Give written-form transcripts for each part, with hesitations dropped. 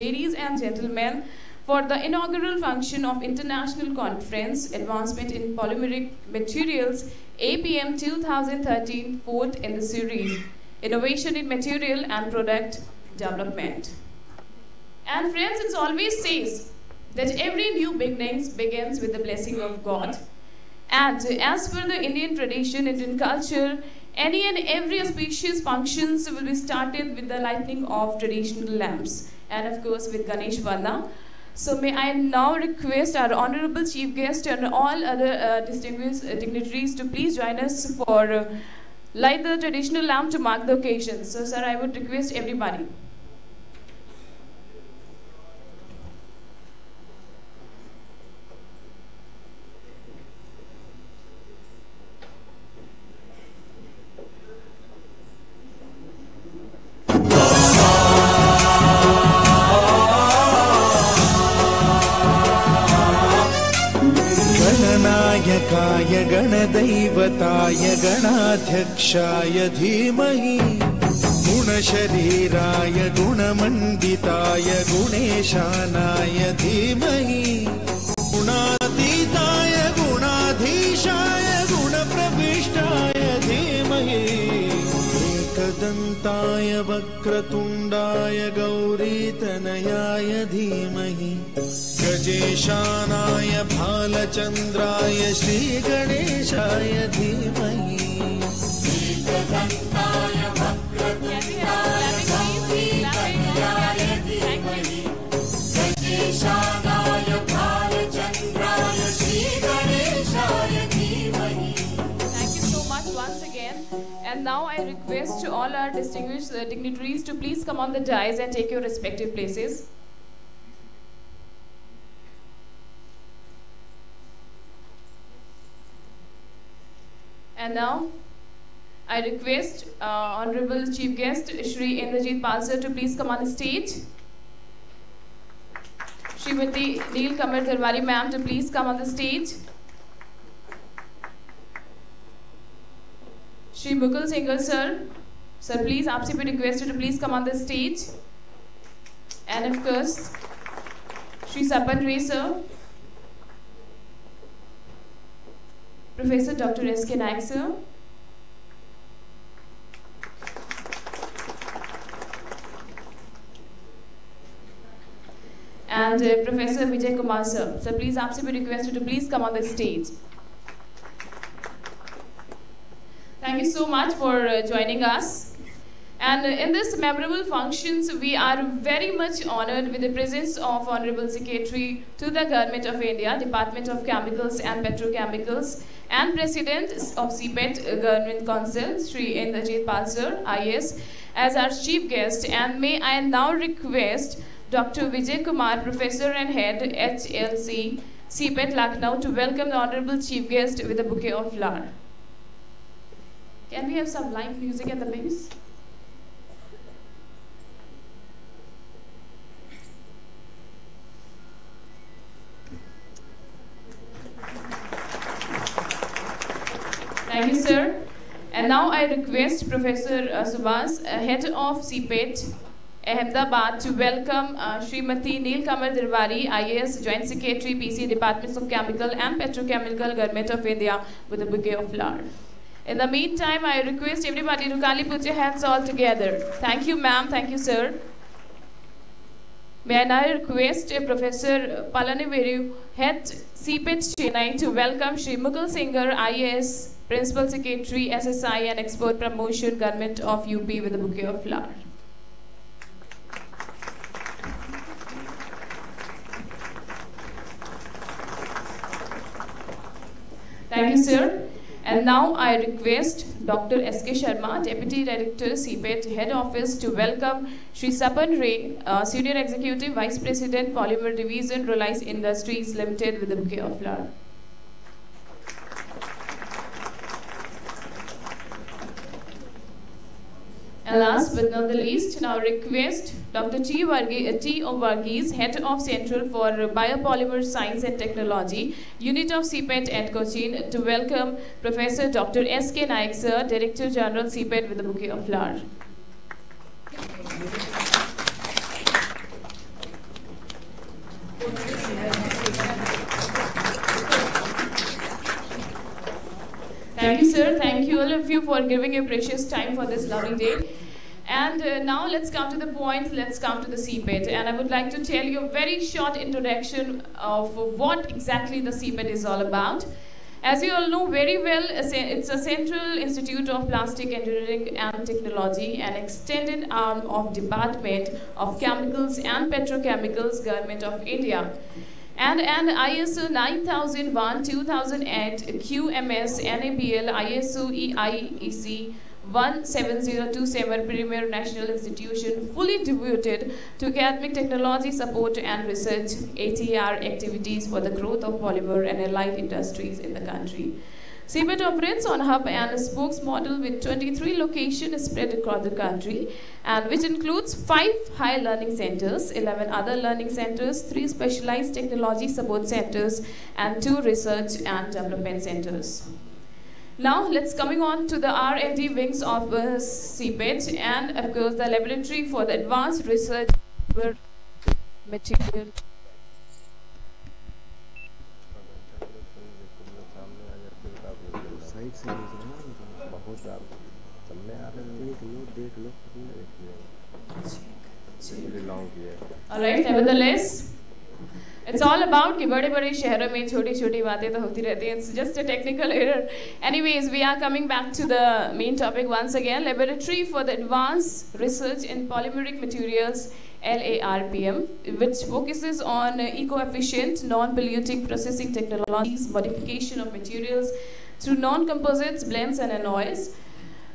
Ladies and gentlemen, for the inaugural function of International Conference Advancement in Polymeric Materials APM 2013, fourth in the series, Innovation in Material and Product Development. And friends, it always says that every new beginning begins with the blessing of God. And as per the Indian tradition, Indian culture, any and every auspicious functions will be started with the lighting of traditional lamps, and of course with Ganesh Vanda. So may I now request our honorable chief guest and all other distinguished dignitaries to please join us for light the traditional lamp to mark the occasion. So sir, I would request everybody. गणनायकाय गणदैवताय गणाध्यक्षाय धीमहि गुणशरीराय गुणमण्डिताय गुणेशानाय धीमहि गुणातीताय गुणाधीशाय गुणप्रविष्टाय धीमहि एकदन्ताय वक्रतुण्डाय गौरीतनयाय धीमहि गजेशानाय भालचन्द्राय श्रीगणेशाय धीमहि एकदन्ताय वक्रतुण्डाय गौरीतनयाय धीमहि गजेशानाय भालचन्द्राय श्रीगणेशाय धीमहि. Thank you so much once again. And now I request all our distinguished dignitaries to please come on the dais and take your respective places. And now, I request Honorable Chief Guest Shri Indrajit Palsar to please come on the stage. Srimati Neel Kamar Darwari ma'am to please come on the stage. Shri Mukul Singhal sir, please aapse bhi requested to please come on the stage. And of course, Shri Sapan Ray sir, Professor Dr. S.K. Naik sir, and Professor Vijay Kumar sir. So please aapse bhi requested to please come on the stage. Thank you so much for joining us. And in this memorable functions, we are very much honored with the presence of Honorable Secretary to the Government of India, Department of Chemicals and Petrochemicals, and President of CPET Government Council, Shri Indrajit Palsar, IAS, as our chief guest. And may I now request Dr. Vijay Kumar, Professor and Head HLC, CPET Lucknow, to welcome the Honorable Chief Guest with a bouquet of flowers. Can we have some live music at the base? Thank you, sir. And now I request Professor Subhas, Head of CPET, Ahmedabad, to welcome Srimati Neel Kamar Darwari, IAS, Joint Secretary, PC, Departments of Chemical and Petrochemical, Government of India, with a bouquet of flowers. In the meantime, I request everybody to kindly put your hands all together. Thank you, ma'am. Thank you, sir. May I now request Professor Palaniveru, Head CPET Chennai, to welcome Shri Mukul Singhal, IAS, Principal Secretary, SSI and Export Promotion, Government of UP, with a bouquet of flowers. Thank you, sir. And now I request Dr. S.K. Sharma, Deputy Director, CPET, Head Office, to welcome Shri Sapan Ray, Senior Executive Vice President, Polymer Division, Reliance Industries Limited, with a bouquet of flowers. And last but not the least, now request Dr. T. O. Varghese, Head of Central for Biopolymer Science and Technology, Unit of CPET at Cochin, to welcome Professor Dr. S.K. Naik sir, Director General CPET, with a bouquet of flowers. Thank you, sir. Thank you, all of you, for giving your precious time for this lovely day. And now let's come to the point, let's come to the CPET. And I would like to tell you a very short introduction of what exactly the CPET is all about. As you all know very well, it's a Central Institute of Plastic Engineering and Technology, an extended arm of Department of Chemicals and Petrochemicals, Government of India. And an ISO 9001-2008 QMS NABL ISO EIEC 17027 Premier National Institution fully devoted to academic technology support and research ATR activities for the growth of polymer and allied industries in the country. CPET operates on hub and spokes model with 23 locations spread across the country, and which includes 5 higher learning centers, 11 other learning centers, 3 specialized technology support centers, and 2 research and development centers. Now let's coming on to the R&D wings of CPET, and of course the laboratory for the advanced research material. Alright, nevertheless, it's all about कि बड़े-बड़े शहरों में छोटी-छोटी बातें तो होती रहती हैं. It's just a technical error. Anyways, we are coming back to the main topic once again. Laboratory for the Advanced Research in Polymeric Materials, LARPM, which focuses on eco-efficient, non-polluting processing technologies, modification of materials through non-composites, blends and alloys,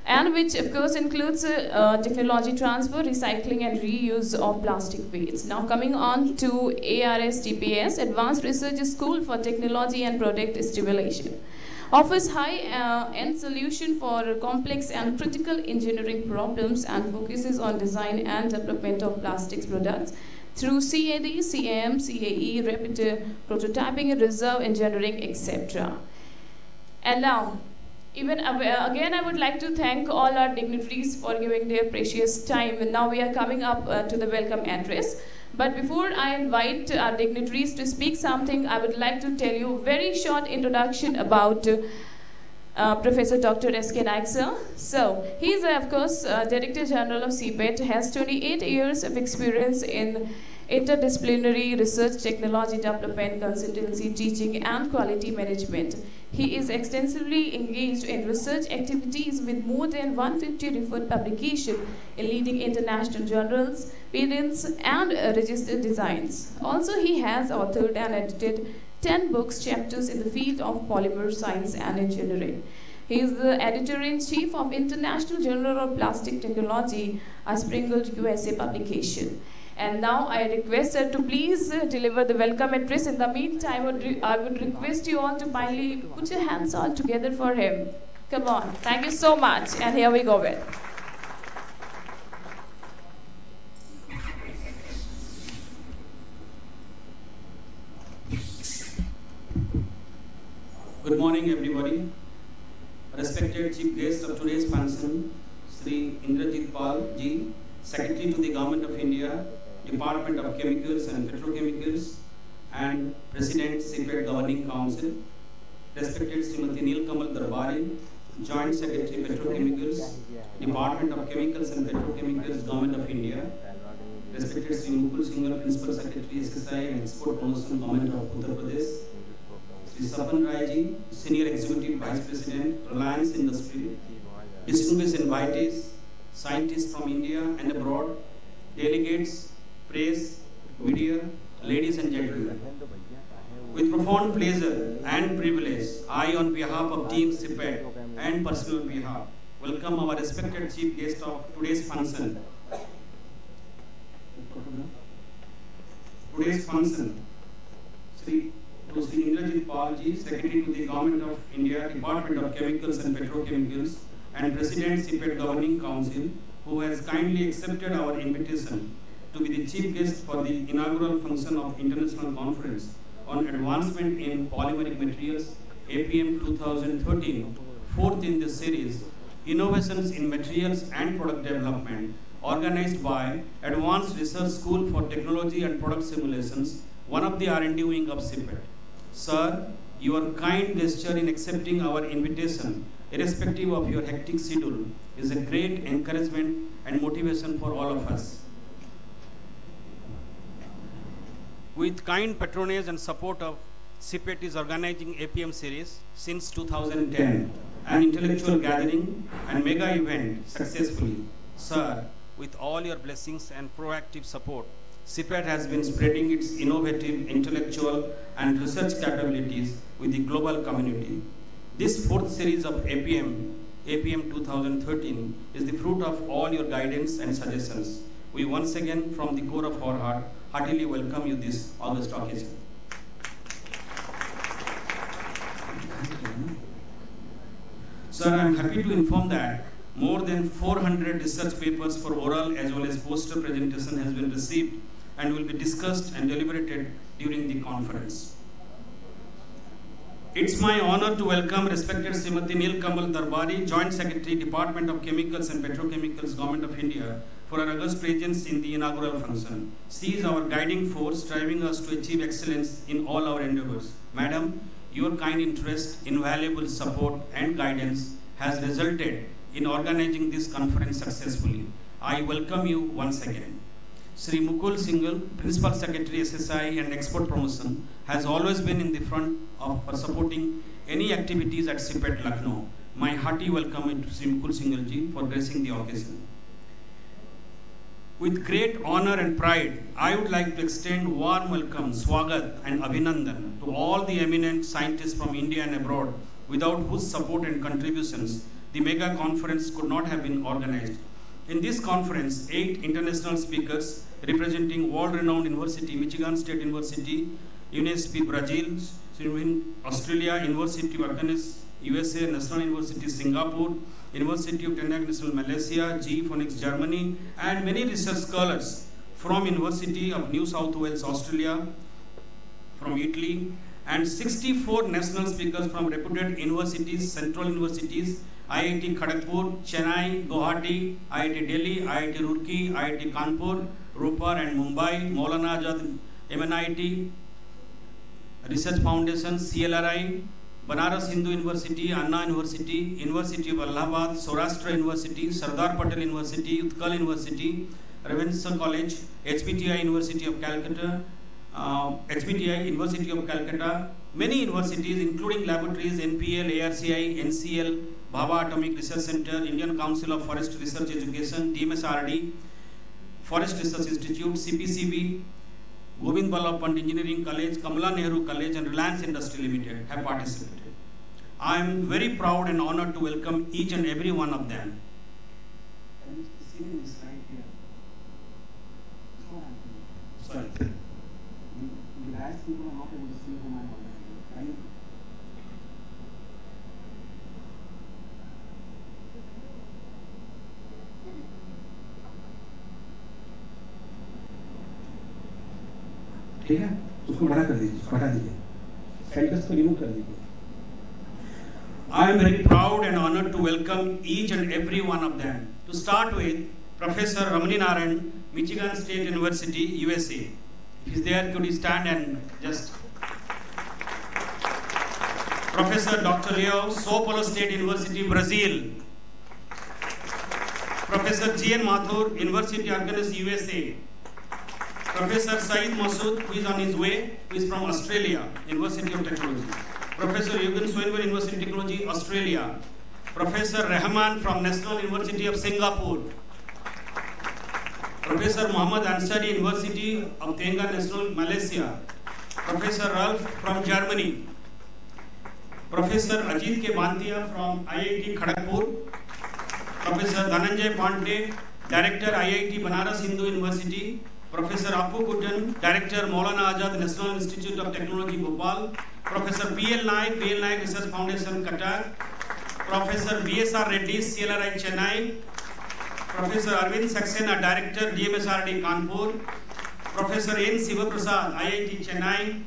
and which of course includes technology transfer, recycling and reuse of plastic waste. Now coming on to ARSTPS, Advanced Research School for Technology and Product Stimulation. Offers high-end solution for complex and critical engineering problems and focuses on design and development of plastics products through CAD, CAM, CAE, rapid prototyping, reserve engineering, etc. And now, even again, I would like to thank all our dignitaries for giving their precious time. And now we are coming up to the welcome address. But before I invite our dignitaries to speak something, I would like to tell you a very short introduction about Professor Dr. S.K. Naik sir. So, he is, of course, Director General of CPET, has 28 years of experience in interdisciplinary research, technology development, consultancy, teaching, and quality management. He is extensively engaged in research activities with more than 150 referred publications in leading international journals, patents, and registered designs. Also, he has authored and edited 10 books, chapters in the field of polymer science and engineering. He is the editor-in-chief of International Journal of Plastic Technology, a Springfield, USA publication. And now I request her to please deliver the welcome address. In the meantime, I would request you all to kindly put your hands all together for him. Come on. Thank you so much. And here we go with. Good morning, everybody. Respected Chief Guest of today's function, Sri Indrajit Pal Ji, Secretary to the Government of India, Department of Chemicals and Petrochemicals, and President, CPET Governing Council. Respected Srimati Nilkamal Darbari, Joint Secretary, Petrochemicals, Department of Chemicals and Petrochemicals, Government of India. Respected Sri Mukul Singhal, Principal Secretary, SSI and Export Promotion, Government of Uttar Pradesh. Sri Sapan Rai Ji, Senior Executive Vice President, Reliance Industry. Distinguished invitees, scientists from India and abroad, delegates, press, media, ladies and gentlemen. With profound pleasure and privilege, I, on behalf of Team CPET and personal behalf, welcome our respected chief guest of today's function. Sri Indrajit Pal Ji, Secretary to the Government of India, Department of Chemicals and Petrochemicals, and President, CPET Governing Council, who has kindly accepted our invitation to be the chief guest for the inaugural function of International Conference on Advancement in Polymeric Materials, APM-2013, fourth in this series, Innovations in Materials and Product Development, organized by Advanced Research School for Technology and Product Simulations, one of the R&D wing of CPET. Sir, your kind gesture in accepting our invitation, irrespective of your hectic schedule, is a great encouragement and motivation for all of us. With kind patronage and support of CPET is organizing APM series since 2010, an intellectual gathering and mega event successfully. Sir, with all your blessings and proactive support, CPET has been spreading its innovative, intellectual and research capabilities with the global community. This fourth series of APM 2013 is the fruit of all your guidance and suggestions. We once again, from the core of our heart, heartily welcome you this August occasion. Sir, I am happy to inform that more than 400 research papers for oral as well as poster presentation has been received and will be discussed and deliberated during the conference. It's my honor to welcome respected Srimati Neel Kamal Darbari, Joint Secretary, Department of Chemicals and Petrochemicals, Government of India, for her august presence in the inaugural function. She is our guiding force, driving us to achieve excellence in all our endeavors. Madam, your kind interest, invaluable support and guidance has resulted in organizing this conference successfully. I welcome you once again. Sri Mukul Singhal, Principal Secretary SSI and Export Promotion, has always been in the front for supporting any activities at CPET Lucknow. My hearty welcome to Sri Mukul Singhal ji for gracing the occasion. With great honor and pride, I would like to extend warm welcome, swagat and abhinandan to all the eminent scientists from India and abroad, without whose support and contributions the mega conference could not have been organized. In this conference, 8 international speakers representing world-renowned university, Michigan State University, UNESCO Brazil, Australia, University of Arkansas, USA, National University Singapore, University of International Malaysia, GE Phoenix Germany, and many research scholars from University of New South Wales, Australia, from Italy, and 64 national speakers from reputed universities, central universities, IIT Kharagpur, Chennai, Guwahati, IIT Delhi, IIT Roorkee, IIT Kanpur, Ropar and Mumbai, Maulana Azad MNIT, Research Foundation, CLRI, Banaras Hindu University, Anna University, University of Allahabad, Saurashtra University, Sardar Patel University, Utkal University, Ravenshaw College, HPTI University of Calcutta, HPTI University of Calcutta, many universities including laboratories, NPL, ARCI, NCL, Bhabha Atomic Research Center, Indian Council of Forest Research Education, DMSRD, Forest Research Institute, CPCB, Govind Ballabh Pant Engineering College, Kamala Nehru College and Reliance Industry Limited have participated. I am very proud and honored to welcome each and every one of them. Can you see this slide here? Sorry. The last people are not able to see whom I am honoring. ठीक है उसको बड़ा कर दीजिए हटा दीजिए centres को remove कर दीजिए I am very proud and honored to welcome each and every one of them. To start with, Professor Ramani Narayan, Michigan State University, USA. If he is there, could you stand and just... Professor Dr. Leo, Sao Paulo State University, Brazil. Professor G.N. Mathur, University of Arkansas, USA. Professor Saeed Masood, who is on his way, who is from Australia, University of Technology. Professor Yugen Swenver, University of Technology, Australia. Professor Rahman from National University of Singapore. Professor Muhammad Ansari, University of National, Malaysia. Professor Ralph from Germany. Professor Ajit K. Bantia from IIT Kharagpur. Professor Dhananjay Pandey, Director IIT Banaras Hindu University. Professor Apu Kuttan, Director Maulana Azad National Institute of Technology, Bhopal. Professor P.L. Naik Research Foundation, Qatar. Professor B.S.R. Reddy, CLRI, Chennai. Professor Arvind Saxena, Director, DMSRD, Kanpur. Professor N. Sivaprasad, IIT, Chennai.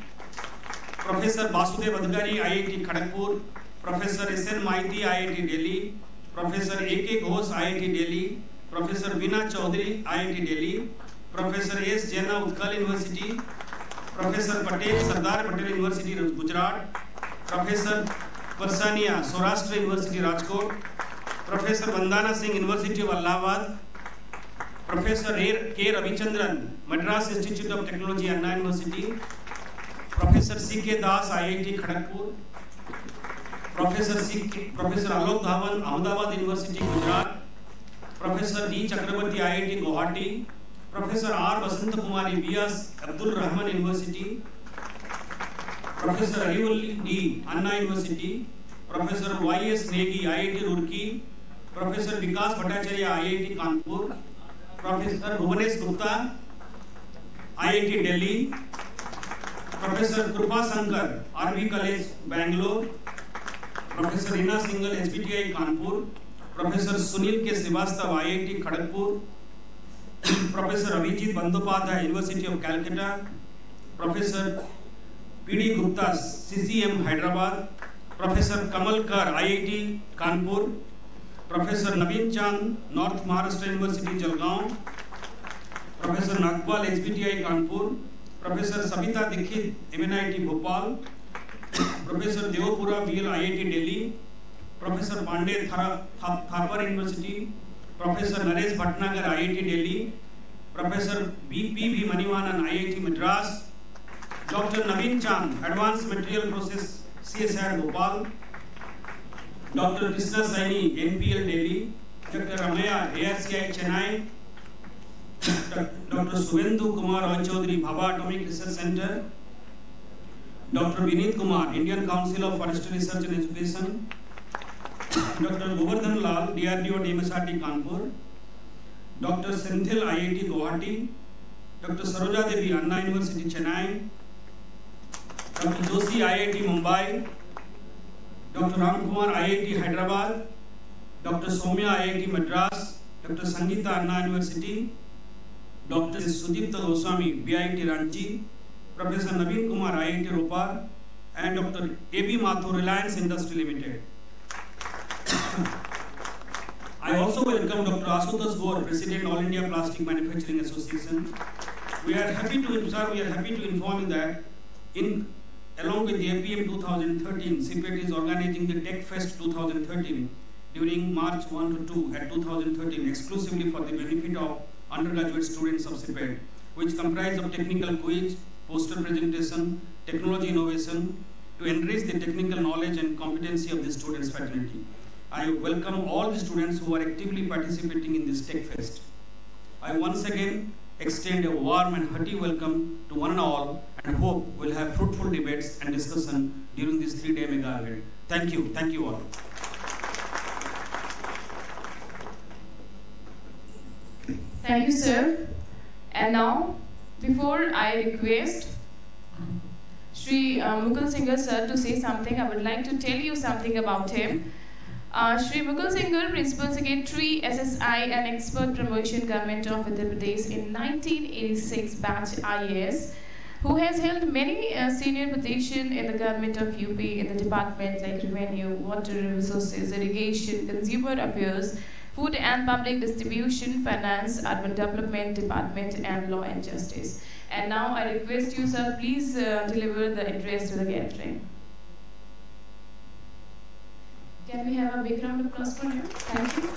Professor Basudev Adhikari, IIT, Kharagpur. Professor S.N. Maiti, IIT, Delhi. Professor A.K. Ghosh, IIT, Delhi. Professor Veena Chaudhary, IIT Delhi, Professor S. Jaina, Utkal University, Professor Patel, Sardar Patel University, Gujarat, Professor Varsania, Saurashtra University, Rajkot, Professor Vandana Singh, University of Allahabad, Professor K. Ravichandran, Madras Institute of Technology, Anna University, Professor C.K. Das, IIT Kharagpur, Professor Alok Dhawan, Ahmedabad University, Gujarat, Professor D. Chakrabarti, IIT Guwahati, Professor R. Basanta Kumari, B.S. Abdul Rahman University, Professor Arivalli D. Anna University, Professor Y.S. Negi, IIT Roorkee, Professor Vikas Bhattacharya, IIT Kanpur, Professor Bhuvanesh Gupta, IIT Delhi, Professor Krupa Sankar, RV College, Bangalore, Professor Reena Singhal, SBTI Kanpur, Professor Sunil K. Srivastav, IIT Kharagpur, Professor Abhijit Bandyopadhyay, University of Calcutta, Professor P.D. Gupta, CCM Hyderabad, Professor Kamal Kar, IIT Kanpur, Professor Naveen Chand, North Maharashtra University, Jalgaon, Professor Nagpal, SBTI Kanpur, Professor Sabita Dikshit, MNIT Bhopal, Professor Devapura VL, IIT Delhi, Professor Pandey, Thapar University, Professor Naresh Bhatnagar, IIT Delhi, Professor B.P.V. Manivanan, IIT Madras, Dr. Naveen Chand, Advanced Material Process, CSIR Bhopal, Dr. Krishna Saini, NPL Delhi, Dr. Ramaya, ARCI Chennai, Dr. Suvendu Kumar Chaudhary, Bhabha Atomic Research Center, Dr. Vineet Kumar, Indian Council of Forestry Research and Education, Dr. Govardhan Lal, DRDO DMSRT Kanpur, Dr. Senthil, IIT Guwahati, Dr. Saroja Devi, Anna University Chennai, Dr. Joshi, IIT Mumbai, Dr. Ram Kumar, IIT Hyderabad, Dr. Soumya, IIT Madras, Dr. Sangeeta, Anna University, Dr. Sudipta Goswami, BIT Ranchi, Professor Naveen Kumar, IIT Ropar, and Dr. A.B. Mathur, Reliance Industry Limited. I also welcome Dr. Asutosh Gore, President, All India Plastic Manufacturing Association. We are happy to inform you that along with the APM 2013, CPET is organizing the Tech Fest 2013 during March 1 to 2 at 2013 exclusively for the benefit of undergraduate students of CPET, which comprise of technical quiz, poster presentation, technology innovation to enrich the technical knowledge and competency of the students' fraternity. I welcome all the students who are actively participating in this Tech Fest. I once again extend a warm and hearty welcome to one and all and hope we'll have fruitful debates and discussion during this 3-day mega event. Thank you all. Thank you, sir. And now, before I request Shri Mukul Singh sir to say something, I would like to tell you something about him. Shri Mukul Singh, Principal Secretary, SSI and Expert Promotion, Government of Uttar Pradesh in 1986 batch IAS, who has held many senior positions in the government of UP in the department like Revenue, Water Resources, Irrigation, Consumer Affairs, Food and Public Distribution, Finance, Urban Development Department, and Law and Justice. And now I request you, sir, please deliver the address to the gathering. Can we have a big round of applause for him? Thank you.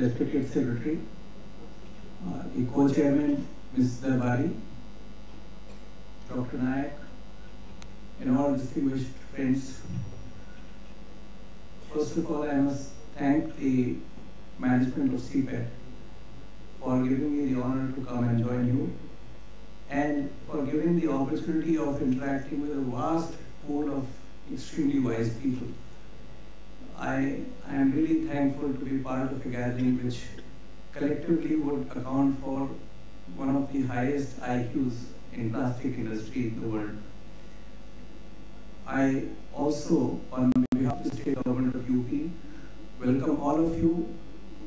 Respected Secretary, the Co-Chairman, Ms. Darbari, Dr. Nayak, and all distinguished friends. First of all, I must thank the management of CPET for giving me the honor to come and join you, and for giving the opportunity of interacting with a vast pool of extremely wise people. I am really thankful to be part of a gathering which collectively would account for one of the highest IQs in plastic industry in the world. I also, on behalf of the state government of UP, welcome all of you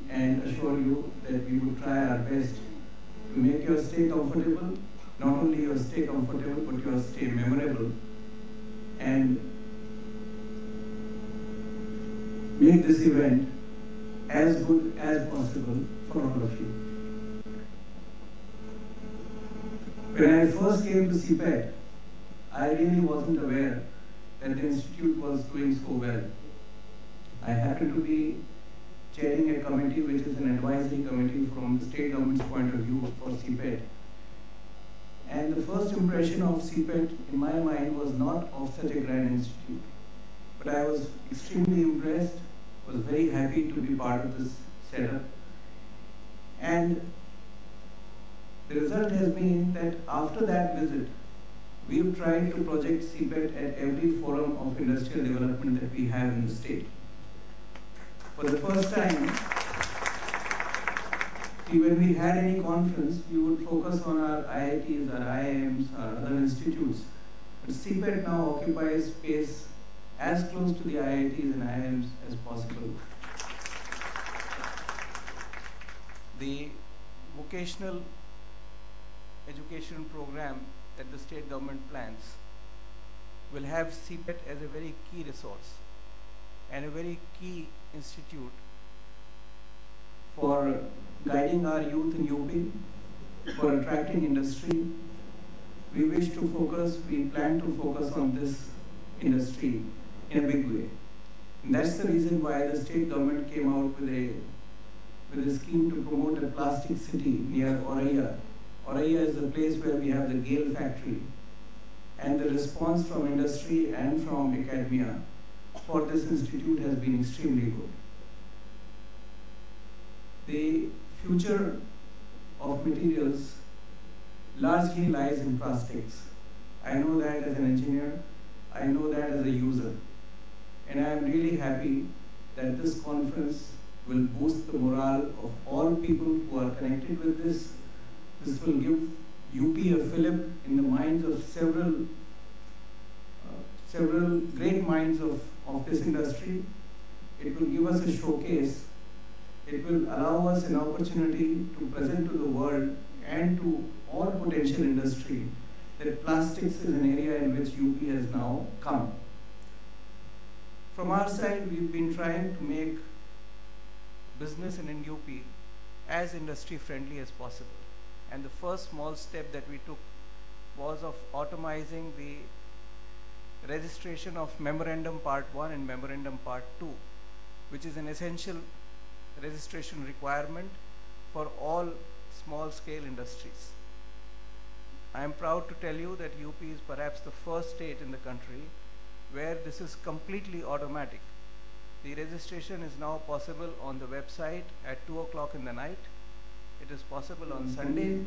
and assure you that we will try our best to make your stay comfortable, not only your stay comfortable, but your stay memorable. And make this event as good as possible for all of you. When I first came to CPET, I really wasn't aware that the institute was doing so well. I happened to be chairing a committee which is an advisory committee from the state government's point of view for CPET. And the first impression of CPET in my mind was not of such a grand institute. But I was extremely impressed, was very happy to be part of this setup. And the result has been that after that visit, we have tried to project CPET at every forum of industrial development that we have in the state. For the first time, when we had any conference, we would focus on our IITs, our IIMs, our other institutes. But CPET now occupies space as close to the IITs and IIMs as possible. The vocational education program that the state government plans will have CPET as a very key resource and a very key institute for guiding our youth in UP, for attracting industry. We plan to focus on this industry in a big way. And that's the reason why the state government came out with a scheme to promote a plastic city near Oraya. Oraya is the place where we have the Gale factory. And the response from industry and from academia for this institute has been extremely good. The future of materials largely lies in plastics. I know that as an engineer, I know that as a user. And I am really happy that this conference will boost the morale of all people who are connected with this. This will give UP a fillip in the minds of several great minds of this industry. It will give us a showcase. It will allow us an opportunity to present to the world and to all potential industry that plastics is an area in which UP has now come. From our side, we've been trying to make business in UP as industry friendly as possible. And the first small step that we took was of automizing the registration of Memorandum Part 1 and Memorandum Part 2, which is an essential registration requirement for all small-scale industries. I am proud to tell you that UP is perhaps the first state in the country where this is completely automatic. The registration is now possible on the website at 2 o'clock in the night. It is possible on Sunday.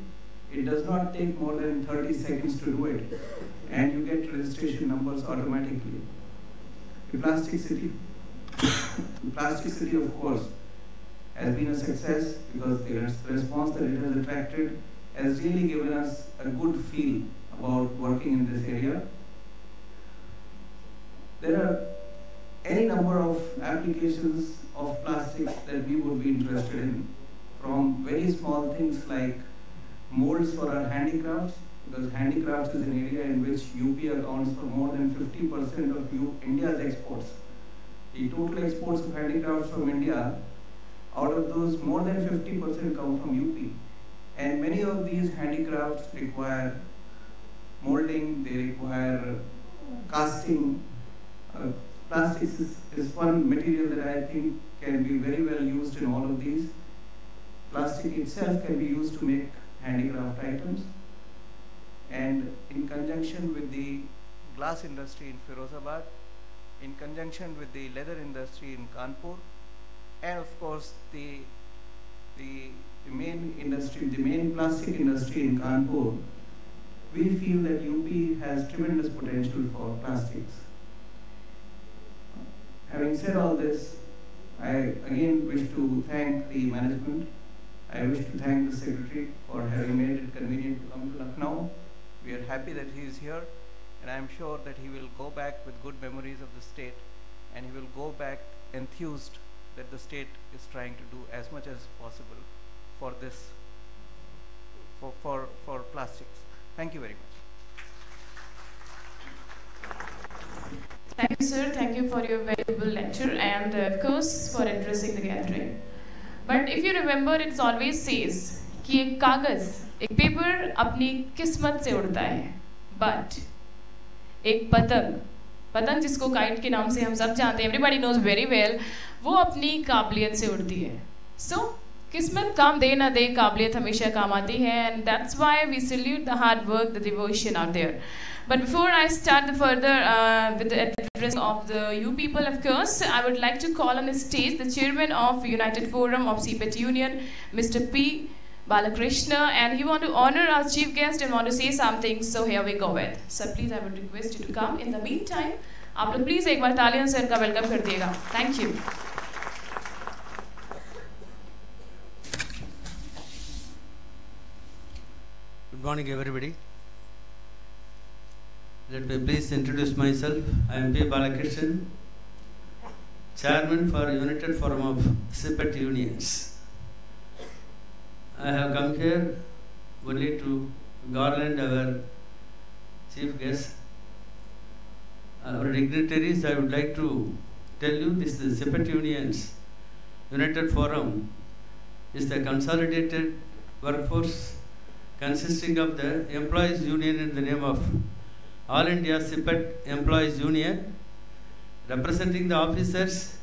It does not take more than 30 seconds to do it, and you get registration numbers automatically. The Plastic City, of course, has been a success because the response that it has attracted has really given us a good feel about working in this area. There are any number of applications of plastics that we would be interested in, from very small things like molds for our handicrafts, because handicrafts is an area in which UP accounts for more than 50% of India's exports. The total exports of handicrafts from India, out of those, more than 50% come from UP. And many of these handicrafts require molding, they require casting. Plastics is one material that I think can be very well used in all of these. Plastic itself can be used to make handicraft items. And in conjunction with the glass industry in Firozabad, in conjunction with the leather industry in Kanpur, and of course the main plastic industry in Kanpur, we feel that UP has tremendous potential for plastics. Having said all this, I again wish to thank the management. I wish to thank the Secretary for having made it convenient to come to Lucknow. We are happy that he is here, and I am sure that he will go back with good memories of the state, and he will go back enthused that the state is trying to do as much as possible for this, for plastics. Thank you very much. Thank you, sir. Thank you for your valuable lecture and, of course, for addressing the gathering. But if you remember, it always says कि एक कागज, एक paper अपनी किस्मत से उड़ता है, but एक पतंग, पतंग जिसको काइट के नाम से हम सब जानते हैं, everybody knows very well, वो अपनी काबिलियत से उड़ती है. So किस्मत काम दे ना दे, काबिलियत हमेशा काम आती है, and that's why we salute the hard work, the devotion out there. But before I start further with the address of the you people, of course, I would like to call on the stage the chairman of United Forum of CPET Union, Mr. P. Balakrishna, and he want to honor our chief guest and want to say something. So here we go with. Sir, please, I would request you to come. In the meantime, आप लोग please एक बार तालियों से इनका welcome कर दिएगा. Thank you. Good morning, everybody. Let me please introduce myself. I am P. Balakrishnan, Chairman for United Forum of CPET Unions. I have come here only to garland our chief guest. Our dignitaries, I would like to tell you this is CPET Unions United Forum is the consolidated workforce consisting of the employees union in the name of All India CPET Employees Union. Representing the officers,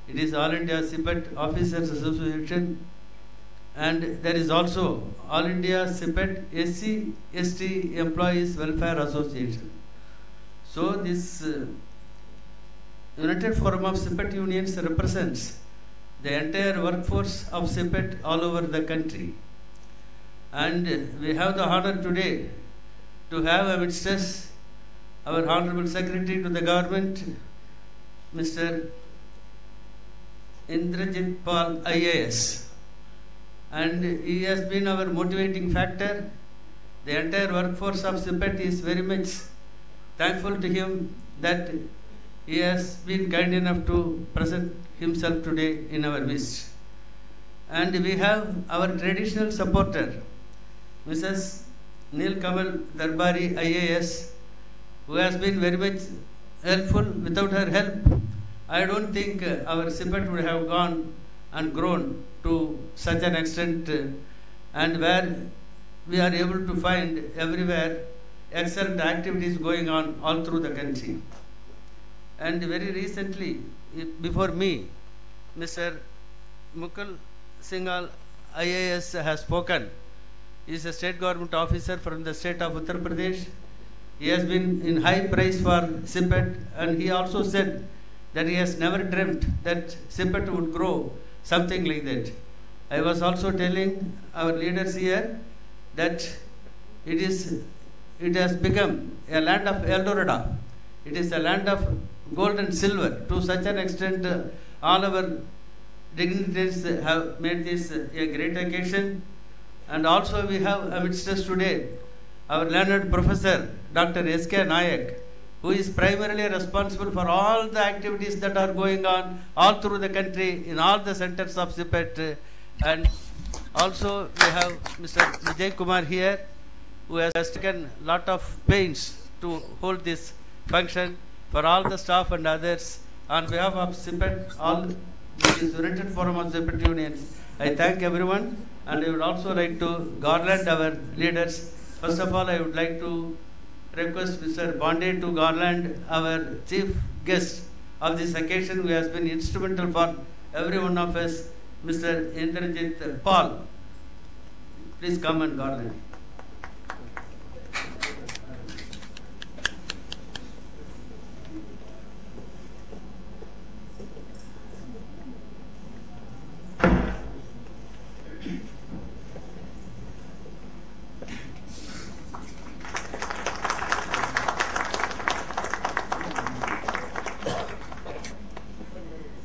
it is All India CPET Officers Association, and there is also All India CPET SC ST Employees Welfare Association. So this United Forum of CPET Unions represents the entire workforce of CPET all over the country. And we have the honor today to have amidst us our Honorable Secretary to the Government, Mr. Indrajit Pal IAS. And he has been our motivating factor. The entire workforce of CPET is very much thankful to him that he has been kind enough to present himself today in our midst. And we have our traditional supporter, Mrs. Nilkamal Darbari IAS, who has been very much helpful. Without her help, I don't think our CPET would have gone and grown to such an extent, and where we are able to find everywhere excellent activities going on all through the country. And very recently, before me, Mr. Mukul Singhal IAS has spoken. He is a state government officer from the state of Uttar Pradesh. He has been in high praise for CPET, and he also said that he has never dreamt that CPET would grow something like that. I was also telling our leaders here that it has become a land of El Dorado. It is a land of gold and silver. To such an extent, all our dignitaries have made this a great occasion. And also we have amidst us today our learned professor, Dr. S.K. Nayak, who is primarily responsible for all the activities that are going on all through the country in all the centers of CPET. And also we have Mr. Vijay Kumar here, who has taken a lot of pains to hold this function for all the staff and others. On behalf of CPET, all this United Forum of CPET Union, I thank everyone, and I would also like to garland our leaders. First of all, I would like to request Mr. Bande to garland our chief guest of this occasion, who has been instrumental for every one of us, Mr. Indrajit Pal. Please come and garland.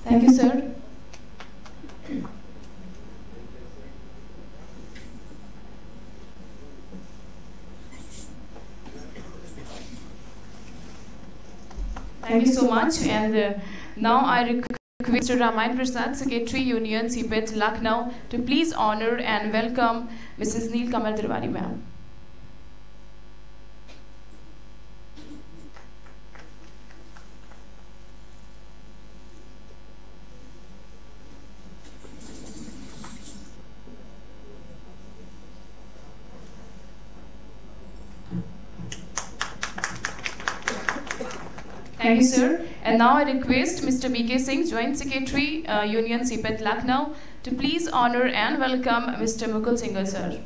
Thank you, sir. Thank you so much. And now I request Mr. Ramayan Prasad, Secretary Union CPET Lucknow, to please honor and welcome Mrs. Nilkamal Darbari ma'am. Thank you, sir. And now I request Mr. B.K. Singh, Joint Secretary, Union CPET Lucknow, to please honor and welcome Mr. Mukul Singh, sir.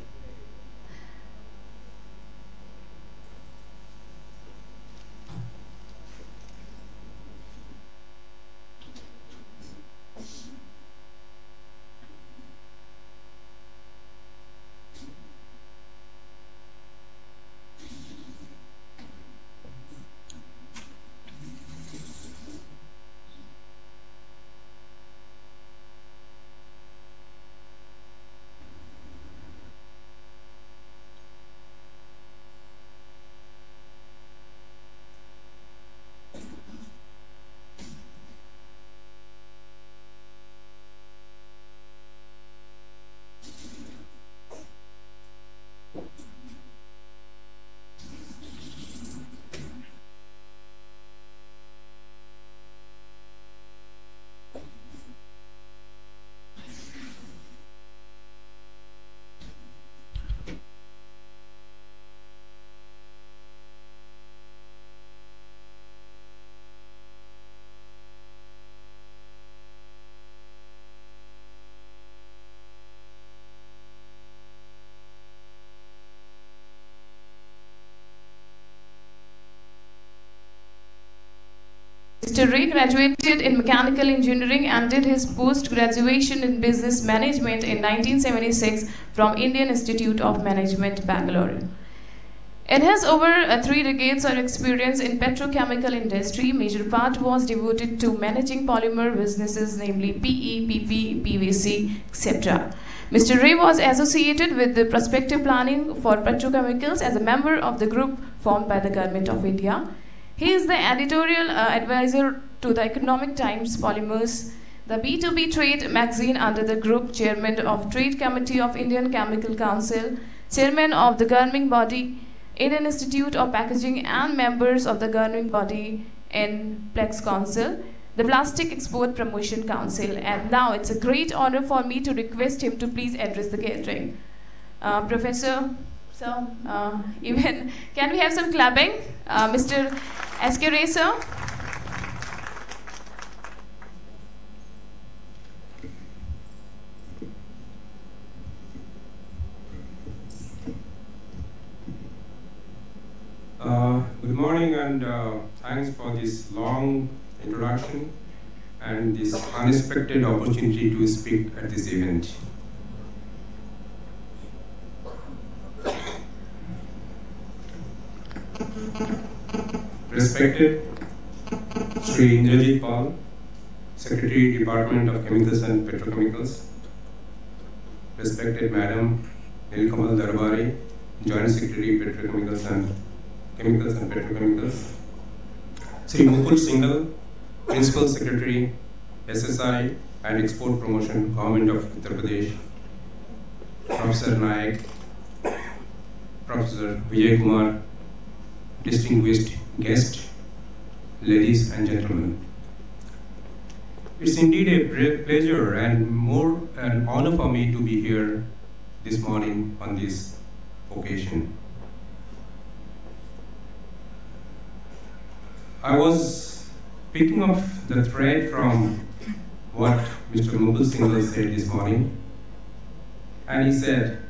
Mr. Ray graduated in mechanical engineering and did his post-graduation in business management in 1976 from Indian Institute of Management, Bangalore. In his over 3 decades of experience in petrochemical industry, major part was devoted to managing polymer businesses, namely PE, PP, PVC, etc. Mr. Ray was associated with the prospective planning for petrochemicals as a member of the group formed by the Government of India. He is the editorial advisor to the Economic Times Polymers, the B2B Trade magazine under the group, chairman of Trade Committee of Indian Chemical Council, chairman of the governing body, Indian Institute of Packaging, and members of the governing body in Plex Council, the Plastic Export Promotion Council. And now it's a great honor for me to request him to please address the gathering. Professor, so even, can we have some clapping? Mr. S.K. Ray, sir. Good morning, and thanks for this long introduction and this unexpected opportunity to speak at this event. Respected Sri Indrajit Pal, Secretary, Department of Chemicals and Petrochemicals. Respected Madam Nilkamal Darbari, Joint Secretary, Petrochemicals and Chemicals and Petrochemicals. Sri Mukul Singh, Principal Secretary, SSI and Export Promotion, Government of Uttar Pradesh. Professor Naik, Professor Vijay Kumar, distinguished guests, ladies and gentlemen. It's indeed a pleasure and more an honor for me to be here this morning on this occasion. I was picking up the thread from what Mr. Mukul Singh said this morning, and he said,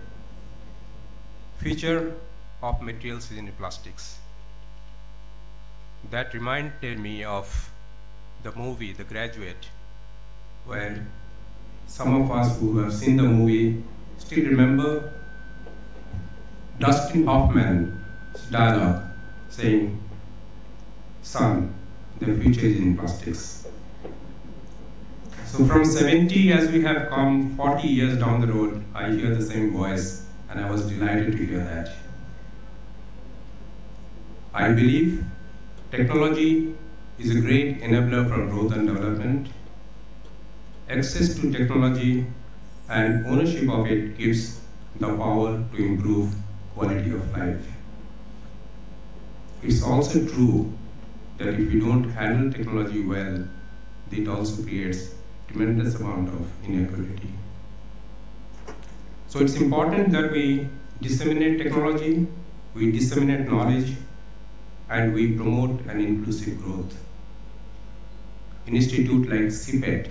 future of materials in plastics. That reminded me of the movie The Graduate, where some of us who have seen the movie still remember Dustin Hoffman's dialogue saying, "Son, the future is in plastics." So from 70, as we have come 40 years down the road, I hear the same voice, and I was delighted to hear that. I believe technology is a great enabler for growth and development. Access to technology and ownership of it gives the power to improve quality of life. It's also true that if you don't handle technology well, it also creates tremendous amount of inequality. So it's important that we disseminate technology, we disseminate knowledge, and we promote an inclusive growth institute like CPET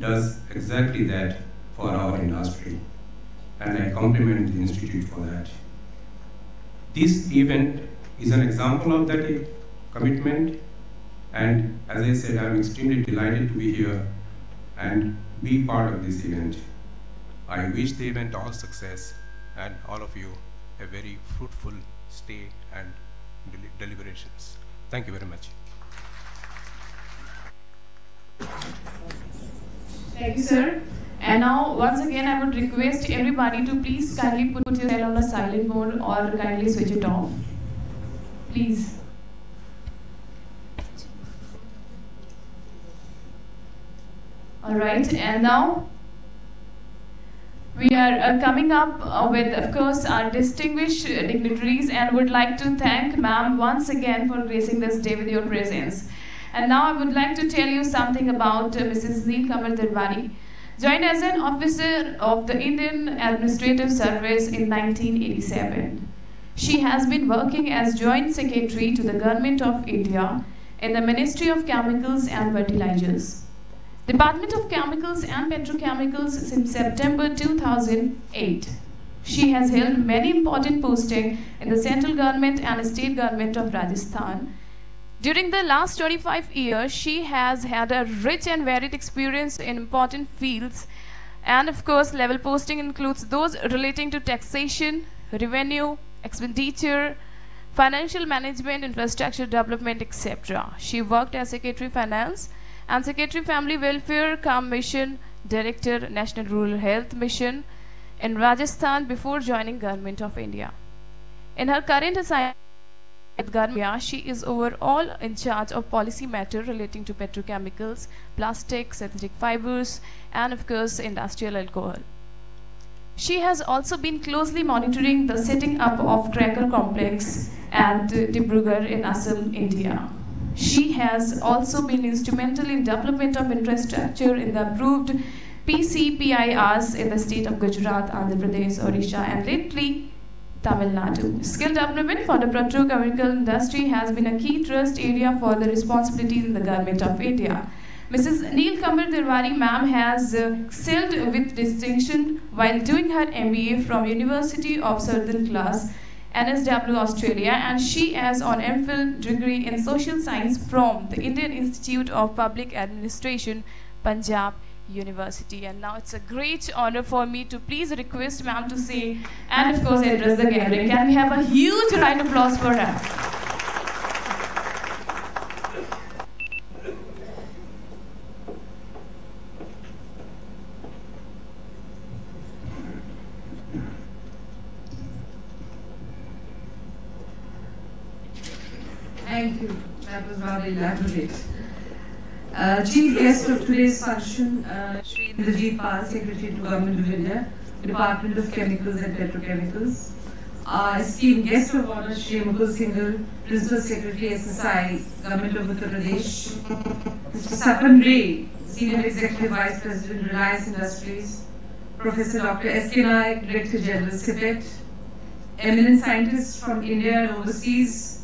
does exactly that for our industry, and I compliment the institute for that. This event is an example of that commitment, and as I said, I'm extremely delighted to be here and be part of this event. I wish the event all success and all of you a very fruitful stay and deliberations. Thank you very much. Thank you, sir. And now, once again, I would request everybody to please kindly put your cell on a silent mode or kindly switch it off. Please. All right, and now we are coming up with, of course, our distinguished dignitaries, and would like to thank ma'am once again for gracing this day with your presence. And now I would like to tell you something about Mrs. Neelkamal Darwani. Joined as an officer of the Indian Administrative Service in 1987. She has been working as Joint Secretary to the Government of India in the Ministry of Chemicals and Fertilizers, Department of Chemicals and Petrochemicals since September 2008. She has held many important postings in the central government and state government of Rajasthan. During the last 25 years, she has had a rich and varied experience in important fields, and of course, level posting includes those relating to taxation, revenue, expenditure, financial management, infrastructure development, etc. She worked as Secretary Finance and Secretary Family Welfare Commission Director, National Rural Health Mission in Rajasthan before joining Government of India. In her current assignment at Government, she is overall in charge of policy matter relating to petrochemicals, plastics, synthetic fibers, and of course industrial alcohol. She has also been closely monitoring the setting up of cracker complex at Dibrugarh in Assam, India. She has also been instrumental in development of infrastructure in the approved PCPIRs in the state of Gujarat, Andhra Pradesh, Odisha, and lately Tamil Nadu. Skill development for the petrochemical industry has been a key thrust area for the responsibilities in the Government of India. Mrs. Neelkamal Darwani ma'am has excelled with distinction while doing her MBA from University of Southern Class, NSW, Australia, and she has an MPhil degree in Social Science from the Indian Institute of Public Administration, Punjab University. And now it's a great honor for me to please request ma'am to say and of course address the gathering. Can we have a huge round of applause for her? Thank you. That was rather elaborate. Chief guest of today's function, Shri Indrajit Pal, Secretary to Government of India, Department of Chemicals and Petrochemicals. Our esteemed guest of honor, Shri Mukul Singhal, Principal Secretary, SSI, Government of Uttar Pradesh. Mr. Sapan Ray, Senior Executive Vice President, Reliance Industries. Professor Dr. S.K. Naik, Director General, CPET. Eminent scientists from India and overseas.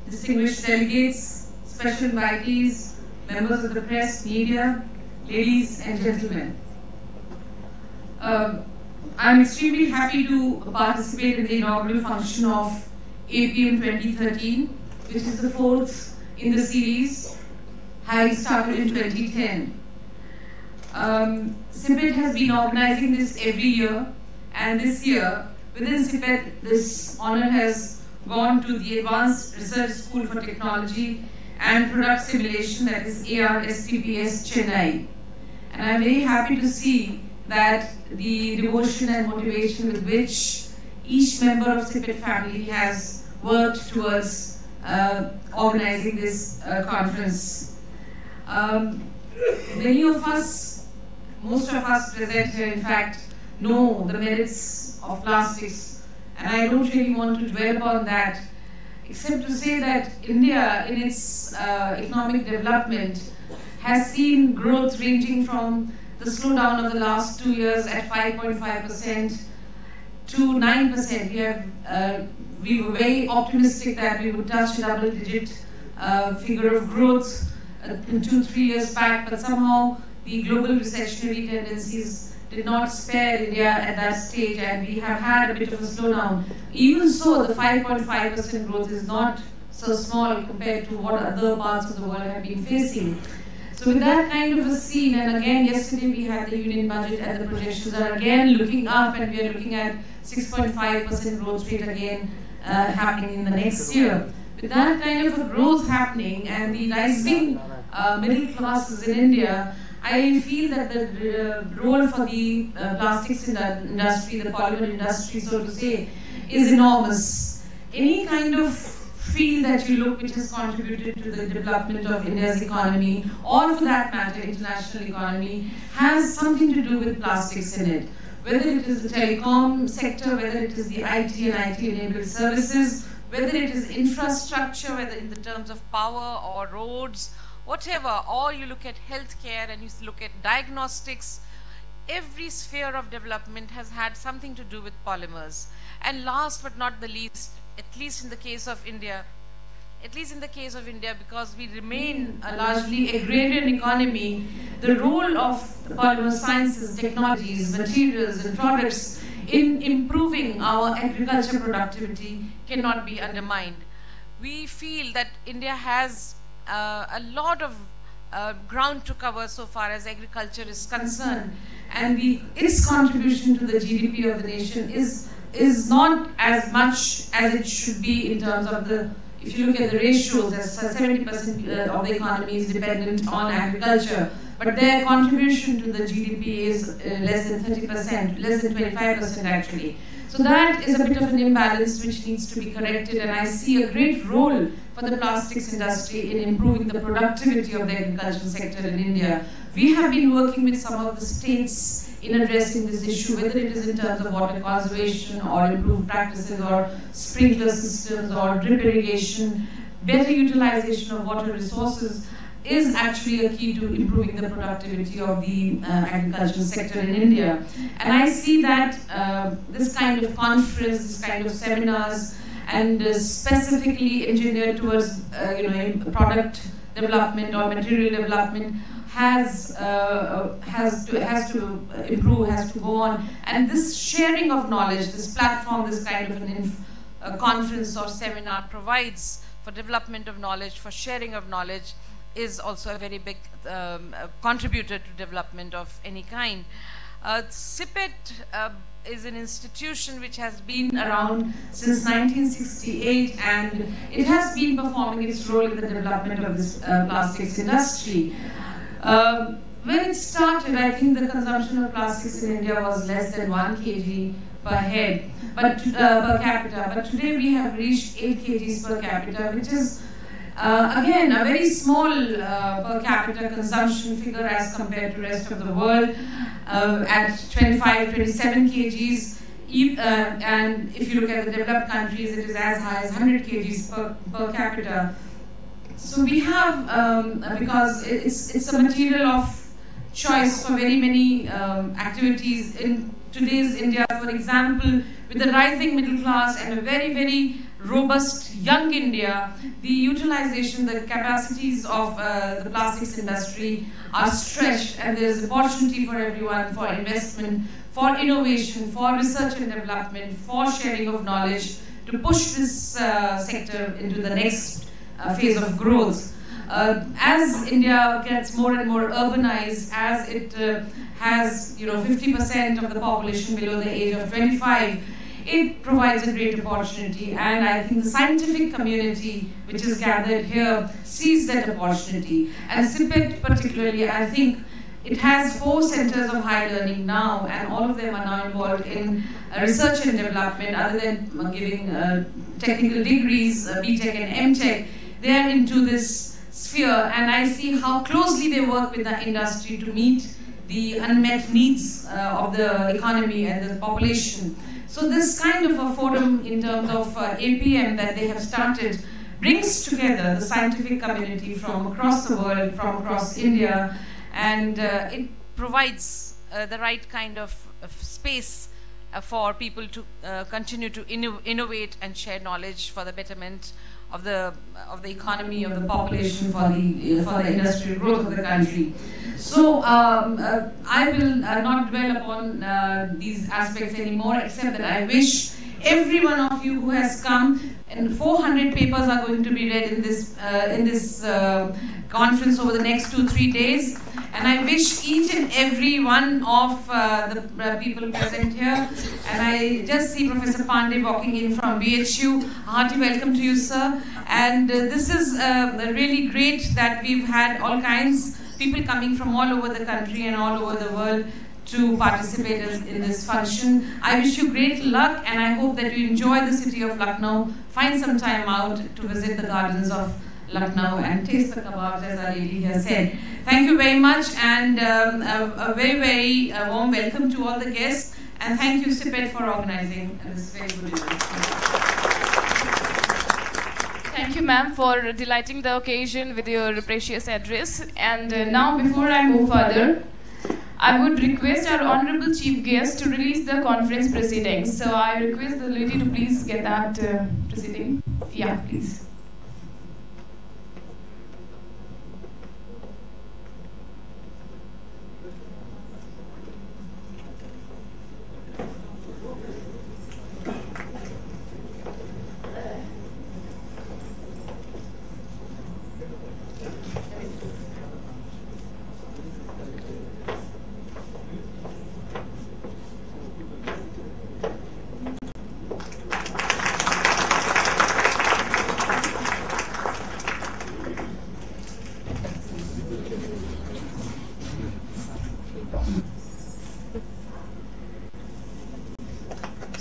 Distinguished delegates, special invitees, members of the press, media, ladies and gentlemen. I'm extremely happy to participate in the inaugural function of APM-2013, which is the fourth in the series, having started in 2010. CPET has been organizing this every year, and this year, within CPET, this honor has gone to the Advanced Research School for Technology and Product Simulation, that is ARSTPS Chennai. And I'm very happy to see that the devotion and motivation with which each member of CPET family has worked towards organizing this conference. Many of us, most of us present here, in fact, know the merits of plastics. And I don't really want to dwell upon that, except to say that India, in its economic development, has seen growth ranging from the slowdown of the last 2 years at 5.5% to 9%. We were very optimistic that we would touch a double-digit figure of growth 2-3 years back, but somehow the global recessionary tendencies did not spare India at that stage, and we have had a bit of a slowdown. Even so, the 5.5% growth is not so small compared to what other parts of the world have been facing. So with that kind of a scene, and again yesterday we had the union budget and the projections are again looking up, and we are looking at 6.5% growth rate again happening in the next year. With that kind of a growth happening and the rising middle classes in India, I feel that the role for the plastics industry, the polymer industry, so to say, is enormous. Any kind of field that you look which has contributed to the development of India's economy, or for that matter, international economy, has something to do with plastics in it. Whether it is the telecom sector, whether it is the IT and IT-enabled services, whether it is infrastructure, whether in the terms of power or roads, whatever, or you look at healthcare and you look at diagnostics, every sphere of development has had something to do with polymers. And last but not the least, at least in the case of India, because we remain a largely agrarian economy, the role of the polymer sciences, technologies, materials and products in improving our agriculture productivity cannot be undermined. We feel that India has a lot of ground to cover so far as agriculture is concerned, and its contribution to the GDP of the nation is not as much as it should be in terms of the, if you look at the ratios, as 70% of the economy is dependent on agriculture, but their contribution to the GDP is less than 30%, less than 25% actually. So that is a bit of an imbalance which needs to be corrected, and I see a great role for the plastics industry in improving the productivity of the agricultural sector in India. We have been working with some of the states in addressing this issue, whether it is in terms of water conservation or improved practices or sprinkler systems or drip irrigation. Better utilization of water resources is actually a key to improving the productivity of the agricultural sector in India. And I see that this kind of conference, this kind of seminars, and specifically engineered towards product development or material development has to improve, has to go on. And this sharing of knowledge, this platform, this kind of a conference or seminar provides for development of knowledge, for sharing of knowledge, is also a very big contributor to development of any kind. CIPET is an institution which has been around since 1968, and it has been performing its role in the development of this plastics industry. When it started, I think the consumption of plastics in India was less than 1 kg per head, per capita. But today we have reached 8 kgs per capita, which is again a very small per capita consumption figure as compared to the rest of the world, at 25-27 kgs. And if you look at the developed countries, it is as high as 100 kgs per capita. So we have, because it's a material of choice for very many activities in today's India. For example, with the rising middle class and a very, very robust young India, the utilization, the capacities of the plastics industry are stretched, and there is opportunity for everyone for investment, for innovation, for research and development, for sharing of knowledge to push this sector into the next phase of growth. As India gets more and more urbanized, as it has 50% of the population below the age of 25, it provides a great opportunity, and I think the scientific community which is gathered here sees that opportunity. And CIPET particularly, I think it has 4 centers of high learning now, and all of them are now involved in research and development. Other than giving technical degrees, BTech and MTech, they are into this sphere, and I see how closely they work with the industry to meet the unmet needs of the economy and the population. So this kind of a forum in terms of APM that they have started brings together the scientific community from across the world, from across India, and it provides the right kind of space for people to continue to innovate and share knowledge for the betterment of the economy, of the population, for the industrial growth of the country. So I will not dwell upon these aspects anymore, except that I wish every one of you who has come, and 400 papers are going to be read in this conference over the next 2-3 days. And I wish each and every one of the people present here, and I just see Professor Pandey walking in from BHU. Hearty welcome to you, sir. And this is really great that we've had all kinds people coming from all over the country and all over the world to participate in this function. I wish you great luck, and I hope that you enjoy the city of Lucknow. Find some time out to visit the gardens of Lucknow and taste the kebabs, as our lady here said. Thank you very much, and a very, very warm welcome to all the guests. And thank you, CIPET, for organizing this very good event. Thank you, ma'am, for delighting the occasion with your precious address. And now, before I move further, I would request our honorable chief guest to release the conference proceedings. So I request the lady to please get that proceeding. Yeah, please.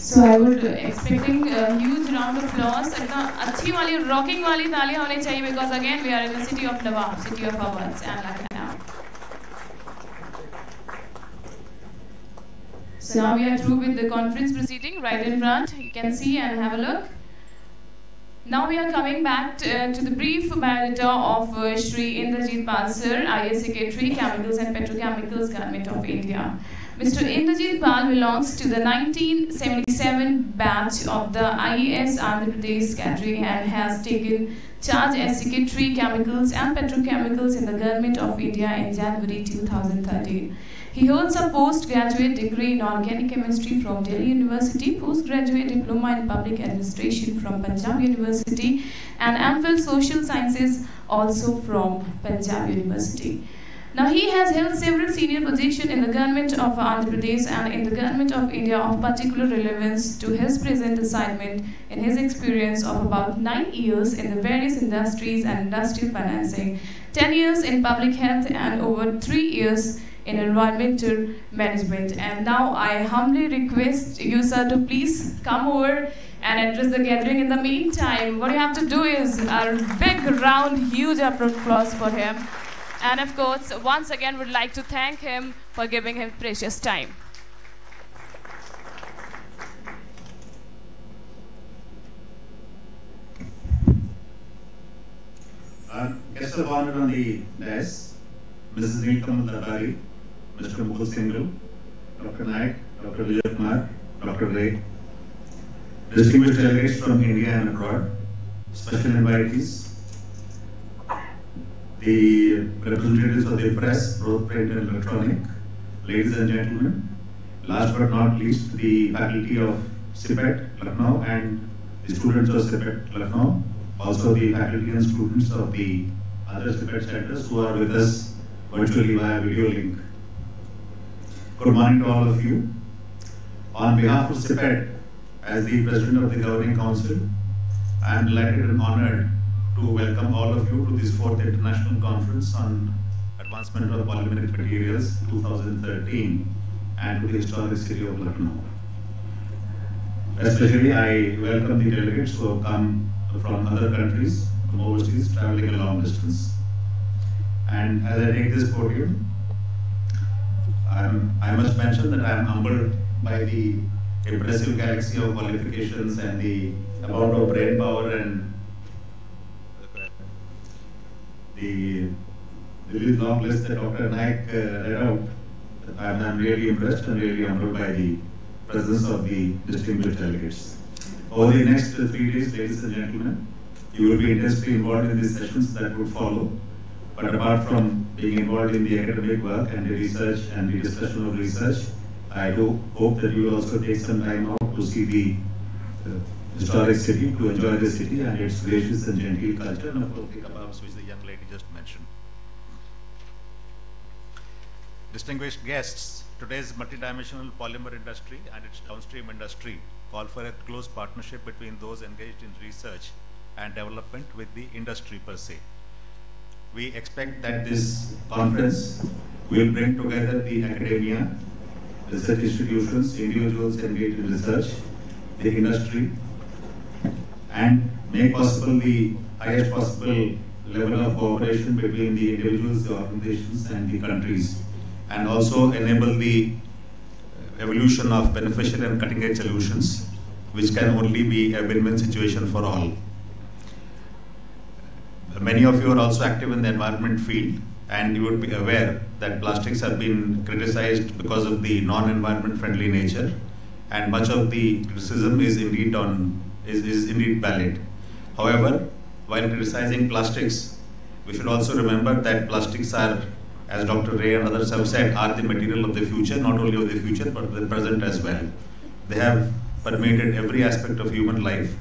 So I would expecting a huge round of applause. अच्छी वाली rocking वाली तालियां होनी चाहिए, because again we are in the city of Nawab, city of Awadh and Lucknow. So now we are through with the conference proceeding. Right in front, you can see and have a look. Now we are coming back to the brief biodata of Shri Indrajit Pal Sir, IAS Secretary, Chemicals and Petrochemicals, Government of India. Mr. Indrajit Pal belongs to the 1977 batch of the IAS Andhra Pradesh Secretary and has taken charge as Secretary, Chemicals and Petrochemicals in the Government of India in January 2013. He holds a postgraduate degree in Organic Chemistry from Delhi University, postgraduate diploma in Public Administration from Punjab University, and MPhil Social Sciences also from Punjab University. Now he has held several senior positions in the Government of Andhra Pradesh and in the Government of India of particular relevance to his present assignment in his experience of about 9 years in the various industries and industrial financing, 10 years in public health and over 3 years in environmental management. And now I humbly request you, sir, to please come over and address the gathering. In the meantime, what you have to do is a big round, huge applause for him. And of course, once again, would like to thank him for giving him precious time. Guest of honor on the dais, Mrs. Neelkamal Darbari, Mr. Mukul Singhal, Dr. Naik, Dr. Vijay Kumar, Dr. Ray, distinguished delegates from India and abroad, special invitees, the representatives of the press, both print and electronic, ladies and gentlemen, last but not least, the faculty of CIPET Lucknow and the students of CIPET Lucknow, also the faculty and students of the other CIPET centers who are with us virtually via video link. Good morning to all of you. On behalf of CIPET, as the President of the Governing Council, I am delighted and honored to welcome all of you to this 4th International Conference on Advancement of Polymeric Materials 2013 and to the historic city of Lucknow. Especially I welcome the delegates who have come from other countries, from overseas, traveling a long distance. And as I take this podium, I must mention that I am humbled by the impressive galaxy of qualifications and the amount of brain power and the long list that Dr. Naik read out. I'm really impressed and really humbled by the presence of the distinguished delegates. Over the next 3 days, ladies and gentlemen, You will be intensely involved in these sessions that would follow. But apart from being involved in the academic work and the research and the discussion of research, I do hope that you will also take some time out to see the historic city, to enjoy the city and its gracious and genteel culture, and of course the kebabs which the young lady just mentioned. Distinguished guests, today's multidimensional polymer industry and its downstream industry call for a close partnership between those engaged in research and development with the industry per se. We expect that this conference will bring together the academia, research institutions, individuals engaged in research, the industry, and make possible the highest possible level of cooperation between the individuals, the organizations, and the countries, and also enable the evolution of beneficial and cutting-edge solutions, which can only be a win-win situation for all. Many of you are also active in the environment field, and you would be aware that plastics have been criticized because of the non-environment friendly nature, and much of the criticism is indeed valid. However, while criticizing plastics, we should also remember that plastics are, as Dr. Ray and others have said, are the material of the future, not only of the future, but of the present as well. They have permeated every aspect of human life,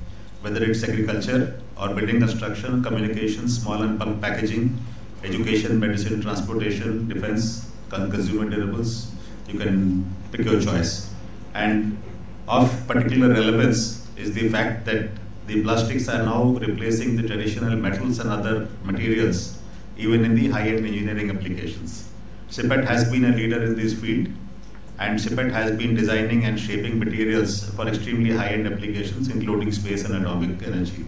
whether it's agriculture or building construction, communications, small and bulk packaging, education, medicine, transportation, defense, consumer durables. You can pick your choice. And of particular relevance is the fact that the plastics are now replacing the traditional metals and other materials, even in the high-end engineering applications. CIPET has been a leader in this field, and CIPET has been designing and shaping materials for extremely high-end applications, including space and atomic energy.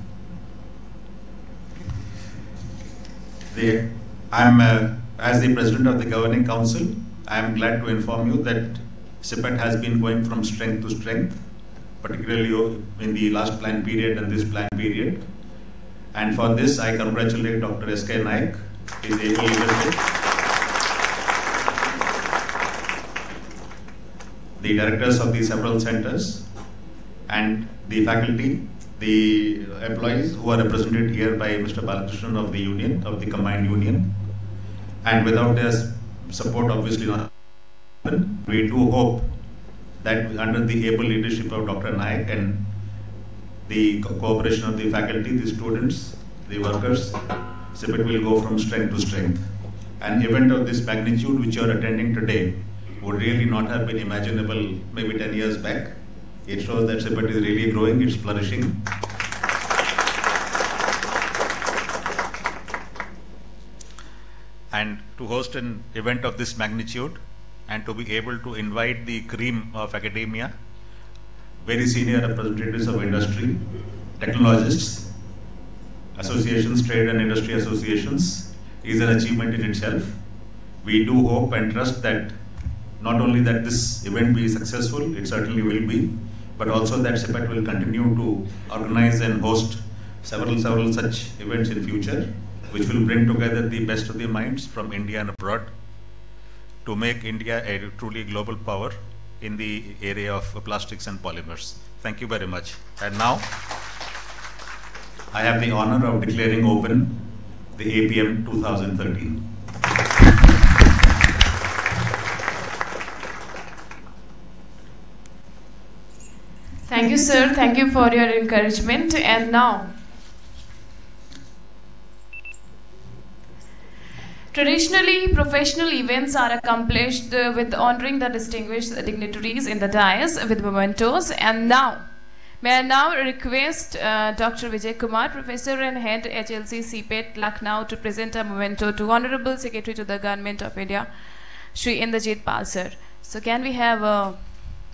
As the President of the Governing Council, I am glad to inform you that CIPET has been going from strength to strength, particularly in the last plan period and this plan period. And for this, I congratulate Dr. S.K. Naik, his able leadership, the directors of the several centers, and the faculty, the employees who are represented here by Mr. Balakrishnan of the union, of the combined union. And without their support, obviously not happen. We do hope that under the able leadership of Dr. Naik and the cooperation of the faculty, the students, the workers, CIPET will go from strength to strength. An event of this magnitude which you are attending today would really not have been imaginable maybe 10 years back. It shows that CIPET is really growing, it's flourishing. And to host an event of this magnitude and to be able to invite the cream of academia, very senior representatives of industry, technologists, associations, trade and industry associations, is an achievement in itself. We do hope and trust that not only that this event be successful, it certainly will be, but also that CIPET will continue to organize and host several such events in future, which will bring together the best of the minds from India and abroad to make India a truly global power in the area of plastics and polymers. Thank you very much. And now, I have the honor of declaring open the APM 2013. Thank you, sir. Thank you for your encouragement. And now, traditionally, professional events are accomplished with honoring the distinguished dignitaries in the dais with mementos. And now, may I now request Dr. Vijay Kumar, Professor and Head HLC CPET Lucknow, to present a memento to Honorable Secretary to the Government of India, Shri Indrajit Pal, sir. So can we have a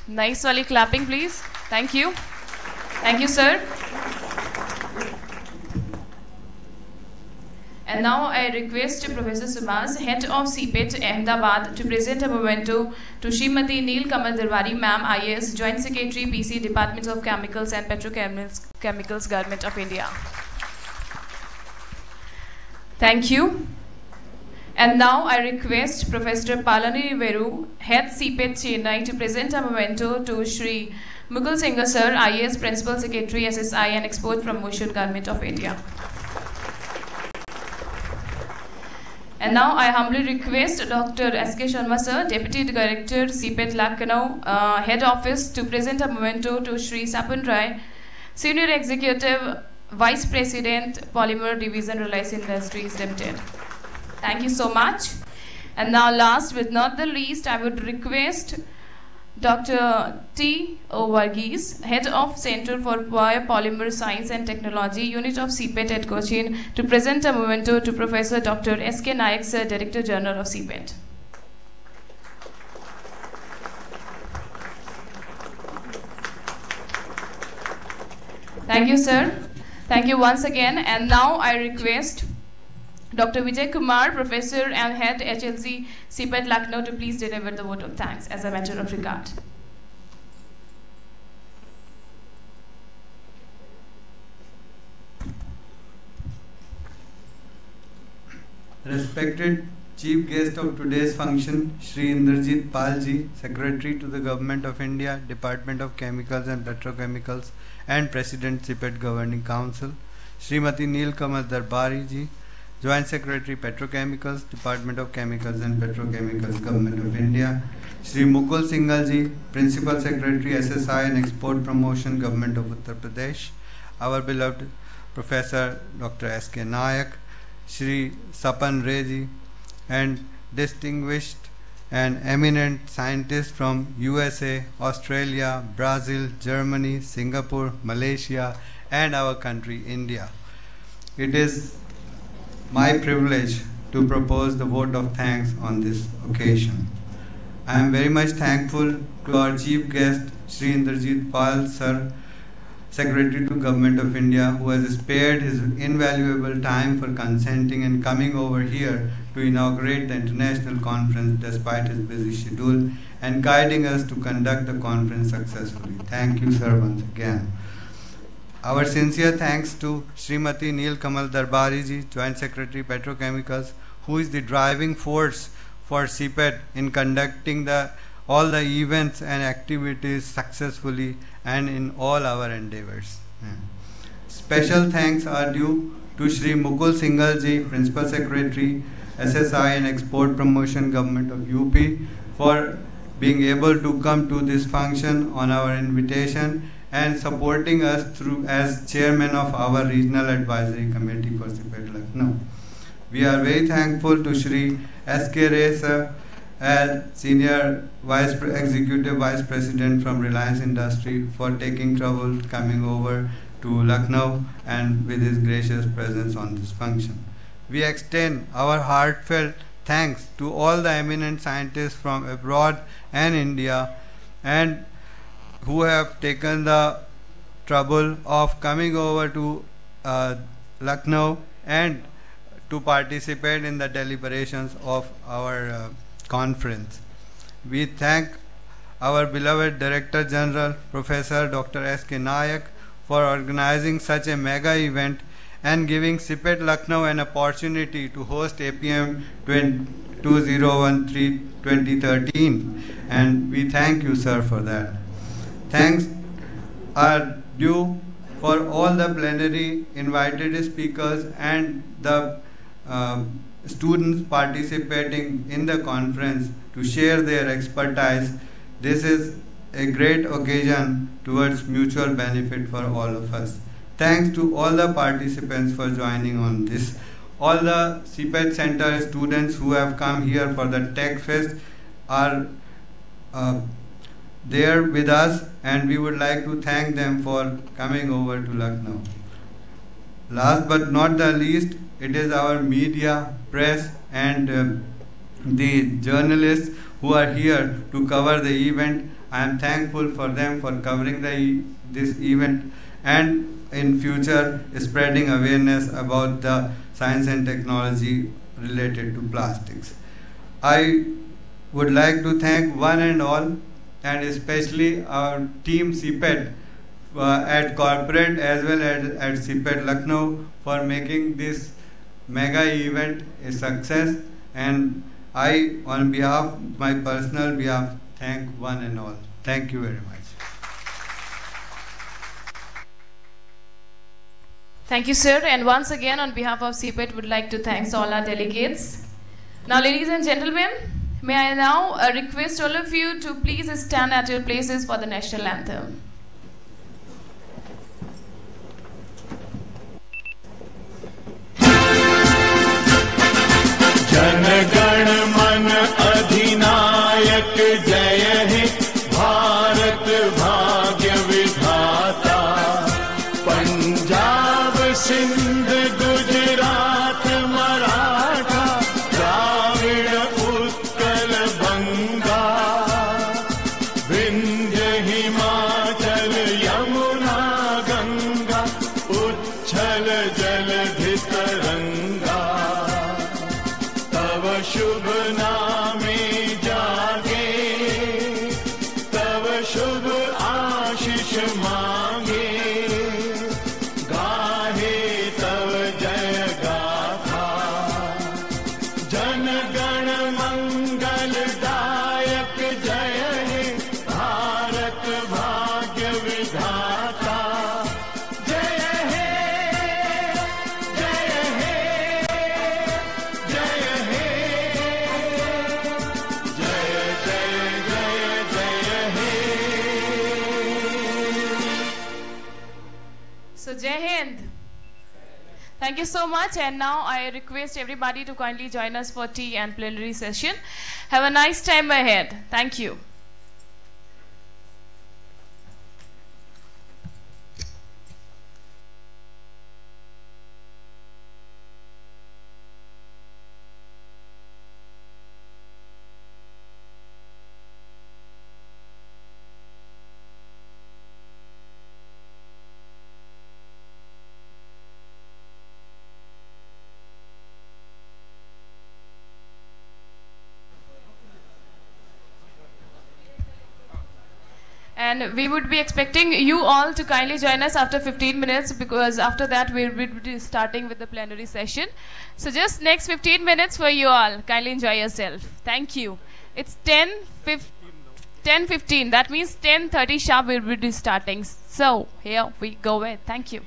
nice wali clapping, please? Thank you. Thank you, sir. And now I request Professor Subhas, Head of CPET Ahmedabad, to present a memento to Srimati Neel Kamal Darwari, Ma'am, IAS, Joint Secretary, PC, Department of Chemicals and Petrochemicals, Government of India. Thank you. And now I request Professor Palani Veru, Head CPET Chennai, to present a memento to Shri Mukul Singh Sir, IAS Principal Secretary, SSI and Export Promotion, Government of India. And now I humbly request Dr. S.K. Sharma Sir, Deputy Director, CPET Lucknow, Head Office, to present a memento to Shri Sapan Rai, Senior Executive Vice President, Polymer Division, Reliance Industries Limited. Thank you so much. And now last but not the least, I would request Dr. T. O. Varghese, Head of Center for Biopolymer Science and Technology, Unit of CPET at Cochin, to present a memento to Professor Dr. S.K. Nayak Sir, Director General of CPET. Thank you, sir. Thank you once again. And now I request Dr. Vijay Kumar, Professor and Head HLC CPET Lucknow, to please deliver the vote of thanks as a matter of regard. Respected Chief Guest of today's function, Shri Indrajit Pal Ji, Secretary to the Government of India, Department of Chemicals and Petrochemicals and President CPET Governing Council, Srimati Neel Kamal Darbari Ji, Joint Secretary Petrochemicals, Department of Chemicals and Petrochemicals, Government of India, Shri Mukul Singhal Ji, Principal Secretary SSI and Export Promotion, Government of Uttar Pradesh, our beloved Professor Dr. S.K. Nayak, Shri Sapan Rai Ji, and distinguished and eminent scientists from USA, Australia, Brazil, Germany, Singapore, Malaysia, and our country, India. It is my privilege to propose the vote of thanks on this occasion. I am very much thankful to our chief guest, Shri Indrajit Pal Sir, Secretary to Government of India, who has spared his invaluable time for consenting and coming over here to inaugurate the international conference despite his busy schedule and guiding us to conduct the conference successfully. Thank you, sir, once again. Our sincere thanks to Srimati Neel Kamal Darbari Ji, Joint Secretary Petrochemicals, who is the driving force for CPET in conducting all the events and activities successfully and in all our endeavors. Special thanks are due to Shri Mukul Singhal Ji, Principal Secretary, SSI and Export Promotion, Government of UP, for being able to come to this function on our invitation and supporting us through as chairman of our Regional Advisory Committee for CPET Lucknow. We are very thankful to Shri S.K. Rai Sir, Senior Executive Vice President from Reliance Industry, for taking trouble coming over to Lucknow and with his gracious presence on this function. We extend our heartfelt thanks to all the eminent scientists from abroad and India and who have taken the trouble of coming over to Lucknow and to participate in the deliberations of our conference. We thank our beloved Director General, Professor Dr. S.K. Nayak, for organizing such a mega event and giving CPET Lucknow an opportunity to host APM 2013, and we thank you, sir, for that. Thanks are due for all the plenary invited speakers and the students participating in the conference to share their expertise. This is a great occasion towards mutual benefit for all of us. Thanks to all the participants for joining on this. All the CPET Center students who have come here for the Tech Fest are there with us, and we would like to thank them for coming over to Lucknow. Last but not the least, it is our media, press, and the journalists who are here to cover the event. I am thankful for them for covering this event and in future spreading awareness about the science and technology related to plastics. I would like to thank one and all, and especially our team CPET at corporate as well as at CPET Lucknow for making this mega event a success, and I, on behalf, my personal behalf, thank one and all. Thank you very much. Thank you, sir. And once again, on behalf of CPET, would like to thank all our delegates. Now, ladies and gentlemen, may I now request all of you to please stand at your places for the national anthem. Jana Gana मन अधिनायक जय हे भारत भाग्य विधाता पंजाब सिंध गुजरात मराठा द्राविड़ उत्कल बंगा विंध्य हिमाचल यमुना गंगा उच्छल जलधि तरंगा तव शुभ नामे जागे तव शुभ आशीष मांगे गाहे तव जय गाथा जन गण मंगल दायक जय हे भारत भाग्य विधाता जय हे जय हे जय हे जय जय जय जय हे So, Jai Hind. Thank you so much. And now I request everybody to kindly join us for tea and plenary session. Have a nice time ahead. Thank you. And we would be expecting you all to kindly join us after 15 minutes, because after that we will be starting with the plenary session. So just next 15 minutes for you all. Kindly enjoy yourself. Thank you. It's 10:15. That means 10:30 sharp we will be starting. So here we go ahead. Thank you.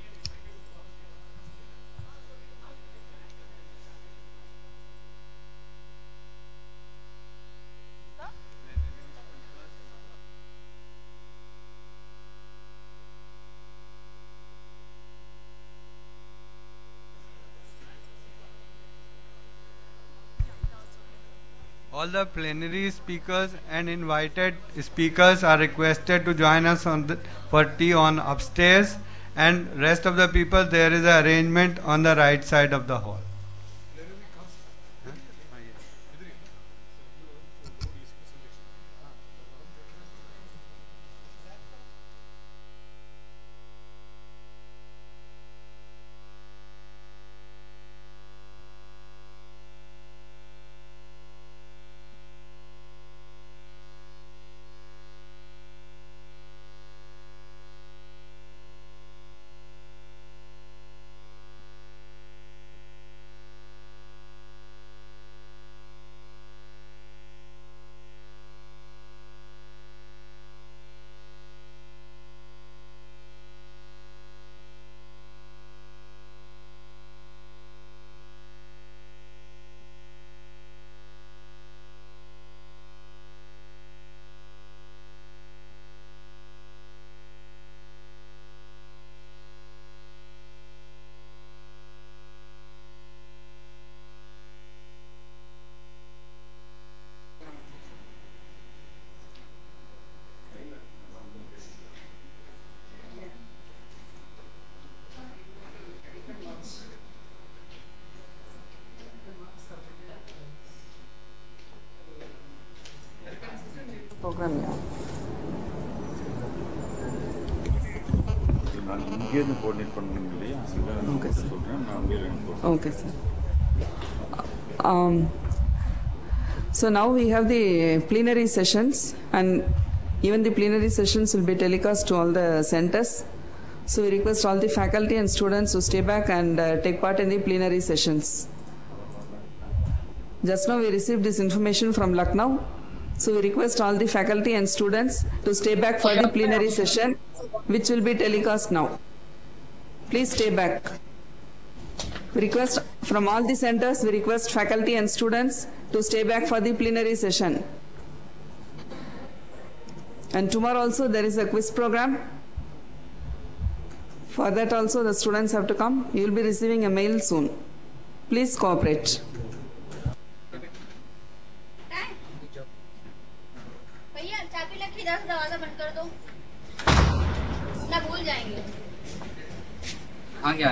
All the plenary speakers and invited speakers are requested to join us for tea on upstairs, and rest of the people, there is an arrangement on the right side of the hall. Program, yeah. Okay, sir. Okay, sir. So now we have the plenary sessions, and even the plenary sessions will be telecast to all the centers. So we request all the faculty and students to stay back and take part in the plenary sessions. Just now we received this information from Lucknow. So we request all the faculty and students to stay back for the plenary session, which will be telecast now. Please stay back. We request from all the centers, we request faculty and students to stay back for the plenary session. And tomorrow also there is a quiz program. For that also the students have to come. You will be receiving a mail soon. Please cooperate. भैया चाबी लगी, दरवाजा बंद कर दो ना, भूल जाएंगे। हाँ क्या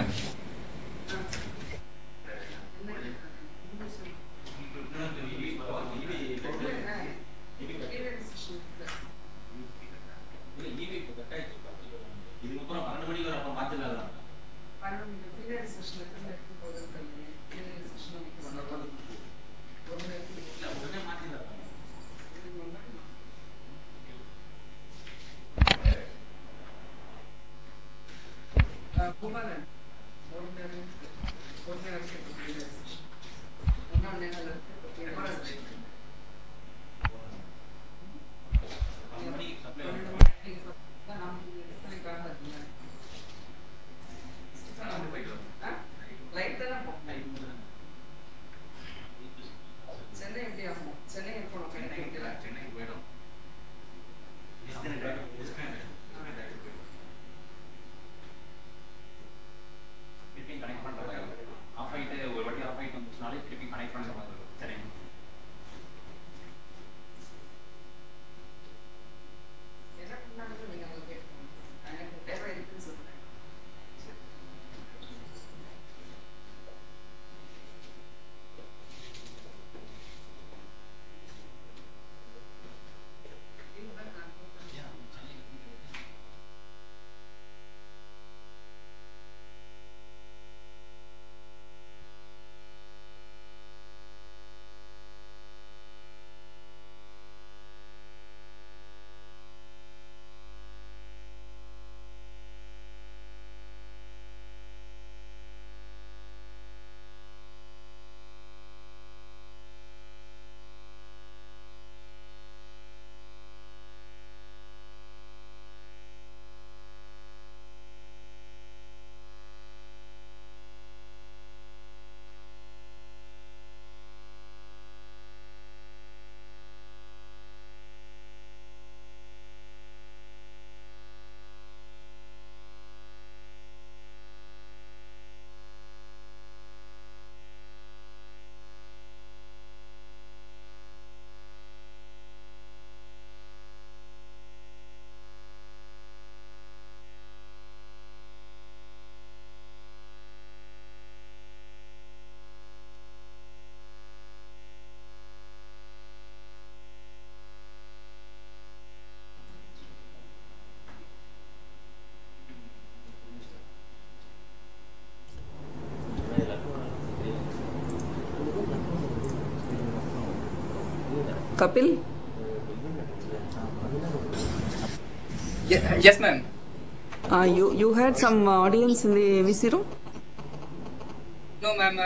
Kapil? Yes, ma'am. You had some audience in the VC room? No, ma'am.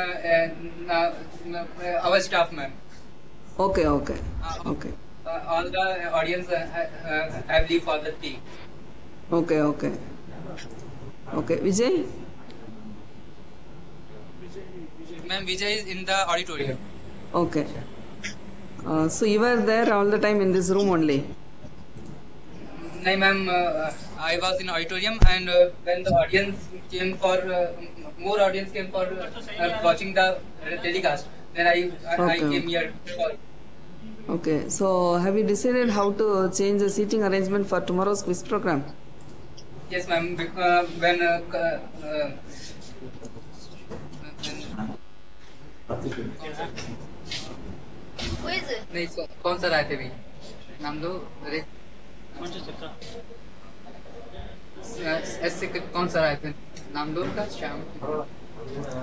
Our staff, ma'am. Okay. All the audience have leave for the tea. Okay. Vijay? Ma'am, Vijay is in the auditorium. Okay. So you were there all the time in this room only? No, ma'am. I was in auditorium, and when the audience came for more audience came for watching the telecast, then I came here. Okay. So have you decided how to change the seating arrangement for tomorrow's quiz program? Yes, ma'am. नहीं कौन सा राय थे भी नाम दो ऐसे कौन सा राय थे नाम दो उनका Shyam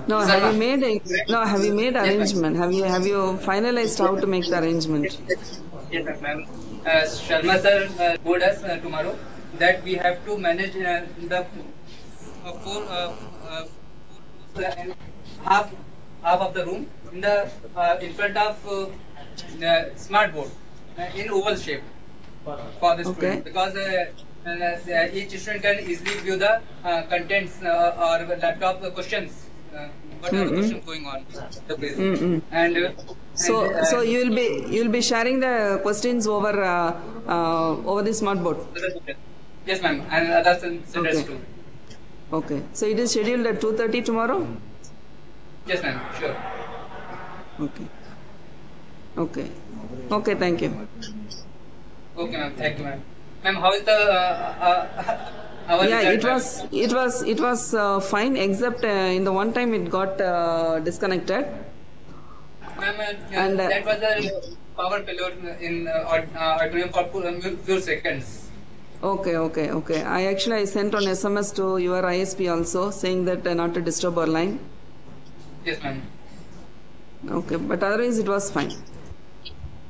No, have you made arrangement? Have you finalized how to make the arrangement? Yes, ma'am. Sharma sir told us tomorrow that we have to manage the half of the room in front of smart board in oval shape for the student, because each student can easily view the contents or laptop questions what are the questions going on the quiz. So you'll be sharing the questions over over the smart board. Yes, ma'am, and others centers too. Okay. So it is scheduled at 2:30 tomorrow. Yes, ma'am. Sure. Okay. Okay. Okay. Thank you. Okay, ma'am. Thank you, ma'am. Ma'am, how is the our Yeah, result, it was fine, except in the one time it got disconnected. Ma'am, And that was a power failure in auditorium for few seconds. Okay. I sent on SMS to your ISP also, saying that not to disturb our line. Yes, ma'am. Okay, but otherwise it was fine.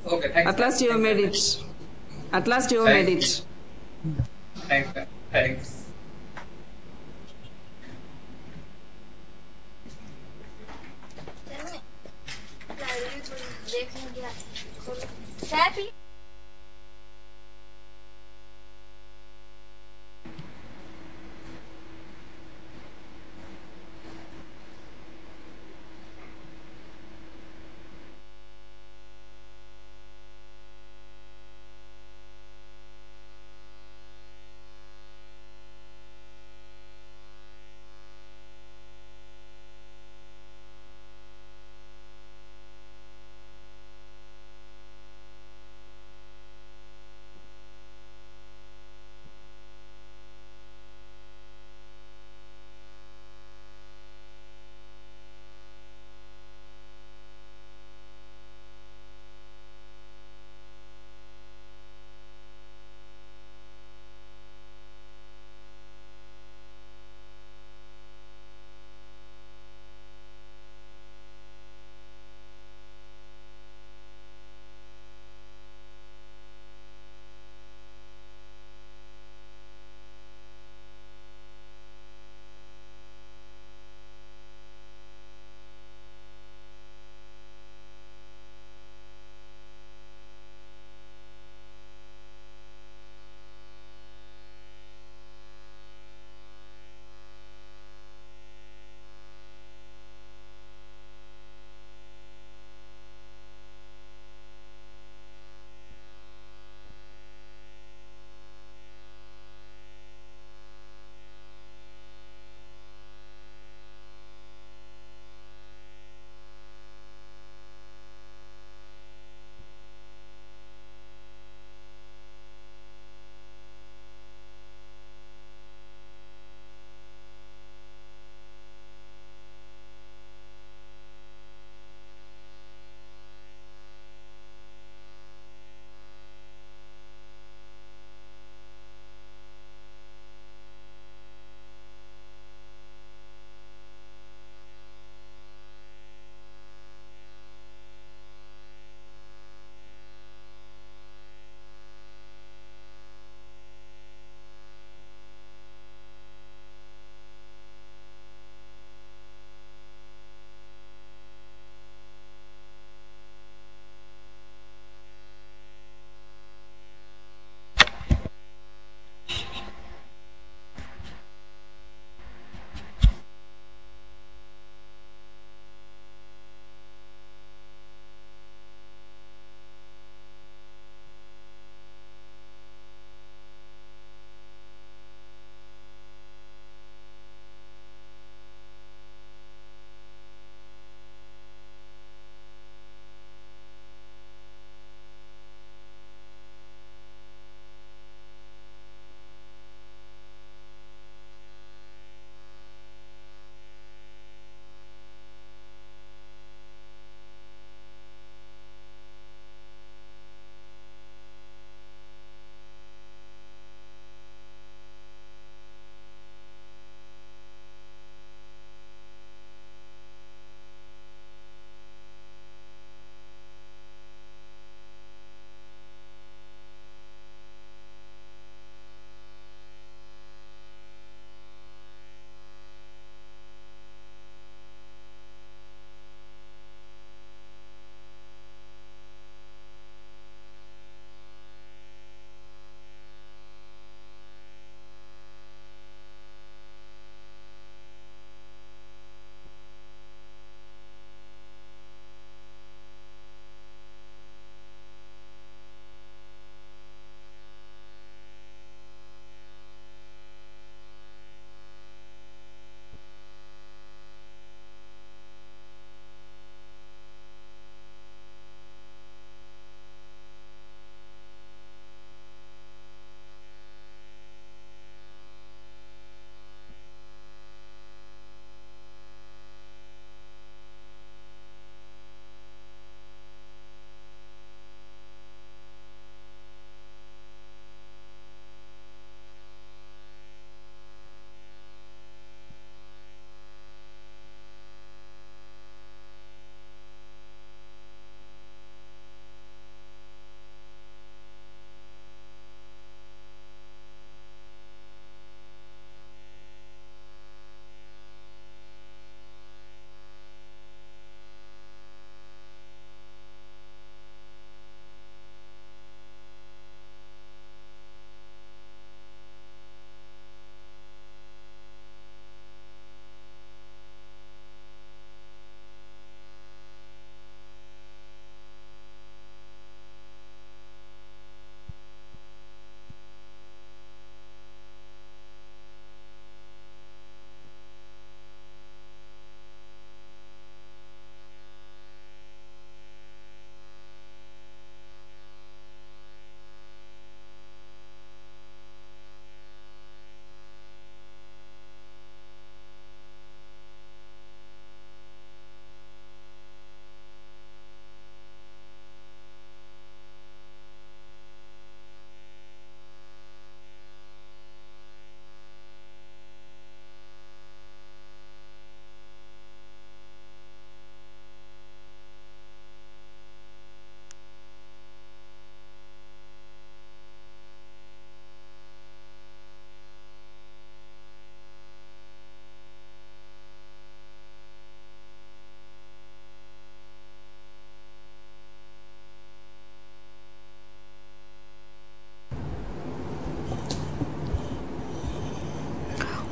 Okay, thanks. At last you have made it. At last you have made it. Thanks, ma'am. Thanks. Happy.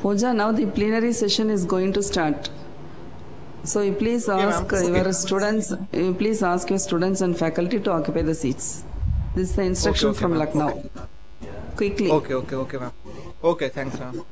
Pooja, now the plenary session is going to start. So you please ask your students. You please ask your students and faculty to occupy the seats. This is the instruction from Lucknow. Quickly. Okay, ma'am. Okay, thanks, ma'am.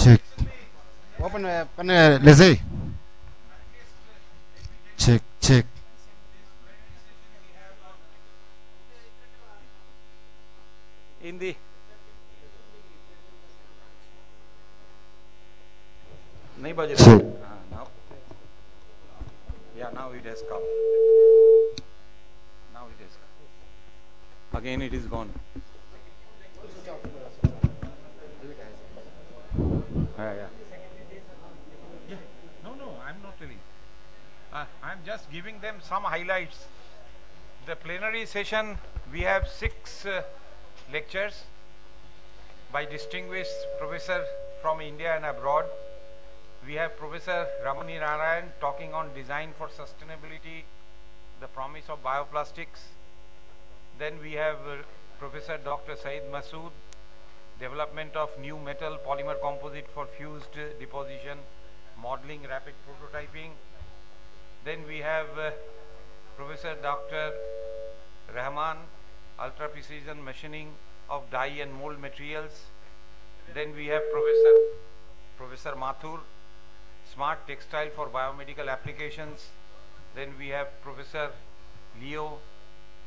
Check. Open let's say. Check. Hindi. नहीं बज रहा. Now. Yeah, now it has come. Now it has come. Again it is gone. Yeah. No, I'm not telling. I'm just giving them some highlights. The plenary session, we have 6 lectures by distinguished professors from India and abroad. We have Professor Ramani Narayan talking on design for sustainability, the promise of bioplastics. Then we have Professor Dr. Saeed Masood, development of new metal polymer composite for fused deposition, modeling, rapid prototyping. Then we have Professor Dr. Rahman, ultra precision machining of die and mold materials. Then we have Professor Mathur, smart textile for biomedical applications. Then we have Professor Leo,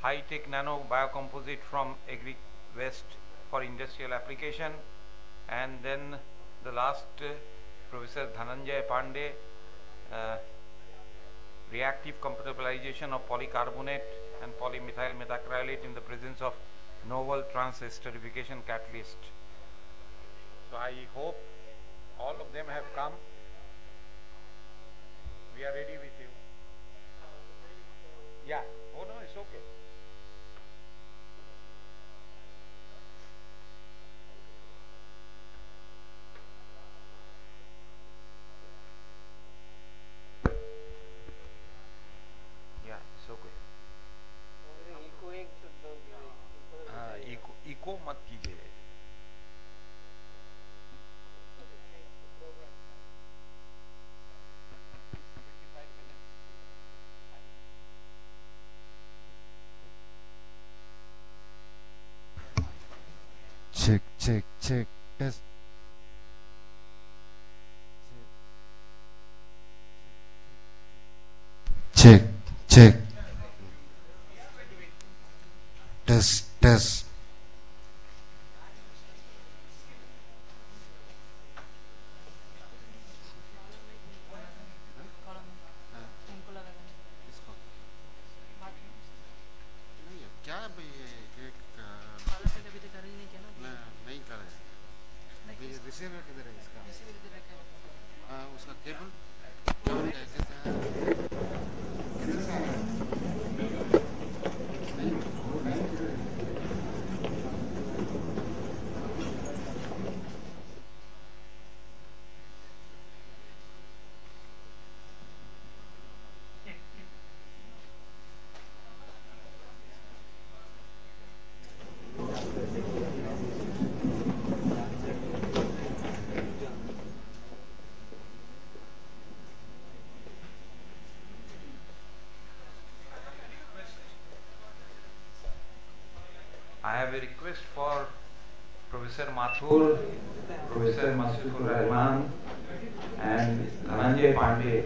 high-tech nano biocomposite from agri waste for industrial application. And then the last Professor Dhananjay Pandey, reactive compatibilization of polycarbonate and polymethyl methacrylate in the presence of novel trans-esterification catalyst. So I hope all of them have come. We are ready with you. Yeah. Oh no, it's okay. Yeah, it's okay. Echo मत कीजिए. Check. Test. Check. Test. I have a request for Professor Mathur, Professor Masifur Rahman and Dhananjay Pandey.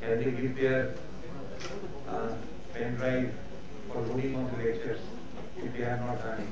Can they give their pen drive for loading of the lectures if they have not done it?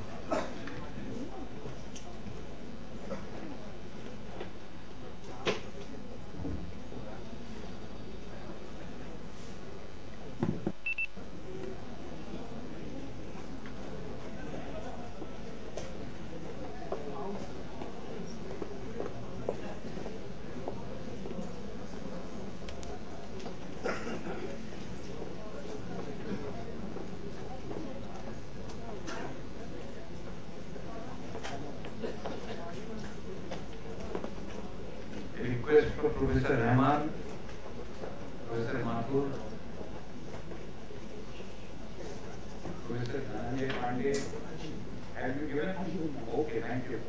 Request for Professor Rahman, Professor Mathur, Professor Dhananjay Pandey. Have you given? Okay, thank you.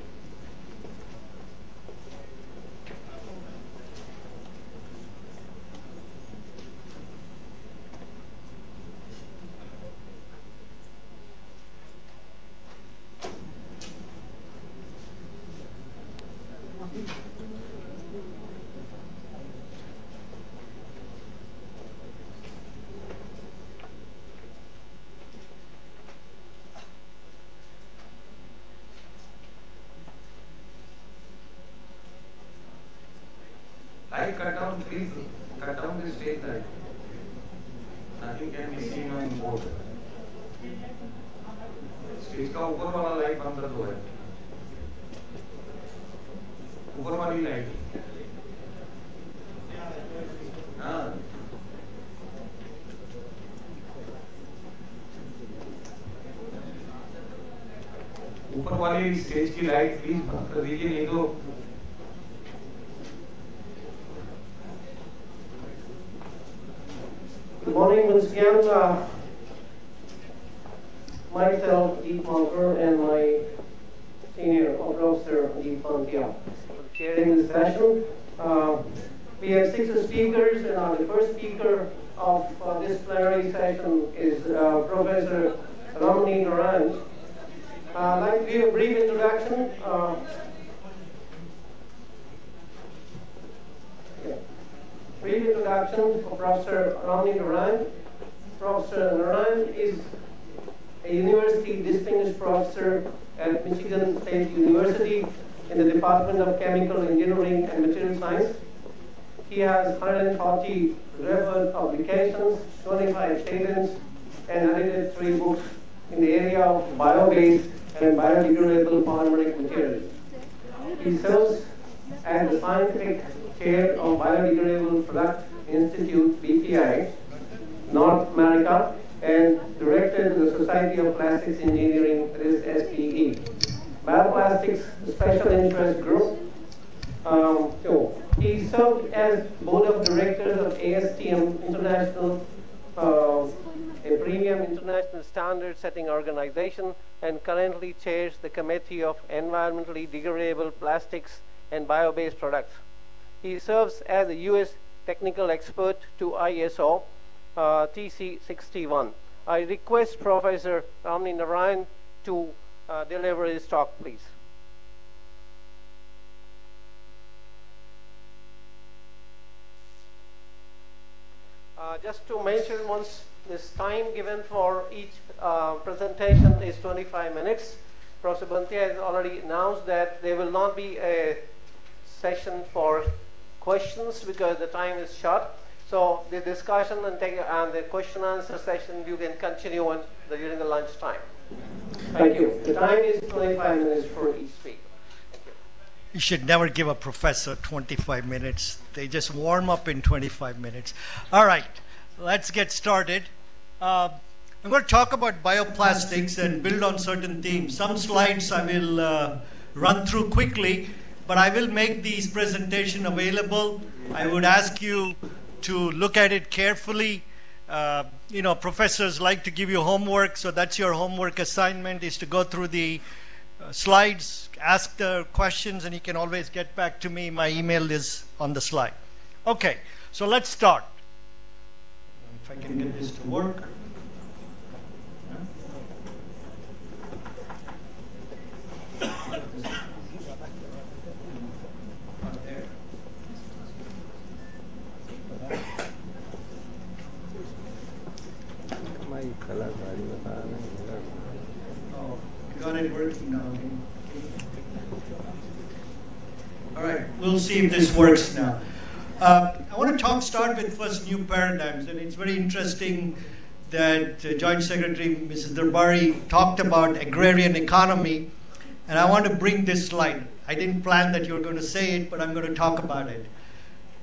please cut down the stage light. Nothing can be seen on board. Stage का ऊपर वाला light बंद कर दो है, ऊपर वाली light. हाँ, ऊपर वाली स्टेज की लाइट प्लीज बंद कर दीजिए, नहीं तो Good morning, once again. Myself, Deep Monker, and my senior officer, Deep Pantia, chairing this session. We have 6 speakers, and the first speaker of this plenary session is Professor Ramani Naran. I'd like to give a brief introduction. Brief introduction for Professor Ramani Naran. Professor Naran is a university distinguished professor at Michigan State University in the Department of Chemical Engineering and Material Science. He has 140 referred publications, 25 patents, and edited 3 books in the area of bio-based and biodegradable polymeric materials. He serves as the scientific chair of Biodegradable Product Institute, BPI, North America, and director to the Society of Plastics Engineering, that is SPE. Bioplastics Special Interest Group. He served as board of directors of ASTM International, a premium international standard setting organization, and currently chairs the Committee of Environmentally Degradable Plastics and Bio-based Products. He serves as a U.S. technical expert to ISO TC61. I request Professor Ramani Narayan to deliver his talk, please. Just to mention once, this time given for each presentation is 25 minutes. Professor Bantia has already announced that there will not be a session for questions because the time is short. So the discussion and the question answer session you can continue on during the lunch time. Thank you. The time is 25 minutes for each speaker. You should never give a professor 25 minutes. They just warm up in 25 minutes. All right, let's get started. I'm going to talk about bioplastics and build on certain themes. Some slides I will run through quickly, but I will make these presentation available. I would ask you to look at it carefully. You know, professors like to give you homework, so that's your homework assignment, is to go through the slides, ask the questions, and you can always get back to me. My email is on the slide. Okay, so let's start. If I can get this to work. Oh, got it working now. All right, we'll see if this works now. I want to start with first new paradigms, and it's very interesting that Joint Secretary Mrs. Darbari talked about agrarian economy, and I want to bring this slide. I didn't plan that you were going to say it, but I'm going to talk about it.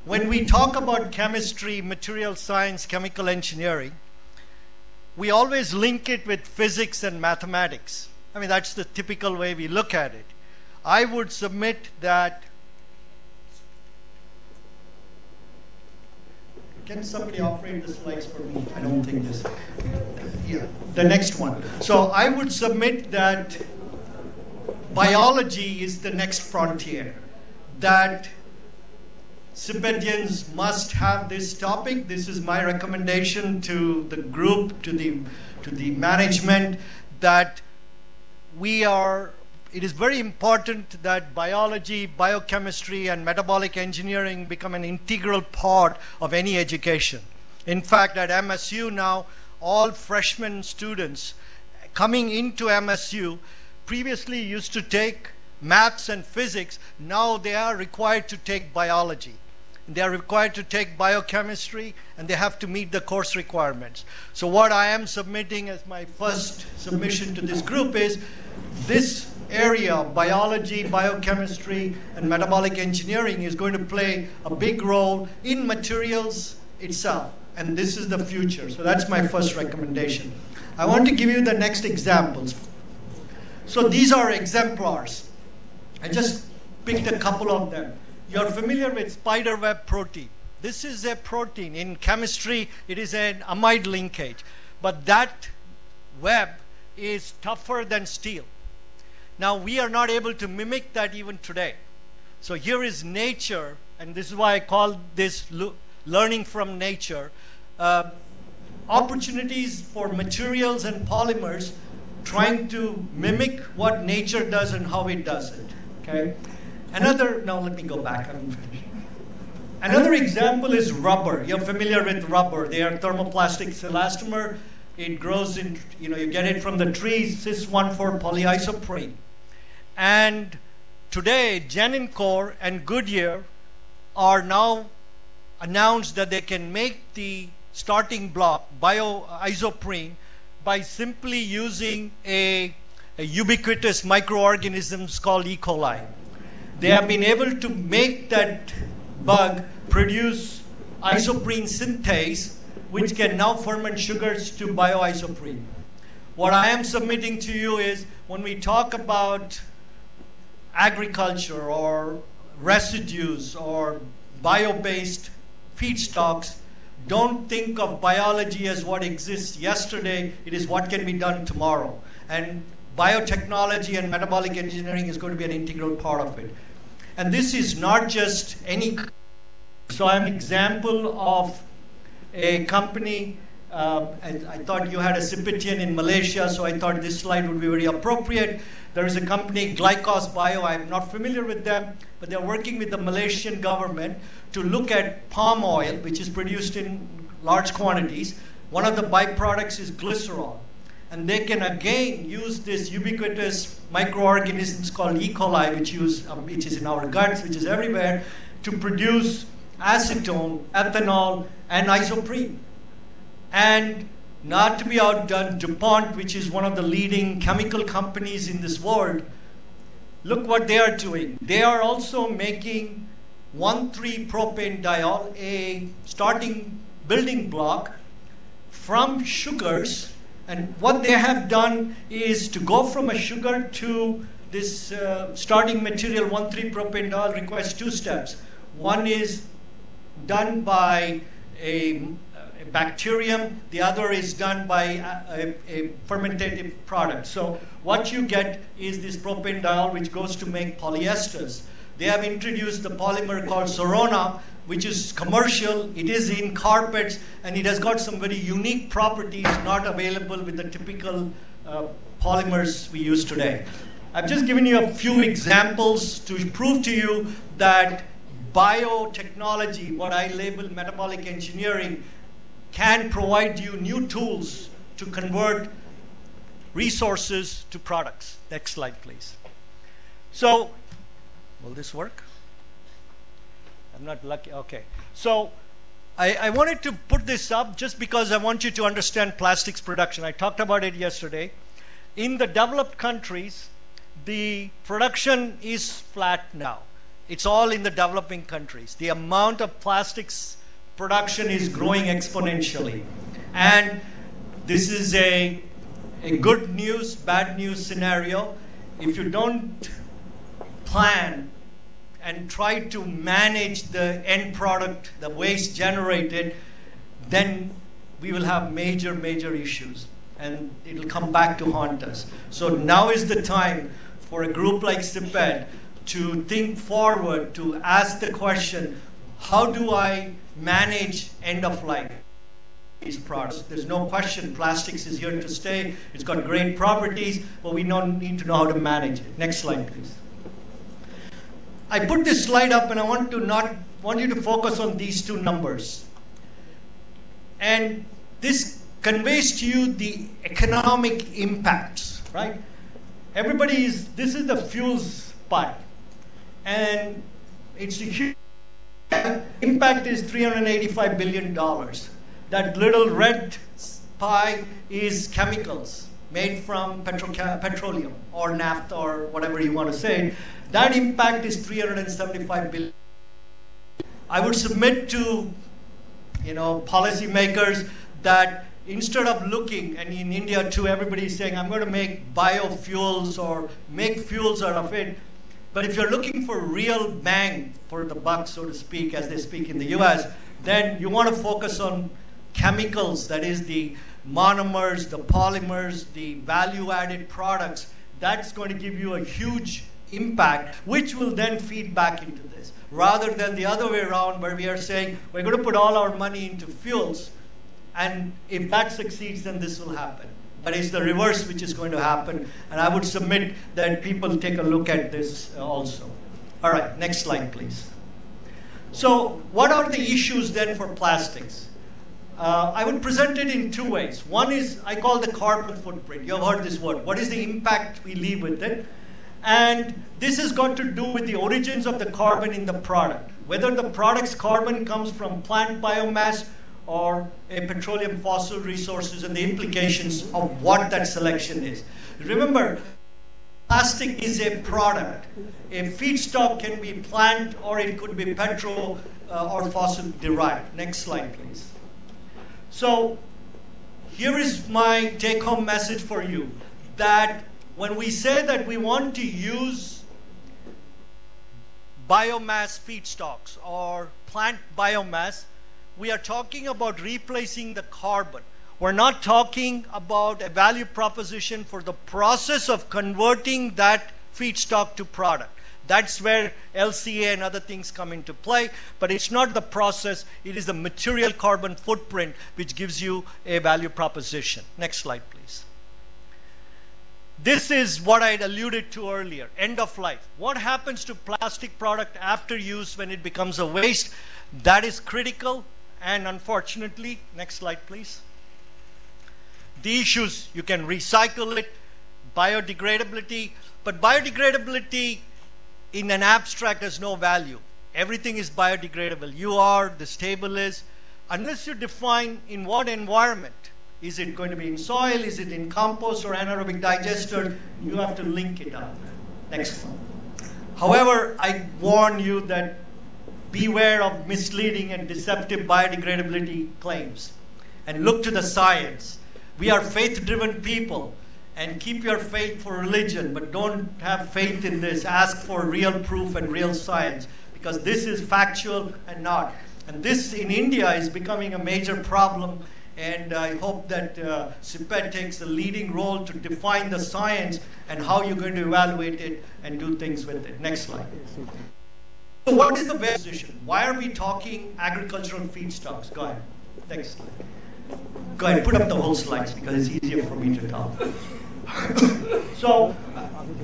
When we talk about chemistry, material science, chemical engineering, we always link it with physics and mathematics. I mean, that's the typical way we look at it. I would submit that. Can somebody operate the slides for me? I don't think this. Yeah, the next one. So I would submit that biology is the next frontier, that CPETians must have this topic. This is my recommendation to the group, to the management, that it is very important that biology, biochemistry, and metabolic engineering become an integral part of any education. In fact, at MSU now, all freshman students coming into MSU previously used to take maths and physics. Now they are required to take biology. They are required to take biochemistry, and they have to meet the course requirements. So what I am submitting as my first submission to this group is this area, biology, biochemistry, and metabolic engineering, is going to play a big role in materials itself. And this is the future. So that's my first recommendation. I want to give you the next examples. So these are exemplars. I just picked a couple of them. You're familiar with spiderweb protein. This is a protein. In chemistry, it is an amide linkage. But that web is tougher than steel. Now, we are not able to mimic that even today. So here is nature, and this is why I call this learning from nature. Opportunities for materials and polymers trying to mimic what nature does and how it does it. Okay? Now let me go back. Another example is rubber. You're familiar with rubber. They are thermoplastic elastomer. It grows in, you get it from the trees, cis-1,4 polyisoprene. And today, Genencor and Goodyear are now announced that they can make the starting block, bioisoprene, by simply using a ubiquitous microorganisms called E. coli. They have been able to make that bug produce isoprene synthase, which can now ferment sugars to bioisoprene. What I am submitting to you is, when we talk about agriculture or residues or bio-based feedstocks, don't think of biology as what exists yesterday. It is what can be done tomorrow. And biotechnology and metabolic engineering is going to be an integral part of it. And this is not just any. So I'm an example of a company. I thought you had a Cipitian in Malaysia, so I thought this slide would be very appropriate. There is a company, Glycos Bio. I'm not familiar with them, but they're working with the Malaysian government to look at palm oil, which is produced in large quantities. One of the byproducts is glycerol. And they can again use this ubiquitous microorganisms called E. coli, which is in our guts, which is everywhere, to produce acetone, ethanol, and isoprene. And not to be outdone, DuPont, which is one of the leading chemical companies in this world, look what they are doing. They are also making 1,3-propanediol, a starting building block from sugars. And what they have done is to go from a sugar to this starting material, 1,3-propanediol, requires two steps. One is done by a bacterium, the other is done by a fermentative product. So what you get is this propanediol, which goes to make polyesters. They have introduced the polymer called Sorona, which is commercial. It is in carpets, and it has got some very unique properties not available with the typical polymers we use today. I've just given you a few examples to prove to you that biotechnology, what I label metabolic engineering, can provide you new tools to convert resources to products. Next slide, please. So, will this work? I'm not lucky. Okay. So, I wanted to put this up just because I want you to understand plastics production. I talked about it yesterday. In the developed countries, the production is flat now. It's all in the developing countries. The amount of plastics production is growing exponentially. And this is a good news, bad news scenario. If you don't plan and try to manage the end product, the waste generated, then we will have major, major issues. And it'll come back to haunt us. So now is the time for a group like CIPED to think forward, to ask the question, how do I manage end of life these products? There's no question plastics is here to stay. It's got great properties, but we need to know how to manage it. Next slide, please. I put this slide up, and I want you to focus on these two numbers. And this conveys to you the economic impacts, right? This is the fuels pie. And it's a huge impact is $385 billion. That little red pie is chemicals made from petroleum or naphtha or whatever you want to say. That impact is $375 billion. I would submit to policymakers that instead of looking, and in India too, everybody is saying, I'm going to make biofuels or make fuels out of it. But if you're looking for real bang for the buck, so to speak, as they speak in the US, then you want to focus on chemicals, that is the monomers, the polymers, the value-added products. That's going to give you a huge impact, which will then feed back into this, rather than the other way around, where we are saying, we're going to put all our money into fuels, and if that succeeds, then this will happen. But it's the reverse which is going to happen, and I would submit that people take a look at this also. All right, next slide, please. So what are the issues then for plastics? I would present it in two ways. One is, I call the carbon footprint. You have heard this word. What is the impact we leave with it? And this has got to do with the origins of the carbon in the product. Whether the product's carbon comes from plant biomass or a petroleum fossil resources, and the implications of what that selection is. Remember, plastic is a product. A feedstock can be plant or it could be petrol or fossil derived. Next slide, please. So here is my take-home message for you, that when we say that we want to use biomass feedstocks or plant biomass, we are talking about replacing the carbon. We're not talking about a value proposition for the process of converting that feedstock to product. That's where LCA and other things come into play, but it's not the process, it is the material carbon footprint which gives you a value proposition. Next slide, please. This is what I had alluded to earlier, end of life. What happens to plastic product after use when it becomes a waste? That is critical, and unfortunately, next slide, please. The issues, you can recycle it, biodegradability, but biodegradability in an abstract has no value. Everything is biodegradable. You are, this table is, unless you define in what environment. Is it going to be in soil? Is it in compost or anaerobic digester? You have to link it up. Next one. However, I warn you that beware of misleading and deceptive biodegradability claims, and look to the science. We are faith-driven people, and keep your faith for religion, but don't have faith in this. Ask for real proof and real science, because this is factual and not. And this in India is becoming a major problem, and I hope that CIPET takes the leading role to define the science and how you're going to evaluate it and do things with it. Next slide. So what is the best position? Why are we talking agricultural feedstocks? Go ahead. Next slide. Go ahead, put up the whole slides because it's easier for me to talk. So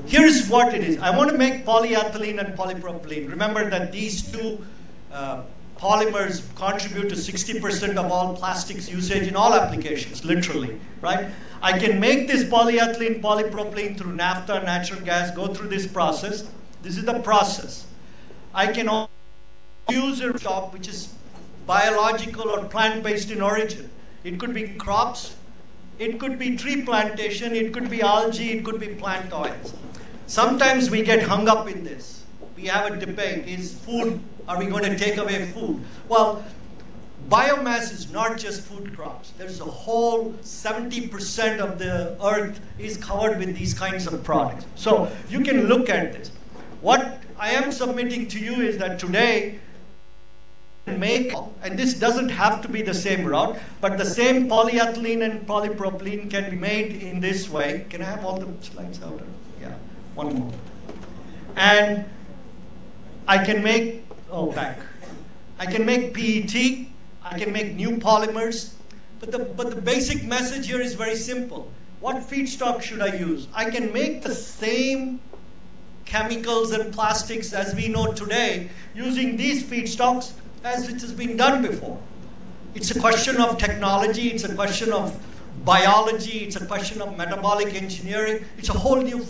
here's what it is. I want to make polyethylene and polypropylene. Remember that these two polymers contribute to 60% of all plastics usage in all applications, literally, right? I can make this polyethylene, polypropylene through naphtha, natural gas, go through this process. This is the process. I can also use a feedstock which is biological or plant-based in origin. It could be crops, it could be tree plantation, it could be algae, it could be plant oils. Sometimes we get hung up in this. We have a debate, is food, are we going to take away food? Well, biomass is not just food crops. There's a whole 70% of the earth is covered with these kinds of products. So you can look at this. What I am submitting to you is that today, make, and this doesn't have to be the same route, but the same polyethylene and polypropylene can be made in this way. Can I have all the slides out? Yeah, one more. And I can make, back. I can make PET, I can make new polymers, but the basic message here is very simple. What feedstock should I use? I can make the same chemicals and plastics as we know today using these feedstocks as it has been done before. It's a question of technology, it's a question of biology, it's a question of metabolic engineering, it's a whole new.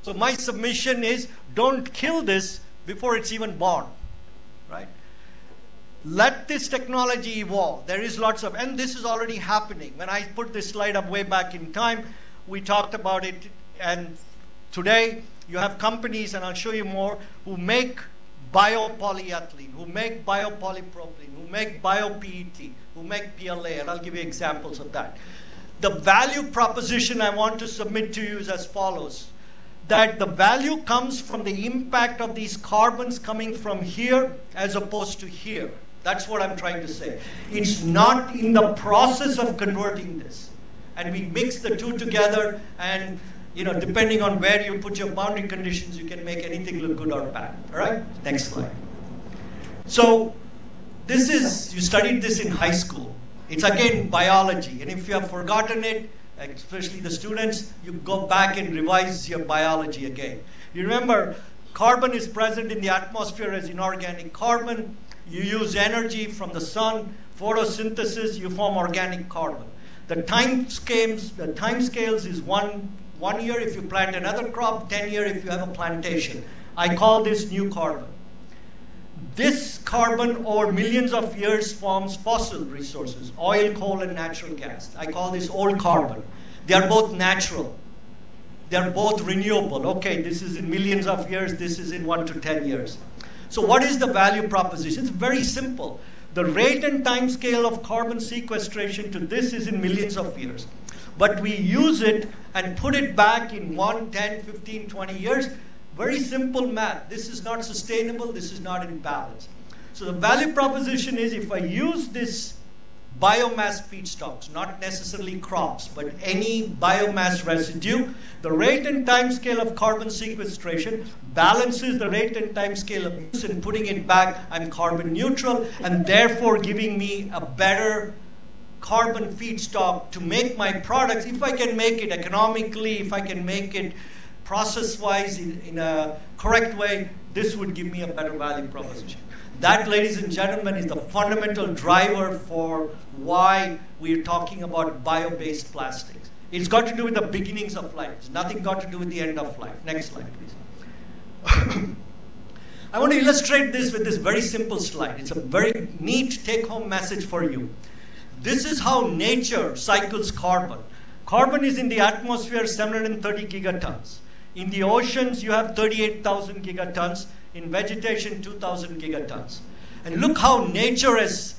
So my submission is, don't kill this before it's even born. right? Let this technology evolve. There is lots of, and this is already happening. When I put this slide up way back in time, we talked about it, and today you have companies, and I'll show you more, who make biopolyethylene, who make biopolypropylene, who make bio-PET, who make PLA, and I'll give you examples of that. The value proposition I want to submit to you is as follows, that the value comes from the impact of these carbons coming from here as opposed to here. That's what I'm trying to say. It's not in the process of converting this. And we mix the two together, and depending on where you put your boundary conditions, you can make anything look good or bad. All right? Next slide. So this is, you studied this in high school. It's again biology. And if you have forgotten it, especially the students, you go back and revise your biology again. You remember, carbon is present in the atmosphere as inorganic carbon. You use energy from the sun, photosynthesis, you form organic carbon. The time scales is one year if you plant another crop, 10 years if you have a plantation. I call this new carbon. This carbon over millions of years forms fossil resources, oil, coal, and natural gas. I call this old carbon. They are both natural. They are both renewable. Okay, this is in millions of years, this is in 1 to 10 years. So what is the value proposition? It's very simple. The rate and time scale of carbon sequestration to this is in millions of years. But we use it and put it back in 1, 10, 15, 20 years. Very simple math. This is not sustainable. This is not in balance. So the value proposition is, if I use this biomass feedstocks, not necessarily crops, but any biomass residue, the rate and time scale of carbon sequestration balances the rate and time scale of use, and putting it back, I'm carbon neutral, and therefore giving me a better carbon feedstock to make my products. If I can make it economically, if I can make it process-wise in a correct way, this would give me a better value proposition. That, ladies and gentlemen, is the fundamental driver for why we're talking about bio-based plastics. It's got to do with the beginnings of life. It's nothing got to do with the end of life. Next slide, please. I want to illustrate this with this very simple slide. It's a very neat take-home message for you. This is how nature cycles carbon. Carbon is in the atmosphere 730 gigatons. In the oceans, you have 38,000 gigatons. In vegetation, 2,000 gigatons. And look how nature has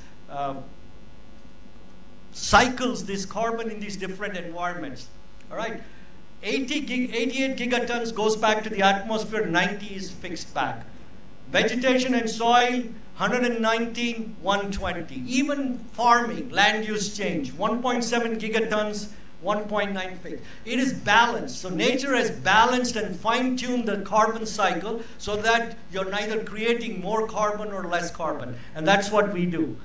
cycles this carbon in these different environments. All right, 88 gigatons goes back to the atmosphere, 90 is fixed back. Vegetation and soil, 119, 120. Even farming, land use change, 1.7 gigatons, 1.9 fixed. It is balanced. So nature has balanced and fine-tuned the carbon cycle so that you're neither creating more carbon or less carbon. And that's what we do.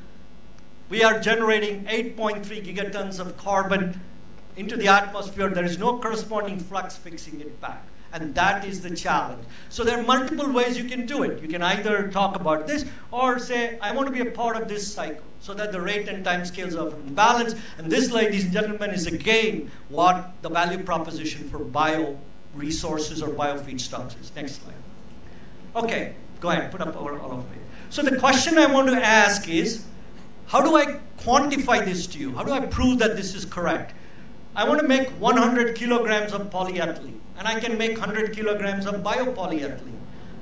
We are generating 8.3 gigatons of carbon into the atmosphere. There is no corresponding flux fixing it back. And that is the challenge. So there are multiple ways you can do it. You can either talk about this or say, I want to be a part of this cycle, so that the rate and time scales are in balance. And this, ladies and gentlemen, is again what the value proposition for bio resources or bio feedstocks is. Next slide. Okay, go ahead, put up all of it. So the question I want to ask is, how do I quantify this to you? How do I prove that this is correct? I want to make 100 kilograms of polyethylene, and I can make 100 kilograms of biopolyethylene.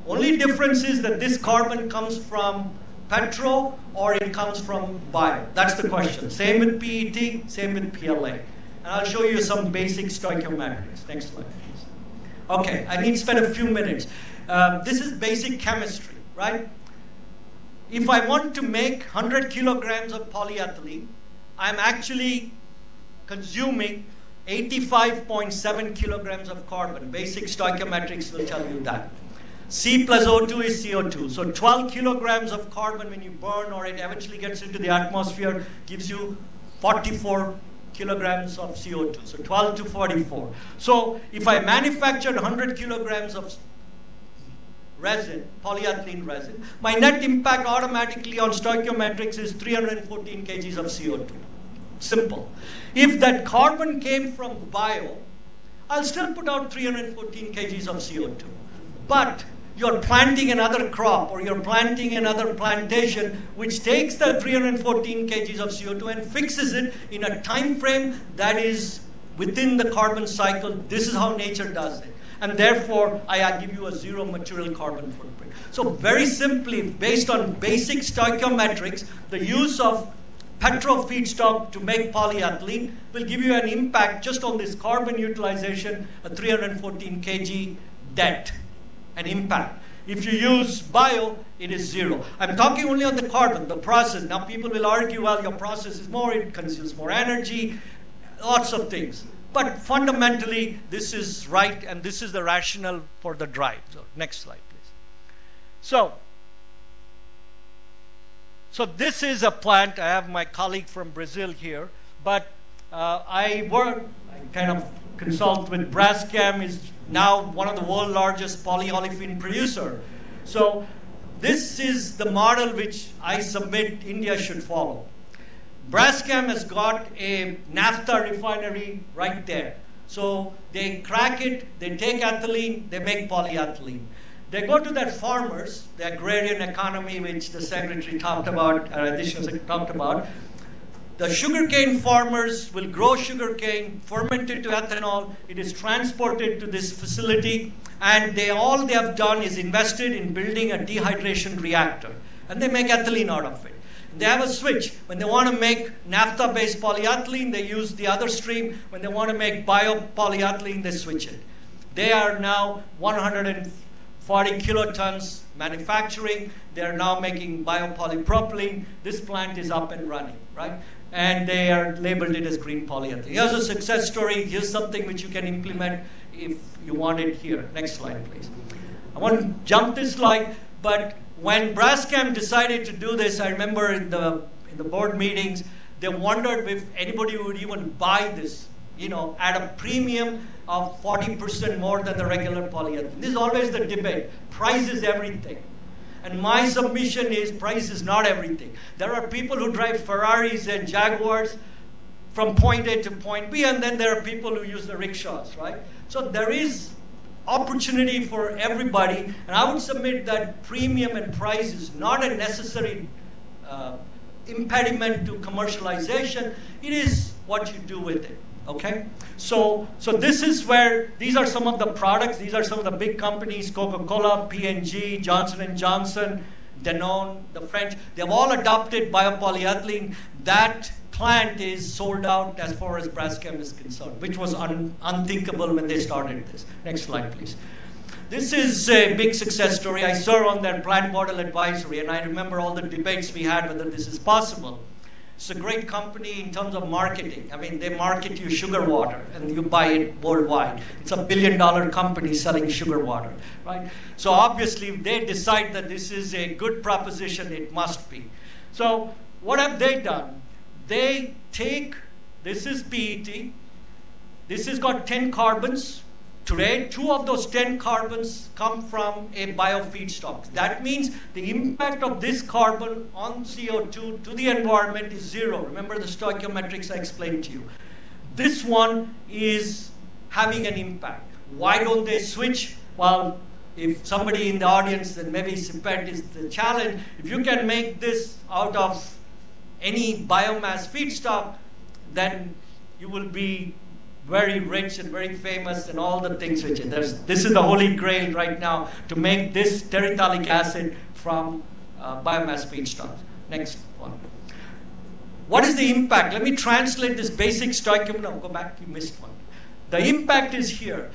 Only difference is that this carbon comes from petro or it comes from bio. That's the question. Same with PET, same with PLA. And I'll show you some basic stoichiometrics. Next slide, please. Okay, I need to spend a few minutes. This is basic chemistry, right? If I want to make 100 kilograms of polyethylene, I'm actually consuming 85.7 kilograms of carbon. Basic stoichiometrics will tell you that. C plus O2 is CO2. So 12 kilograms of carbon when you burn or it eventually gets into the atmosphere gives you 44 kilograms of CO2. So 12 to 44. So if I manufactured 100 kilograms of resin, polyethylene resin, my net impact automatically on stoichiometrics is 314 kgs of CO2. Simple. If that carbon came from bio, I'll still put out 314 kgs of CO2. But you're planting another crop or you're planting another plantation which takes the 314 kgs of CO2 and fixes it in a time frame that is within the carbon cycle. This is how nature does it. And therefore, I give you a zero material carbon footprint. So very simply, based on basic stoichiometrics, the use of petro feedstock to make polyethylene will give you an impact just on this carbon utilization, a 314 kg debt, an impact. If you use bio, it is zero. I'm talking only on the carbon, the process. Now people will argue, well, your process is more, it consumes more energy, lots of things. But fundamentally, this is right, and this is the rationale for the drive. So next slide, please. So this is a plant. I have my colleague from Brazil here, but I kind of consult with Braskem, is now one of the world's largest polyolefin producer. So this is the model which I submit India should follow. Braskem has got a naphtha refinery right there. So they crack it, they take ethylene, they make polyethylene. They go to their farmers, the agrarian economy which the secretary talked about, additionally talked about. The sugarcane farmers will grow sugarcane, ferment it to ethanol. It is transported to this facility, and all they have done is invested in building a dehydration reactor, and they make ethylene out of it. They have a switch. When they want to make naphtha-based polyethylene, they use the other stream. When they want to make biopolyethylene, they switch it. They are now 140 kilotons manufacturing. They are now making biopolypropylene. This plant is up and running, right? And they are labeled it as green polyethylene. Here's a success story. Here's something which you can implement if you want it here. Next slide, please. I want to jump this slide, but when Braskem decided to do this, I remember in the board meetings, they wondered if anybody would even buy this, at a premium of 40% more than the regular polyethylene. This is always the debate. Price is everything. And my submission is price is not everything. There are people who drive Ferraris and Jaguars from point A to point B, and then there are people who use the rickshaws, right? So there is opportunity for everybody, and I would submit that premium and price is not a necessary impediment to commercialization. It is what you do with it, okay? So this is where, these are some of the products, these are some of the big companies, Coca-Cola, P&G, Johnson & Johnson, Danone, the French, they've all adopted biopolyethylene. That plant is sold out as far as Braskem is concerned, which was unthinkable when they started this. Next slide, please. This is a big success story. I serve on their plant model advisory, and I remember all the debates we had whether this is possible. It's a great company in terms of marketing. I mean, they market you sugar water, and you buy it worldwide. It's $1 billion company selling sugar water, right? So obviously, if they decide that this is a good proposition, it must be. So what have they done? They take, this is PET, this has got 10 carbons. Today, 2 of those 10 carbons come from a biofeedstock. That means the impact of this carbon on CO2 to the environment is 0. Remember the stoichiometrics I explained to you. This one is having an impact. Why don't they switch? Well, if somebody in the audience, then maybe CPET is the challenge. If you can make this out of any biomass feedstock, then you will be very rich and very famous and all the things which this is the holy grail right now to make this terephthalic acid from biomass feedstocks. Next one. What is the impact? Let me translate this basic stoichiometry. No, go back, you missed one. The impact is here.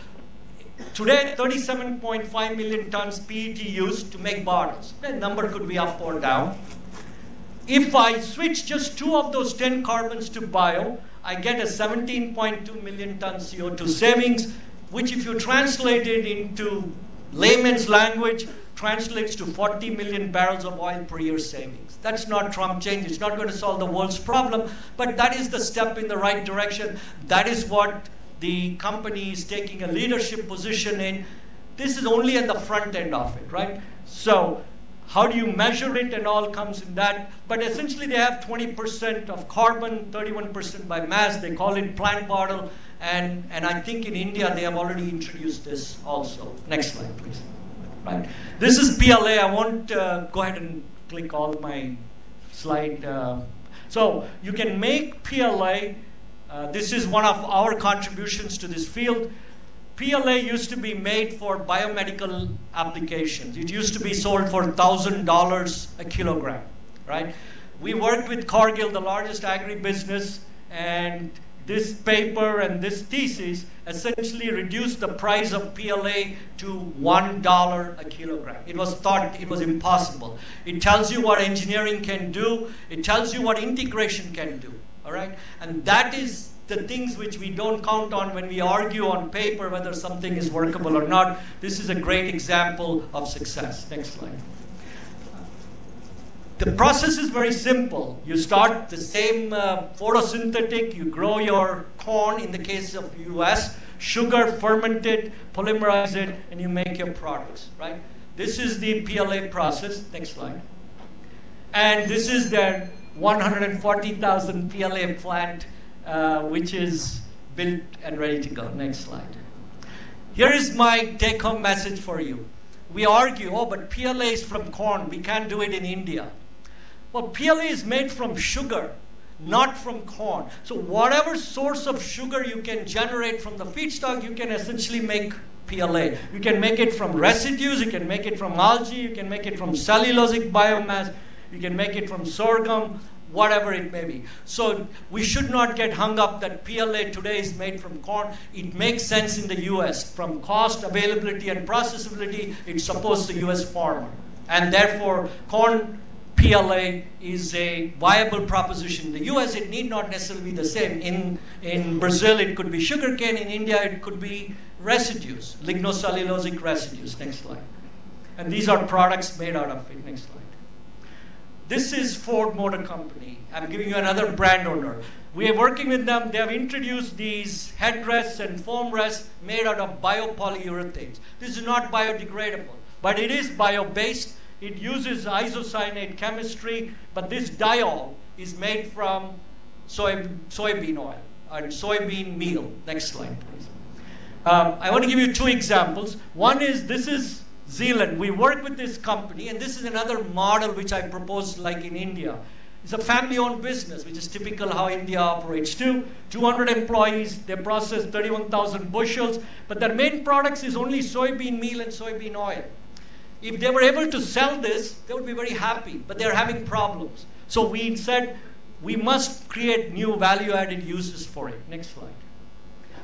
Today, 37.5 million tons PET used to make bottles. The number could be up or down. If I switch just 2 of those 10 carbons to bio, I get a 17.2 million ton CO2 savings, which if you translate it into layman's language, translates to 40 million barrels of oil per year savings. That's not Trump change. It's not going to solve the world's problem, but that is the step in the right direction. That is what the company is taking a leadership position in. This is only at the front end of it, right? So how do you measure it and all comes in that. But essentially they have 20% of carbon, 31% by mass. They call it plant bottle. And I think in India they have already introduced this also. Next slide, please. right? This is PLA. I won't go ahead and click all my slide. So you can make PLA. This is one of our contributions to this field. PLA used to be made for biomedical applications. It used to be sold for $1,000 a kilogram, right? We worked with Cargill, the largest agribusiness, and this paper and this thesis essentially reduced the price of PLA to $1 a kilogram. It was thought it was impossible. It tells you what engineering can do. It tells you what integration can do, all right? And that is the things which we don't count on when we argue on paper whether something is workable or not. This is a great example of success. Next slide. The process is very simple. You start the same photosynthetic, you grow your corn, in the case of US, sugar, ferment it, polymerize it, and you make your products, right? This is the PLA process. Next slide. And this is their 140,000 PLA plant, which is built and ready to go. Next slide. Here is my take-home message for you. We argue, oh, but PLA is from corn. We can't do it in India. Well, PLA is made from sugar, not from corn. So whatever source of sugar you can generate from the feedstock, you can essentially make PLA. You can make it from residues, you can make it from algae, you can make it from cellulosic biomass, you can make it from sorghum, whatever it may be. So we should not get hung up that PLA today is made from corn. It makes sense in the US. From cost, availability, and processability, it supports the US farmer. And therefore, corn PLA is a viable proposition. In the US, it need not necessarily be the same. In Brazil, it could be sugarcane. In India, it could be residues, lignocellulosic residues. Next slide. And these are products made out of it. Next slide. This is Ford Motor Company. I'm giving you another brand owner. We are working with them. They have introduced these headrests and foam rests made out of biopolyurethanes. This is not biodegradable, but it is bio-based. It uses isocyanate chemistry, but this diol is made from soybean oil and soybean meal. Next slide, please. I want to give you two examples. One is, this is Zealand. We work with this company, and this is another model which I proposed like in India. It's a family-owned business, which is typical how India operates too. 200 employees, they process 31,000 bushels, but their main products is only soybean meal and soybean oil. If they were able to sell this, they would be very happy, but they're having problems. So we said, we must create new value-added uses for it. Next slide.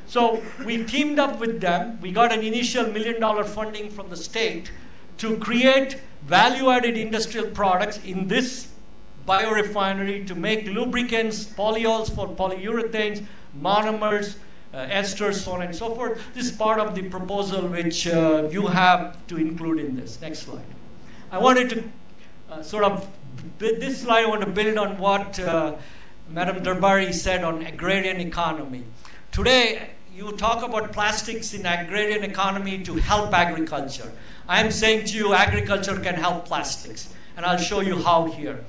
So we teamed up with them. We got an initial $1 million funding from the state to create value-added industrial products in this biorefinery to make lubricants, polyols for polyurethanes, monomers, esters, so on and so forth. This is part of the proposal which you have to include in this. Next slide. I wanted to this slide I want to build on what Madam Darbari said on agrarian economy. Today, you talk about plastics in agrarian economy to help agriculture. I am saying to you, agriculture can help plastics, and I'll show you how here.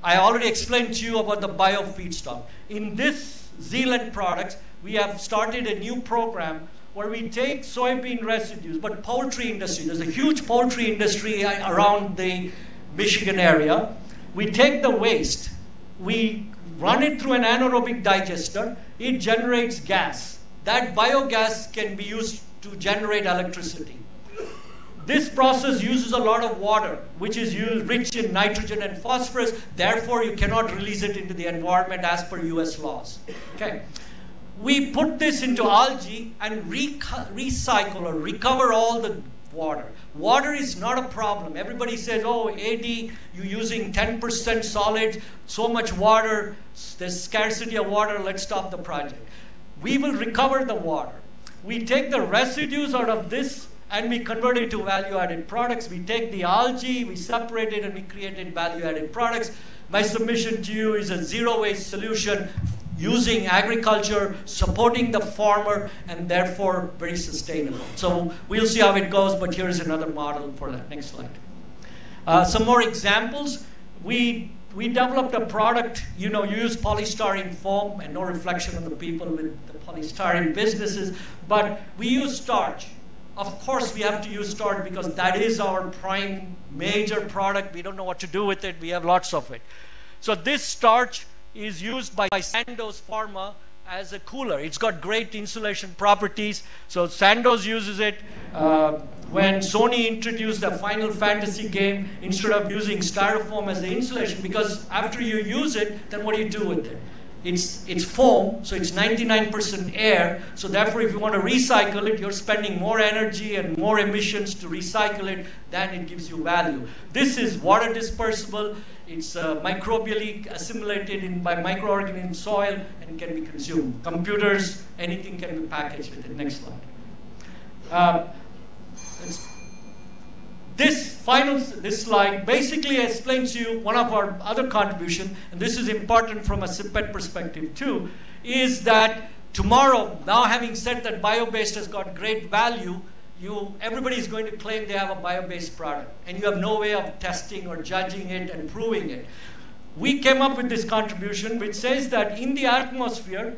I already explained to you about the bio feedstock. In this Zealand products, we have started a new program where we take soybean residues, but poultry industry, there's a huge poultry industry around the Michigan area. We take the waste, we run it through an anaerobic digester, it generates gas. That biogas can be used to generate electricity. This process uses a lot of water, which is rich in nitrogen and phosphorus, therefore you cannot release it into the environment as per US laws. Okay. We put this into algae and recycle or recover all the water. Water is not a problem. Everybody says, oh, AD, you're using 10% solid, so much water, there's scarcity of water, let's stop the project. We will recover the water. We take the residues out of this and we convert it to value-added products. We take the algae, we separate it, and we created value-added products. My submission to you is a zero-waste solution using agriculture, supporting the farmer, and therefore very sustainable. So we'll see how it goes, but here's another model for that. Next slide. Some more examples. We developed a product, you use polystyrene foam, and no reflection on the people with the polystyrene businesses, but we use starch. Of course, we have to use starch because that is our prime major product. We don't know what to do with it. We have lots of it. So this starch is used by Sandoz Pharma as a cooler. It's got great insulation properties. So Sandoz uses it. When Sony introduced the Final Fantasy game, instead of using styrofoam as the insulation, because after you use it, then what do you do with it? It's foam, so it's 99% air. So therefore, if you want to recycle it, you're spending more energy and more emissions to recycle it than it gives you value. This is water dispersible. It's microbially assimilated by microorganism soil and can be consumed. Computers, anything can be packaged with it. Next slide. This slide basically explains to you one of our other contributions, and this is important from a SIPET perspective too, is that tomorrow, now having said that bio-based has got great value, everybody is going to claim they have a bio-based product, and you have no way of testing or judging it and proving it. We came up with this contribution which says that in the atmosphere,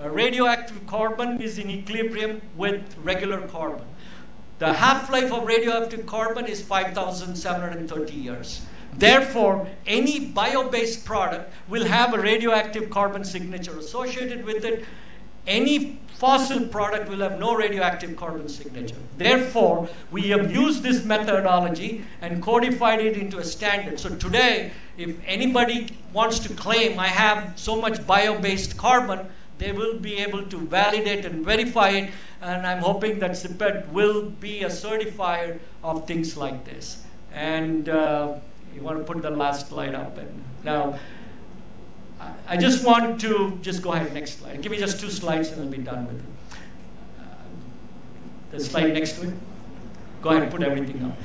radioactive carbon is in equilibrium with regular carbon. The half-life of radioactive carbon is 5,730 years. Therefore, any bio-based product will have a radioactive carbon signature associated with it. Any fossil product will have no radioactive carbon signature. Therefore, we have used this methodology and codified it into a standard. So today, if anybody wants to claim I have so much bio-based carbon, they will be able to validate and verify it, and I'm hoping that SIPET will be a certifier of things like this. And you want to put the last slide up. And now, I just want to just go ahead, next slide. Give me just 2 slides and I'll be done with it. The slide next to it. Go ahead, put everything up.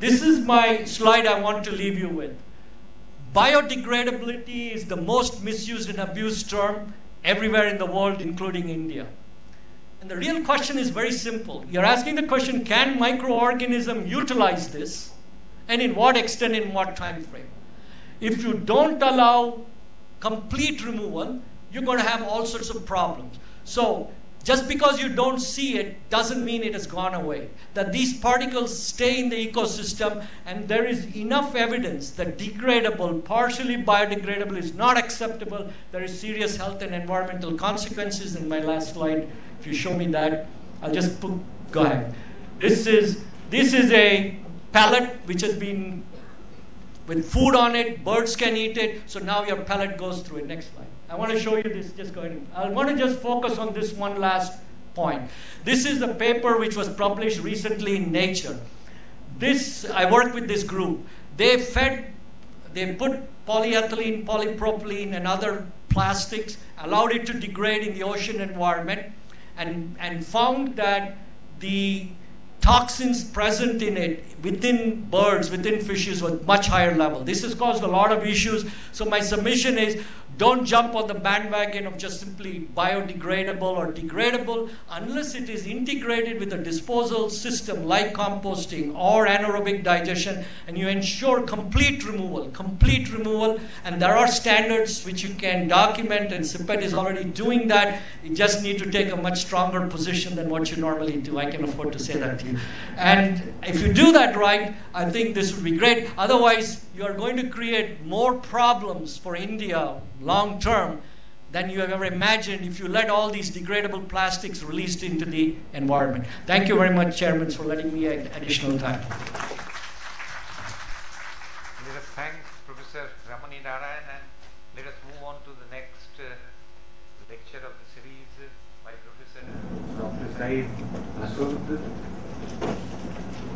This is my slide I want to leave you with. Biodegradability is the most misused and abused term everywhere in the world, including India. And the real question is very simple. You're asking the question, can microorganism utilize this? And in what extent, in what time frame? If you don't allow complete removal, you're going to have all sorts of problems. So just because you don't see it doesn't mean it has gone away. That these particles stay in the ecosystem, and there is enough evidence that degradable, partially biodegradable is not acceptable. There is serious health and environmental consequences. In my last slide, if you show me that, I'll just go ahead. This is a pellet which has been with food on it, birds can eat it, so now your pellet goes through it. Next slide. I want to show you this, just go ahead. I want to just focus on this one last point. This is a paper which was published recently in Nature. I worked with this group. They put polyethylene, polypropylene, and other plastics, allowed it to degrade in the ocean environment, and found that the toxins present in it within birds, within fishes, was much higher level. This has caused a lot of issues. So my submission is, don't jump on the bandwagon of just simply biodegradable or degradable unless it is integrated with a disposal system like composting or anaerobic digestion, and you ensure complete removal, and there are standards which you can document, and SIPET is already doing that. You just need to take a much stronger position than what you normally do. I can afford to say that to you. And if you do that right, I think this would be great. Otherwise, you are going to create more problems for India long term than you have ever imagined if you let all these degradable plastics released into the environment. Thank you very much, Chairman, for letting me additional time. Let us thank Professor Ramani Narayan, and let us move on to the next lecture of the series by Professor Dr. Saeed Masood.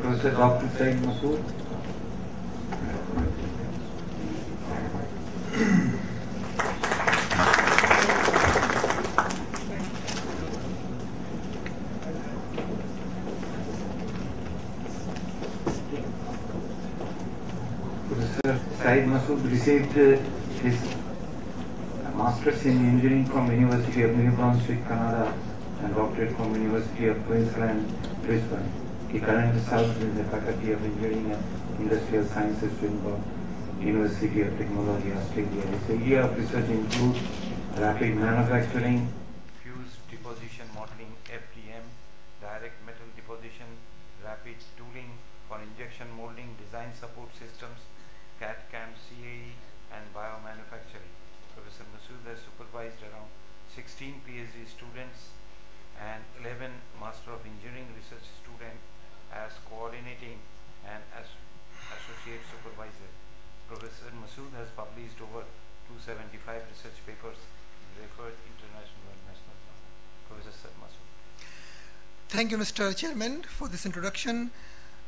Professor Dr. Saeed Masood. Professor Saeed Masood received his Master's in Engineering from University of New Brunswick, Canada, and Doctorate from University of Queensland, Brisbane. He currently serves in the Faculty of Engineering and Industrial Sciences, Swinburne, University of Technology, Australia. His area of research includes rapid manufacturing, fused deposition modeling, FDM, direct metal deposition, rapid tooling for injection molding, design support systems, CAD/CAM, CAE, and biomanufacturing. Professor Masood has supervised around 16 PhD students and 11 Master of Engineering research students as coordinating and as associate supervisor. Professor Masood has published over 275 research papers in referred international and national journals. Professor Masood. Thank you, Mr. Chairman, for this introduction.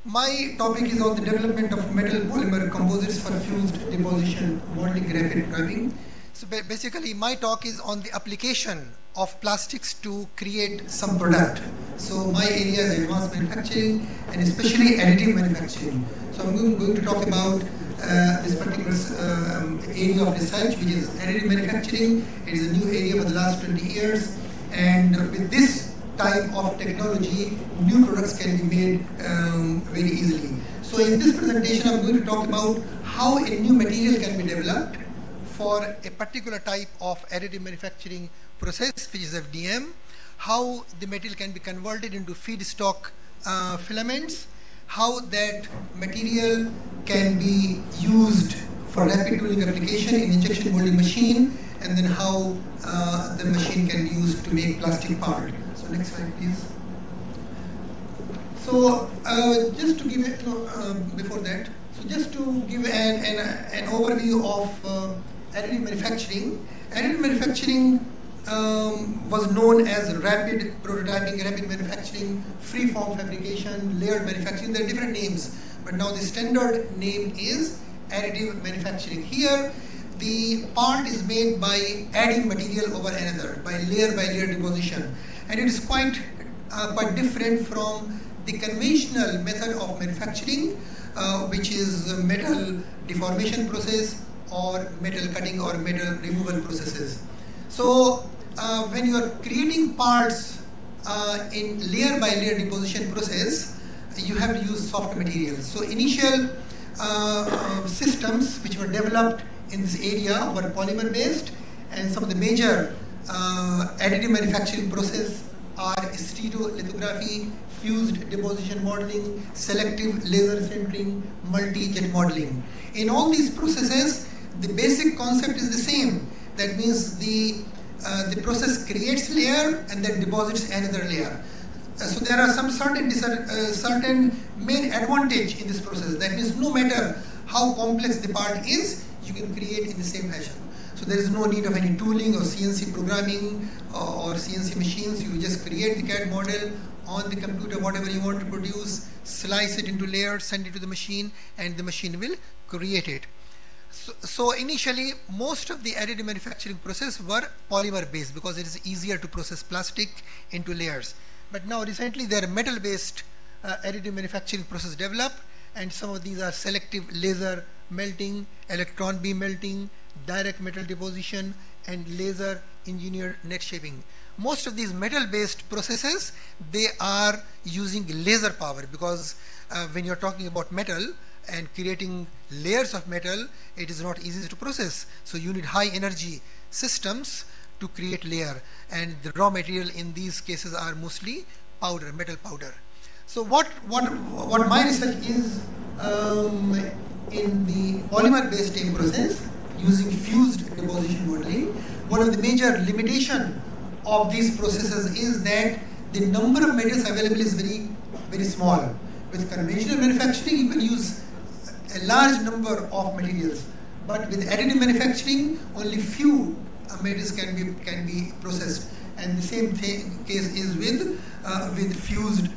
My topic is on the development of metal polymer composites for fused deposition molding rapid wrapping. So basically, my talk is on the application of plastics to create some product. So my area is advanced manufacturing and especially additive manufacturing. So I'm going to talk about this particular area of research, which is additive manufacturing. It is a new area for the last 20 years, and with this type of technology, new products can be made very easily. So in this presentation, I'm going to talk about how a new material can be developed for a particular type of additive manufacturing process, which is FDM, how the material can be converted into feedstock filaments, how that material can be used for rapid tooling application in injection molding machine, and then how the machine can be used to make plastic part. So next slide, please. So just to give it before that, so just to give an overview of additive manufacturing. Additive manufacturing was known as rapid prototyping, rapid manufacturing, free-form fabrication, layered manufacturing. There are different names, but now the standard name is additive manufacturing. Here, the part is made by adding material over another, by layer deposition, and it is quite different from the conventional method of manufacturing, which is metal deformation process or metal cutting or metal removal processes. So when you are creating parts in layer by layer deposition process, you have to use soft materials. So initial systems which were developed in this area were polymer based, and some of the major additive manufacturing process are stereolithography, fused deposition modeling, selective laser sintering, multi-jet modeling. In all these processes, the basic concept is the same. That means the process creates layer and then deposits another layer. So there are some certain main advantage in this process. That means no matter how complex the part is, you can create in the same fashion. So there is no need of any tooling or CNC programming or CNC machines. You just create the CAD model on the computer, whatever you want to produce, slice it into layers, send it to the machine, and the machine will create it. So initially, most of the additive manufacturing process were polymer based because it is easier to process plastic into layers. But now recently there are metal based additive manufacturing process developed, and some of these are selective laser melting, electron beam melting, direct metal deposition, and laser engineered net shaping. Most of these metal based processes, they are using laser power, because when you're talking about metal and creating layers of metal, it is not easy to process. So you need high energy systems to create layer, and the raw material in these cases are mostly powder, metal powder. So what my research is in the polymer based tape process using fused deposition modeling. One of the major limitation of these processes is that the number of materials available is very small. With conventional manufacturing, you can use a large number of materials, but with additive manufacturing, only few materials can be processed. And the same case is with fused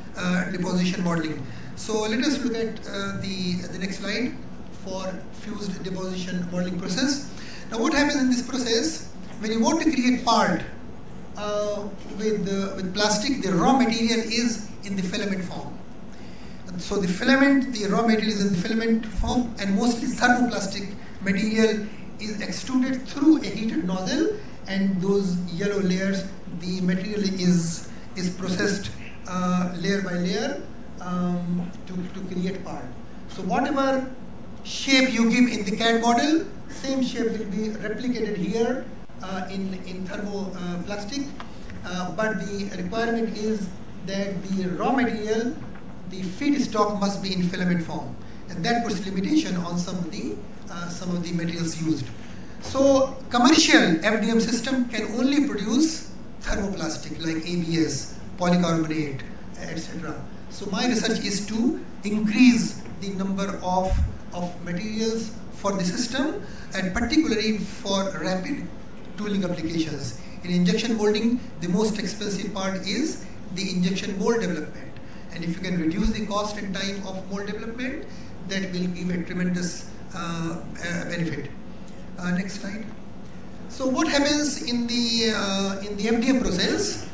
deposition modeling. So let us look at the next slide for fused deposition modeling process. Now, what happens in this process when you want to create part with plastic? The raw material is in the filament form. So the raw material is in the filament form, and mostly thermoplastic material is extruded through a heated nozzle, and those yellow layers, the material is processed layer by layer to create part. So whatever shape you give in the CAD model, same shape will be replicated here in thermoplastic, but the requirement is that the raw material the feedstock must be in filament form, and that puts limitation on some of the materials used. So commercial FDM system can only produce thermoplastic like ABS, polycarbonate, etc. So my research is to increase the number of materials for the system, and particularly for rapid tooling applications. In injection molding, the most expensive part is the injection mold development. And if you can reduce the cost and time of mold development, that will give a tremendous benefit. Next slide. So what happens in the FDM process?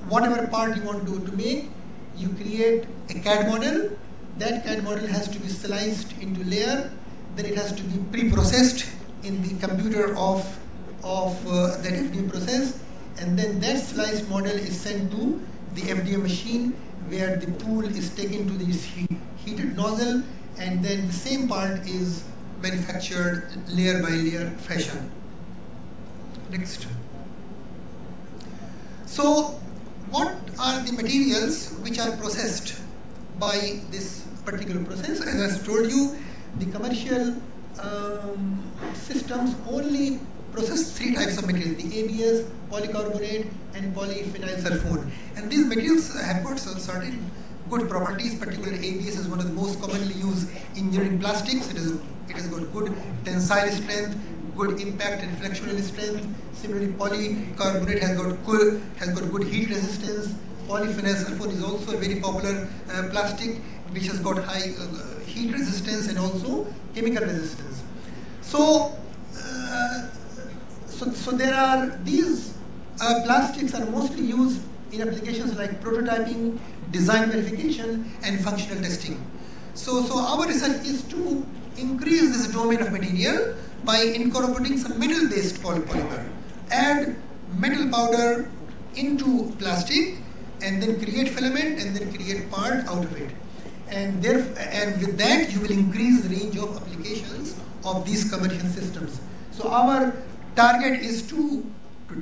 Whatever part you want to make, you create a CAD model. That CAD model has to be sliced into layer. Then it has to be pre-processed in the computer of that FDM process, and then that sliced model is sent to the FDM machine, where the tool is taken to this heated nozzle, and then the same part is manufactured layer by layer fashion. Next. So what are the materials which are processed by this particular process? As I told you, the commercial systems only process 3 types of material: the ABS, polycarbonate, and polyphenyl sulfone. And these materials have got certain good properties. Particularly ABS is one of the most commonly used engineering plastics. It has got good tensile strength, good impact and flexural strength. Similarly, polycarbonate has got good heat resistance. Polyphenyl sulfone is also a very popular plastic which has got high heat resistance and also chemical resistance. So there are these plastics are mostly used in applications like prototyping, design verification, and functional testing. So our research is to increase this domain of material by incorporating some metal-based polymer. Add metal powder into plastic, and then create filament, and then create part out of it. And with that, you will increase the range of applications of these commercial systems. So our target is to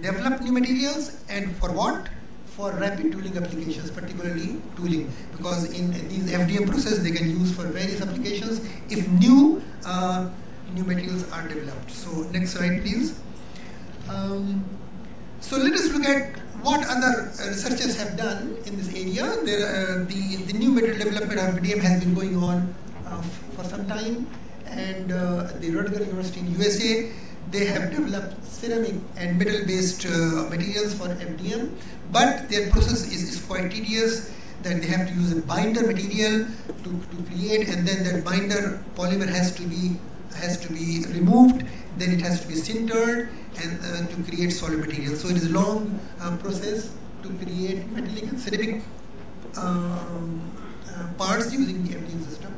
develop new materials, and for what? For rapid tooling applications, particularly tooling, because in these FDM process they can use for various applications if new materials are developed. So next slide, please. So let us look at what other researchers have done in this area. The new material development of FDM has been going on for some time, and at the Rutgers University in USA, they have developed ceramic and metal-based materials for FDM, but their process is quite tedious. That they have to use a binder material to create, and then that binder polymer has to be removed. Then it has to be sintered and to create solid material. So it is a long process to create metallic and ceramic parts using the FDM system.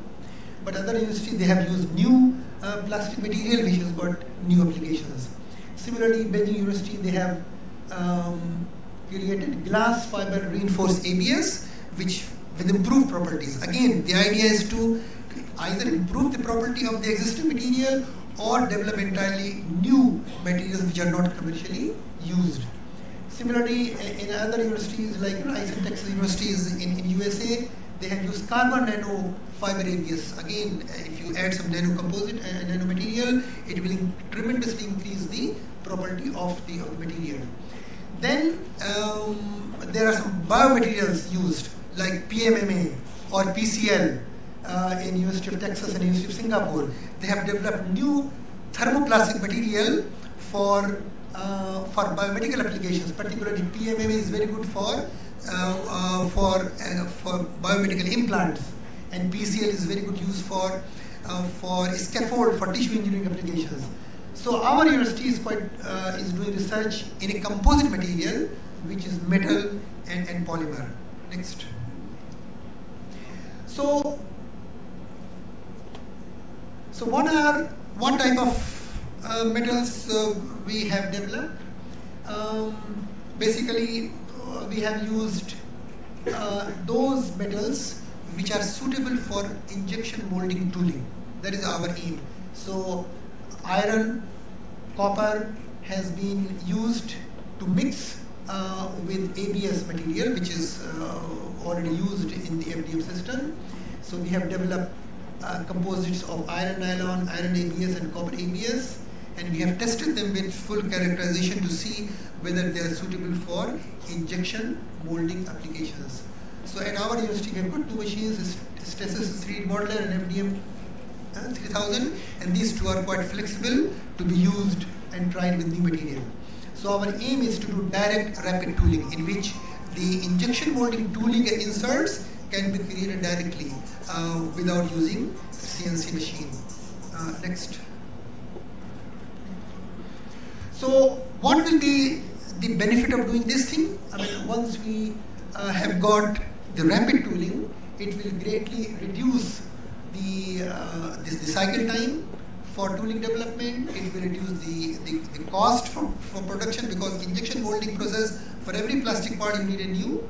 But other universities, they have used new plastic material which has got new applications. Similarly, Beijing University, they have created glass fiber reinforced ABS with improved properties. Again, the idea is to either improve the property of the existing material or develop entirely new materials which are not commercially used. Similarly, in other universities like Rice and Texas universities in USA, they have used carbon nano fiber ABS. Again, if you add some nano composite and nano material, it will tremendously increase the property of the material. Then there are some biomaterials used like PMMA or PCL in University of Texas and University of Singapore. They have developed new thermoplastic material for biomedical applications. Particularly PMMA is very good for biomedical implants, and PCL is very good use for scaffold for tissue engineering applications. So our university is doing research in a composite material which is metal and polymer. Next. So what type of metals we have developed? Basically, we have used those metals which are suitable for injection molding tooling. That is our aim. So iron, copper has been used to mix with ABS material, which is already used in the FDM system. So we have developed composites of iron nylon, iron ABS and copper ABS, and we have tested them with full characterization to see whether they are suitable for injection molding applications. So at our university we have got two machines, Stasis 3D modeler and FDM 3000, and these two are quite flexible to be used and tried with new material. So our aim is to do direct rapid tooling, in which the injection molding tooling and inserts can be created directly without using CNC machine. Next. So what will be the benefit of doing this thing? I mean, once we have got the rapid tooling, it will greatly reduce the cycle time for tooling development. It will reduce the cost for production, because injection molding process, for every plastic part you need a new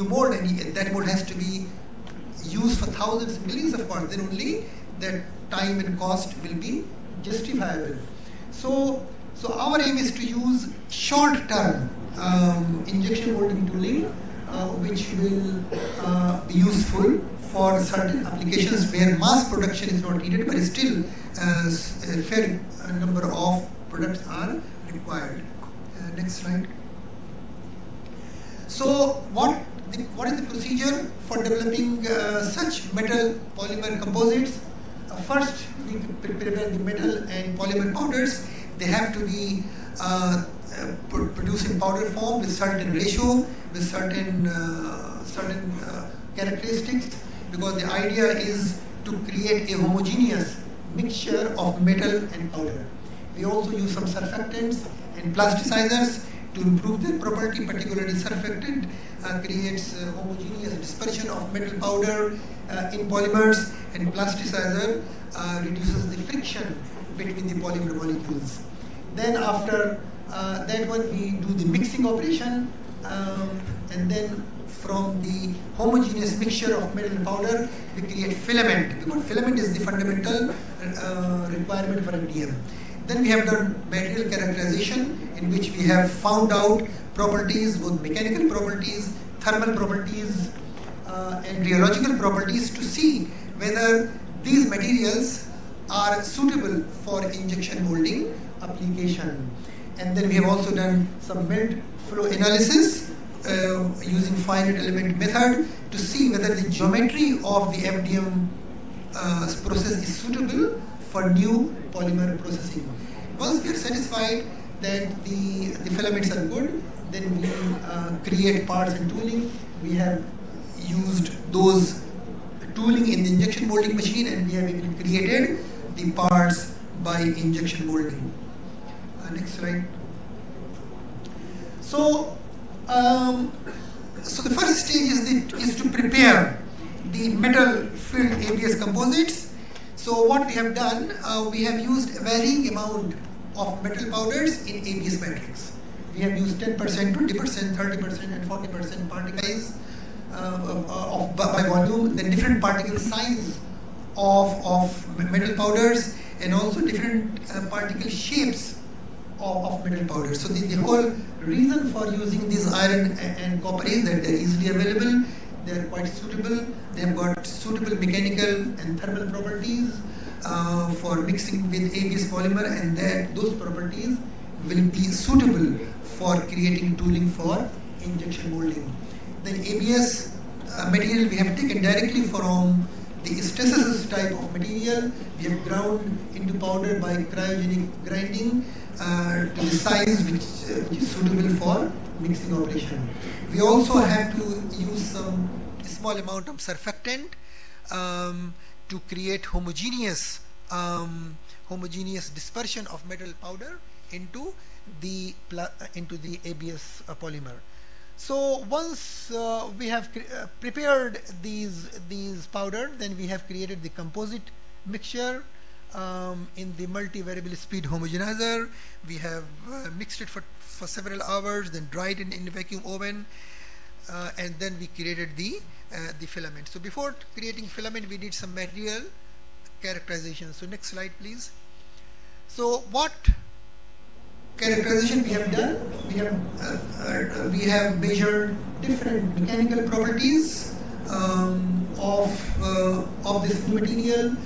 mold, and that mold has to be used for thousands, millions of parts. Then only that time and cost will be justifiable. So our aim is to use short-term injection molding tooling, which will be useful for certain applications where mass production is not needed, but still a fair number of products are required. Next slide. So what is the procedure for developing such metal polymer composites? First, we prepare the metal and polymer powders. They have to be produced in powder form with certain ratio, with certain characteristics, because the idea is to create a homogeneous mixture of metal and powder. We also use some surfactants and plasticizers to improve their property. Particularly surfactant creates homogeneous dispersion of metal powder in polymers, and plasticizer reduces the friction between the polymer molecules. Then after that one, we do the mixing operation, and then from the homogeneous mixture of metal and powder, we create filament, because filament is the fundamental requirement for FDM. Then we have done material characterization, in which we have found out properties, both mechanical properties, thermal properties, and rheological properties, to see whether these materials are suitable for injection molding application. And then we have also done some melt flow analysis using finite element method to see whether the geometry of the FDM process is suitable for new polymer processing. Once we are satisfied that the filaments are good, then we create parts and tooling. We have used those tooling in the injection molding machine, and we have even created the parts by injection molding. Next slide. So the first stage is to prepare the metal filled ABS composites. So what we have done, we have used a varying amount of metal powders in ABS matrix. We have used 10%, 20%, 30%, and 40% particle size by volume, then different particle size of metal powders, and also different particle shapes of metal powders. So the whole reason for using these iron and copper is that they are easily available, they are quite suitable, they have got suitable mechanical and thermal properties for mixing with ABS polymer, and that those properties will be suitable for creating tooling for injection molding. Then ABS material we have taken directly from the stasis type of material. We have ground into powder by cryogenic grinding to the size which is suitable for mixing operation. We also have to use some small amount of surfactant to create homogeneous dispersion of metal powder into the ABS polymer. So once we have prepared these powder, then we have created the composite mixture in the multi-variable speed homogenizer. We have mixed it for several hours, then dried it in the vacuum oven, and then we created the filament. So before creating filament, we did some material characterization. So next slide, please. So what characterization we have done. We have measured different mechanical properties of this material.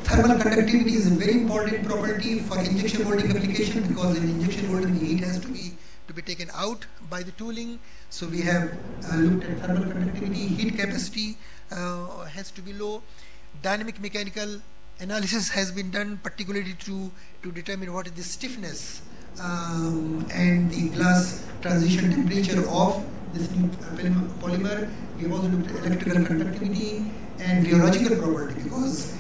Thermal conductivity is a very important property for injection molding application, because in injection molding the heat has to be taken out by the tooling. So we have looked at thermal conductivity. Heat capacity has to be low. Dynamic mechanical analysis has been done, particularly to determine what is the stiffness and the glass transition temperature of this new polymer. We have also looked at electrical conductivity and rheological property, because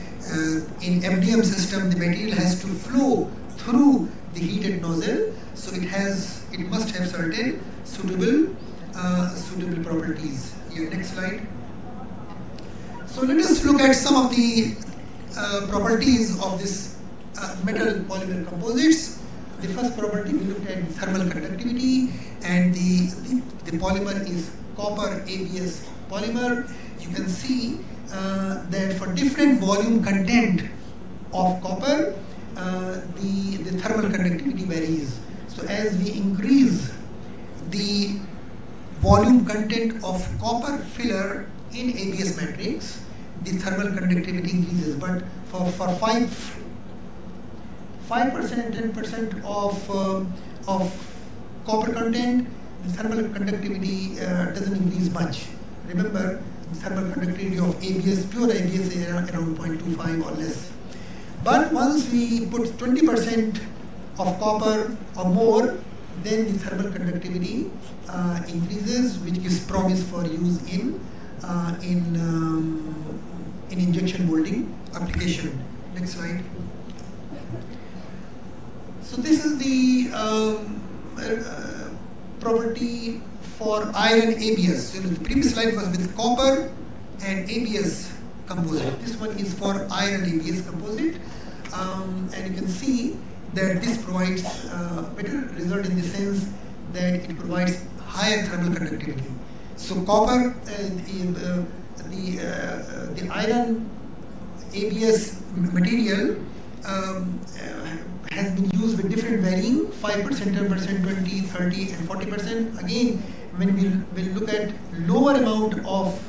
in FDM system the material has to flow through the heated nozzle, so it must have certain suitable properties. Here, next slide. So let us look at some of the properties of this metal polymer composites. The first property we looked at thermal conductivity, and the polymer is copper ABS polymer. You can see that for different volume content of copper, the thermal conductivity varies. So as we increase the volume content of copper filler in ABS matrix, the thermal conductivity increases. But for 5% and 10% of copper content, the thermal conductivity doesn't increase much. Remember, the thermal conductivity of ABS, pure ABS, is around 0.25 or less. But once we put 20% of copper or more, then the thermal conductivity increases, which gives promise for use in injection molding application. Next slide. So this is the property for iron ABS. So the previous slide was with copper and ABS composite. This one is for iron ABS composite, and you can see that this provides better result in the sense that it provides higher thermal conductivity. So copper, the iron ABS material has been used with different varying 5%, 10%, 20, 30 and 40%. Again, when we look at lower amount of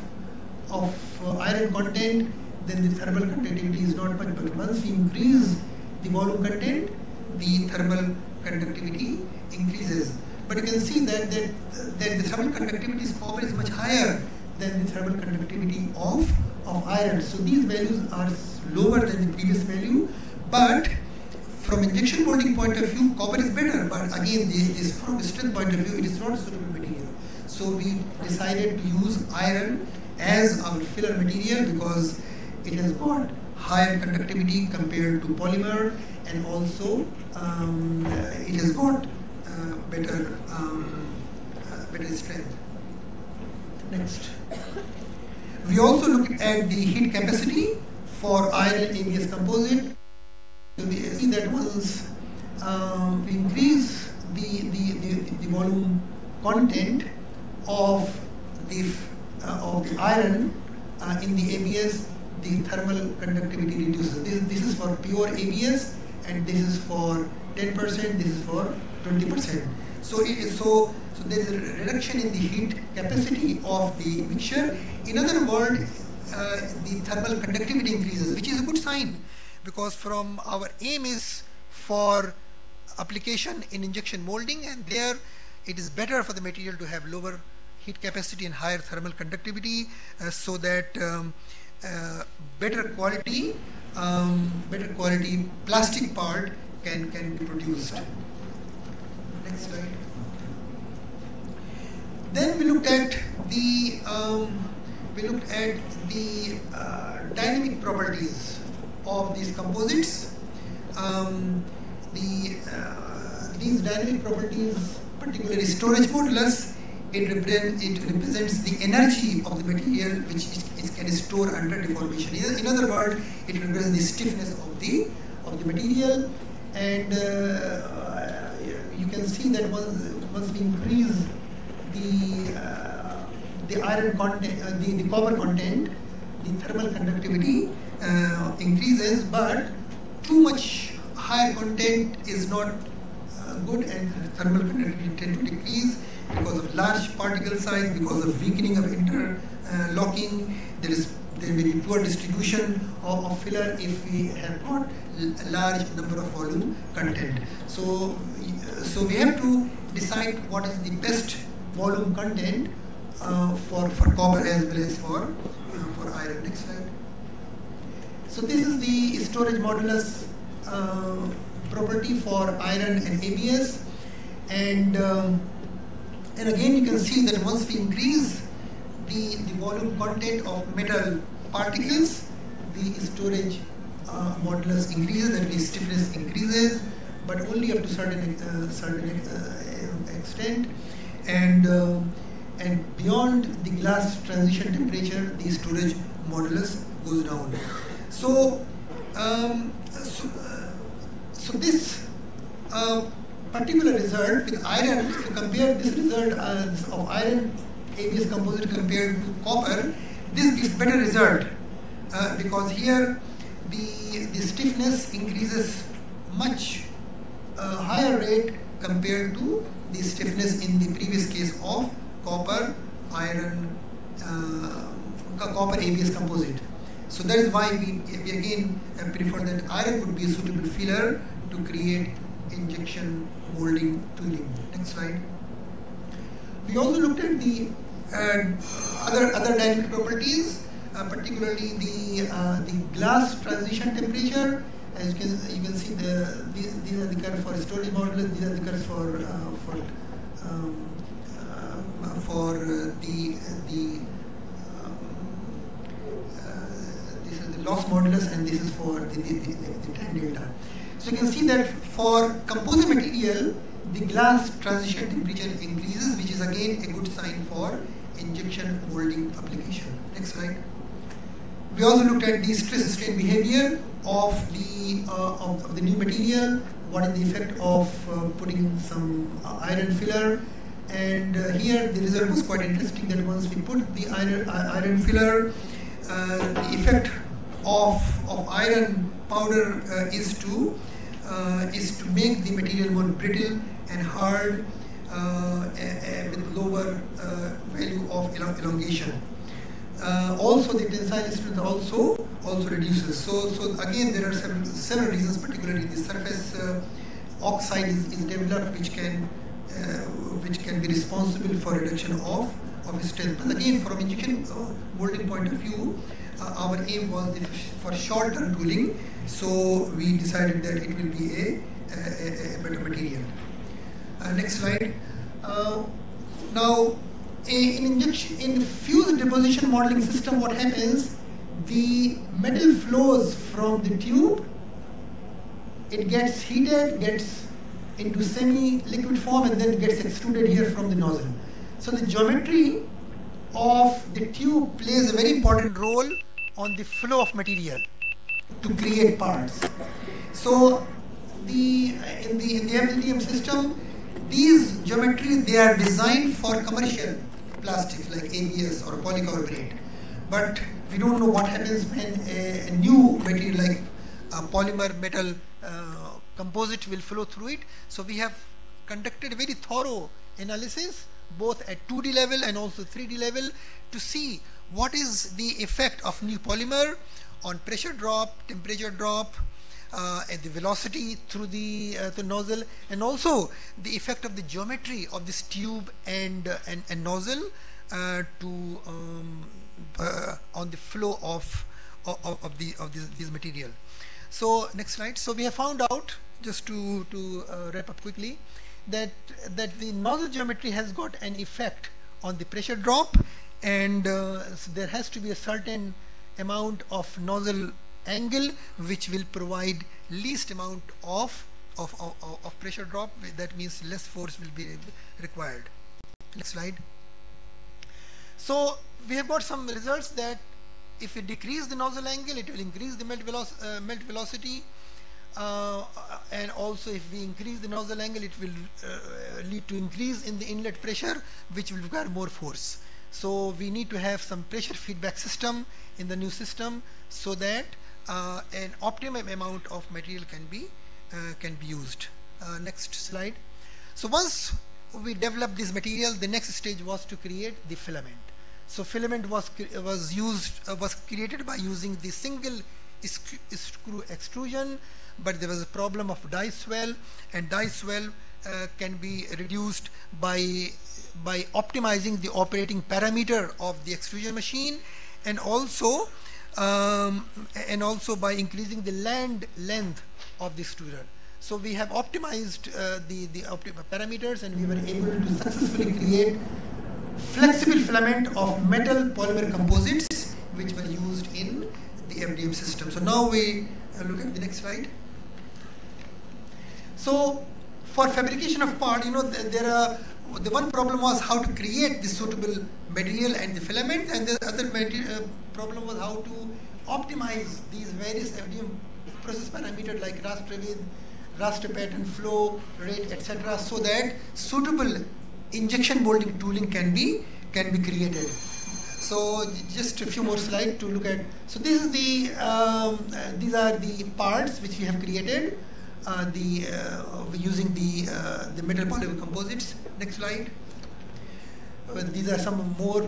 iron content, then the thermal conductivity is not much. But once we increase the volume content, the thermal conductivity increases. But you can see that the thermal conductivity of copper is much higher than the thermal conductivity of iron. So these values are lower than the previous value. But from injection molding point of view, copper is better. But again, from strength point of view, it is not a suitable material. So we decided to use iron as our filler material, because it has got higher conductivity compared to polymer, and also it has got better strength. Next. We also look at the heat capacity for iron ABS composite. So we see that once we increase the volume content of the iron in the ABS, the thermal conductivity reduces. This is for pure ABS, and this is for 10%, this is for 20%. So there is a reduction in the heat capacity of the mixture. In other words, the thermal conductivity increases, which is a good sign, because from our aim is for application in injection molding, and there it is better for the material to have lower heat capacity and higher thermal conductivity, so that better quality plastic part can be produced. Next slide. Then we looked at the dynamic properties of these composites. These dynamic properties, particularly storage modulus, it represents the energy of the material which it can store under deformation. In other words, it represents the stiffness of the material, and you can see that once we increase the iron content, the copper content, the thermal conductivity increases, but too much higher content is not good, and thermal conductivity tend to decrease because of large particle size, because of weakening of interlocking. There may be poor distribution of filler if we have got a large number of volume content. So we have to decide what is the best volume content for copper as well as for iron. Next slide. So this is the storage modulus property for iron and ABS, and again you can see that once we increase the volume content of metal particles, the storage modulus increases, that means stiffness increases, but only up to certain extent, and beyond the glass transition temperature, the storage modulus goes down. So this particular result with iron, if you compare this result of iron ABS composite compared to copper, this gives better result because here the stiffness increases much higher rate compared to the stiffness in the previous case of copper ABS composite. So that is why we again prefer that iron would be a suitable filler to create injection molding tooling. Next slide. We also looked at the other dynamic properties, particularly the glass transition temperature. As you can see, these are the curves for storage modulus. These are the curves for this is the loss modulus, and this is for the time delta. So you can see that for composite material, the glass transition temperature increases, which is again a good sign for injection molding application. Next slide. We also looked at the stress strain behavior of the new material. What is the effect of putting some iron filler? And here the result was quite interesting, that once we put the iron filler, the effect of iron powder is to make the material more brittle and hard with lower value of elongation. Also, the tensile strength also reduces. So again, there are several reasons, particularly the surface oxide is developed, which can be responsible for reduction of strength. But again, from injection molding point of view, our aim was for short-term tooling, so we decided that it will be a better material. Next slide. Now, in fused deposition modeling system, what happens? The metal flows from the tube. It gets heated, gets into semi-liquid form, and then gets extruded here from the nozzle. So the geometry of the tube plays a very important role on the flow of material to create parts. So in the APM system, these geometries, they are designed for commercial plastics like ABS or polycarbonate. But we don't know what happens when a new material like a polymer metal composite will flow through it. So we have conducted a very thorough analysis both at 2D level and also 3D level to see what is the effect of new polymer on pressure drop, temperature drop, and the velocity through the nozzle, and also the effect of the geometry of this tube and nozzle on the flow of this material. So next slide. So we have found out, just to wrap up quickly, that the nozzle geometry has got an effect on the pressure drop, and so there has to be a certain amount of nozzle angle which will provide least amount of pressure drop. That means less force will be required. Next slide. So we have got some results that if we decrease the nozzle angle, it will increase the melt velocity, and also if we increase the nozzle angle, it will lead to increase in the inlet pressure, which will require more force. So we need to have some pressure feedback system in the new system, so that an optimum amount of material can be used. Next slide. So once we developed this material, the next stage was to create the filament. So filament was created by using the single screw extrusion, but there was a problem of die swell, and die swell can be reduced by optimizing the operating parameter of the extrusion machine, and also by increasing the land length of the extruder. So we have optimized the parameters, and we were able to successfully create flexible filament of metal polymer composites which were used in the FDM system. So now we look at the next slide. So for fabrication of part, the one problem was how to create the suitable material and the filament, and the other problem was how to optimize these various FDM process parameters like raster width, raster pattern, flow rate, etc., so that suitable injection molding tooling can be created. So just a few more slides to look at. So this is these are the parts which we have created using the metal polymer composites. Next slide. These are some more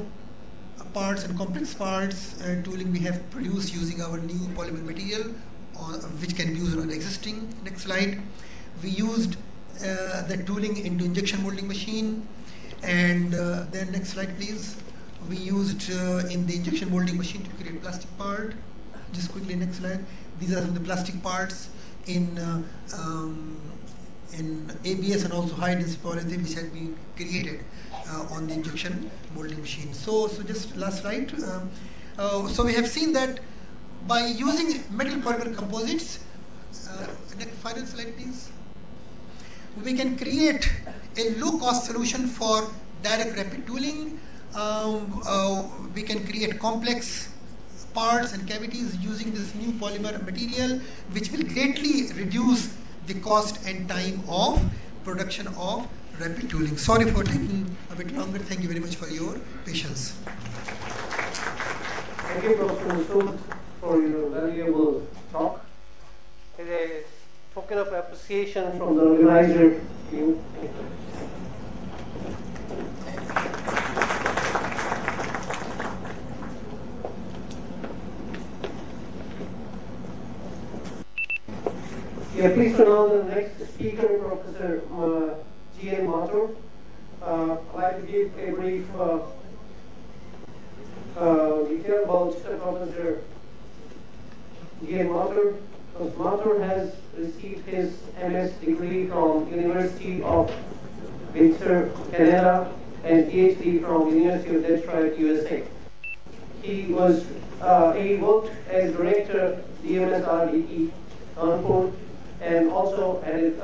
parts and complex parts tooling we have produced using our new polymer material, which can be used on existing. Next slide. We used the tooling into injection molding machine, and then next slide please. We used in the injection molding machine to create plastic part. Just quickly, next slide. These are some of the plastic parts in ABS and also high density polyethylene which had been created on the injection molding machine. So just last slide. So we have seen that by using metal polymer composites, next final slide please, we can create a low cost solution for direct rapid tooling. We can create complex parts and cavities using this new polymer material, which will greatly reduce the cost and time of production of rapid tooling. Sorry for taking a bit longer. Thank you very much for your patience. Thank you, Professor Masood, for your valuable talk. As a token of appreciation from the organizer, we are pleased to announce the next speaker, Professor G.N. Mathur. I'd like to give a brief detail about Professor G.N. Mathur. Mathur has received his MS degree from University of Windsor, Canada, and PhD from University of Detroit, USA. He worked as director DMS RDE, Kanpur, and also at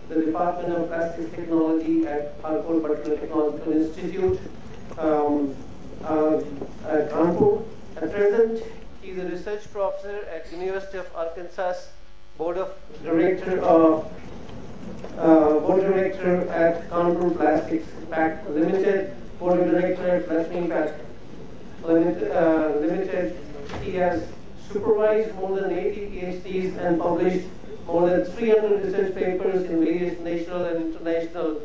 the Department of Plastics Technology at Kanpur Technological Institute at Kanpur. At present, he is a research professor at University of Arkansas, Board Director at Kanpur Plastics Pact Limited, Board Director at Plastic Pact Limited. He has supervised more than 80 PhDs and published more than 300 research papers in various national and international.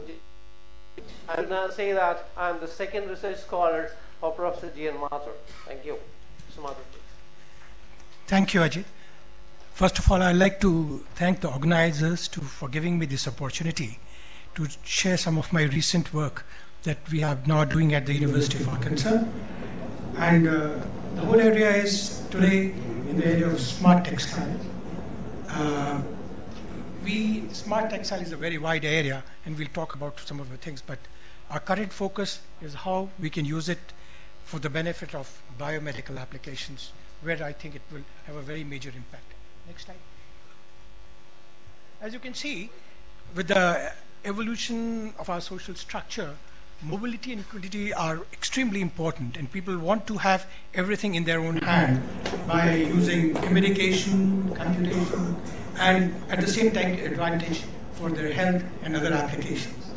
I would now say that I am the second research scholar of Professor G.N. Mathur. Thank you. Mr. Mathur, please. Thank you, Ajit. First of all, I'd like to thank the organizers for giving me this opportunity to share some of my recent work that we are now doing at the University of Arkansas. And the whole area is today in the area of smart textile. Smart textile is a very wide area, and we'll talk about some of the things, but our current focus is how we can use it for the benefit of biomedical applications, where I think it will have a very major impact. Next slide. As you can see, with the evolution of our social structure, mobility and equality are extremely important, and people want to have everything in their own hand by using communication, computation, and at the same time advantage for their health and other applications.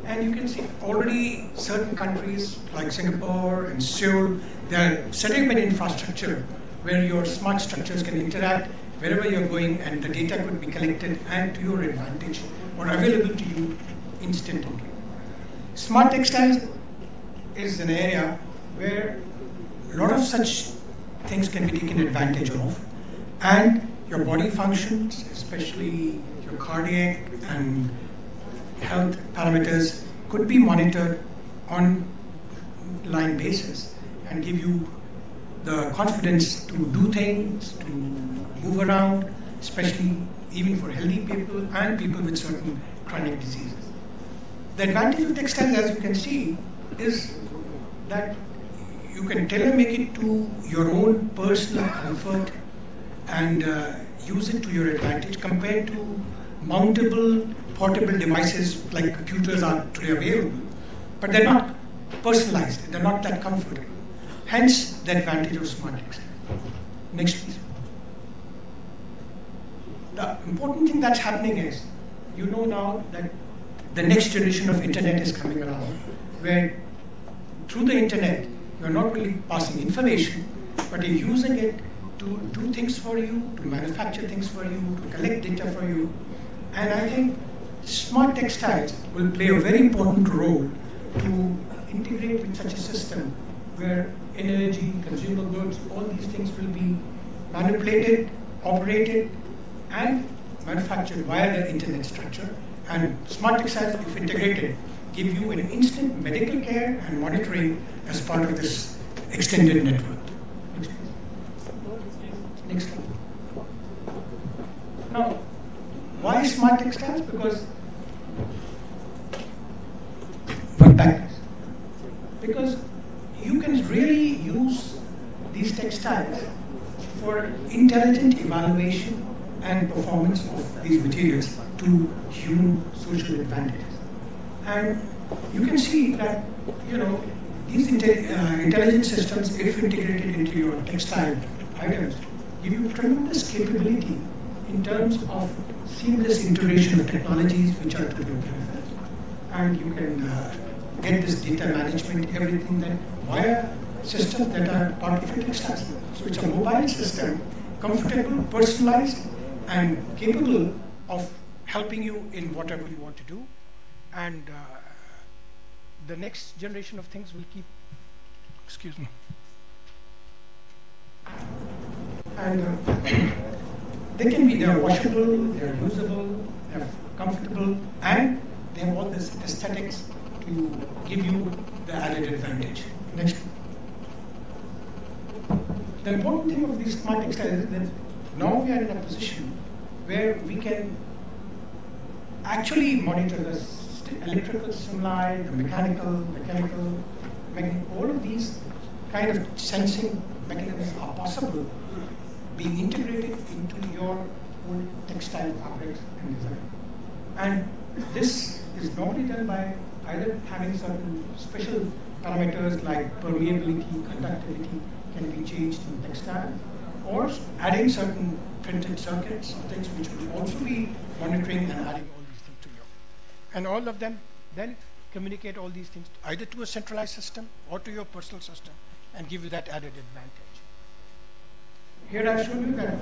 And you can see already certain countries like Singapore and Seoul, they are setting up an infrastructure where your smart structures can interact wherever you're going, and the data could be collected and to your advantage or available to you instantly. Smart textiles is an area where a lot of such things can be taken advantage of, and your body functions, especially your cardiac and health parameters, could be monitored on line basis and give you the confidence to do things, to move around, especially even for healthy people and people with certain chronic diseases. The advantage of textiles, as you can see, is that you can tailor-make it to your own personal comfort and use it to your advantage compared to mountable, portable devices like computers are today available, but they're not personalized, they're not that comfortable. Hence, the advantage of smart textiles. Next, please. The important thing that's happening is, you know now that the next generation of internet is coming around, where through the internet, you're not only passing information, but you're using it to do things for you, to manufacture things for you, to collect data for you. And I think smart textiles will play a very important role to integrate with such a system where energy, consumer goods, all these things will be manipulated, operated, and manufactured via the internet structure. And smart textiles, if integrated, give you an instant medical care and monitoring as part of this extended network. Next slide. Now, why smart textiles? Because you can really use these textiles for intelligent evaluation and performance of these materials to human social advantages. And you can see that, these intelligent systems, if integrated into your textile items, give you tremendous capability in terms of seamless integration of technologies which are to your benefit. And you can get this data management, everything that via systems that are part of your textiles. So it's a mobile system, comfortable, personalized, and capable of helping you in whatever you want to do. And the next generation of things will keep, excuse me. And they're washable, they're usable, they're comfortable, and they have all this aesthetics to give you the added advantage. Next. The important thing of these smart textiles is that now we are in a position where we can actually monitor the electrical stimuli, the mechanical, all of these kind of sensing mechanisms are possible being integrated into your own textile fabrics and design. And this is normally done by either having certain special parameters like permeability, conductivity can be changed in textile, or adding certain printed circuits or things which will also be monitoring and adding all these things to you. And all of them then communicate all these things either to a centralized system or to your personal system and give you that added advantage. Here I've shown you that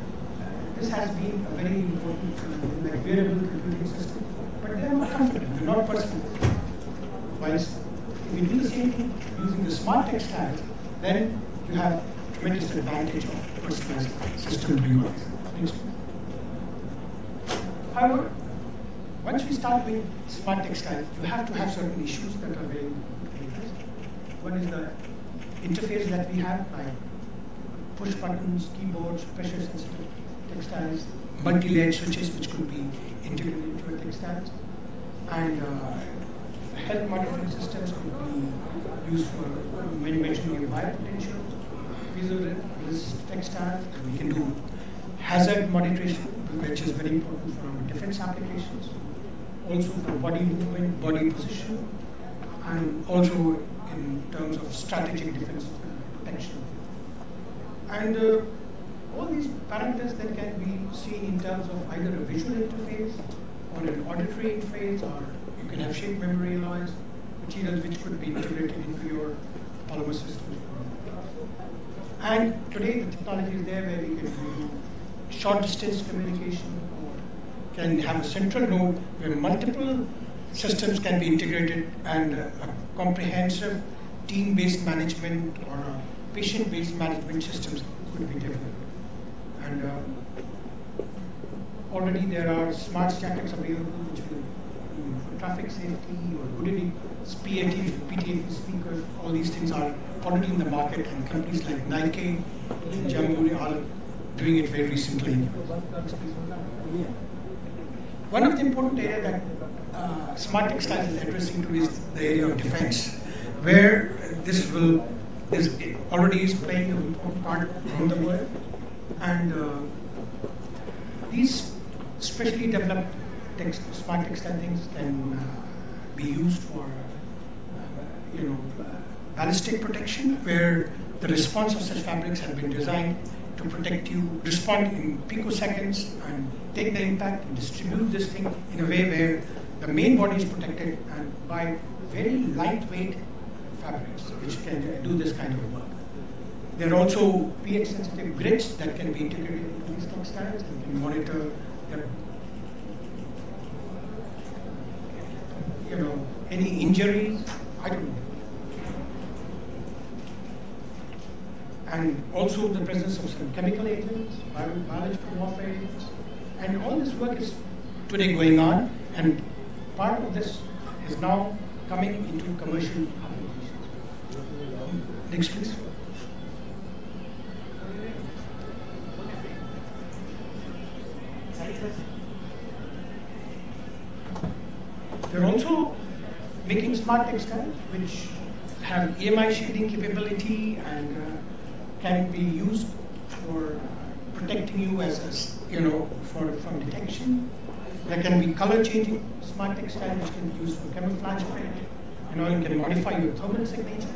this has been a very important wearable computing system, but they are not comfortable, they're not personal. Whilst if you do the same thing using the smart textiles, then you have tremendous advantage of personalized system doing all this. However, once we start doing smart textiles, you have to have certain issues that are very important. One is the interface that we have, like push buttons, keyboards, pressure sensitive textiles, multi-layered switches which could be integrated into your textiles, and health monitoring systems could be used for measuring your biopotential, piezo-resist textiles, and we can do hazard monitoring, which is very important for defense applications, also for body movement, body position, and also in terms of strategic defense protection. And all these parameters that can be seen in terms of either a visual interface or an auditory interface, or you can have shape memory alloys, materials which could be integrated into your polymer system. And today the technology is there where we can do short distance communication, or can have a central node where multiple systems can be integrated and a comprehensive team-based management or a patient-based management systems could be developed. And already there are smart statics available which will for traffic safety or good PTAP speakers. All these things are already in the market, and companies like Nike and Jamboree are doing it very recently. One of the important areas that smart textiles is addressing to is the area of defense, where this already is playing an important part around the world, and these specially developed smart textile things can be used for ballistic protection, where the response of such fabrics have been designed to protect you, respond in picoseconds, and take the impact and distribute this thing in a way where the main body is protected, and by very lightweight fabrics which can do this kind of work. There are also pH-sensitive grids that can be integrated into these textiles and can monitor their, any injuries. I don't know. And also the presence of some chemical agents, biological warfare agents, and all this work is today going on, and part of this is now coming into commercial applications. Next, please. They're also making smart textiles which have EMI shading capability and can be used for protecting you from detection. There can be color changing smart textile which can be used for camouflage print. You can modify your thermal signature.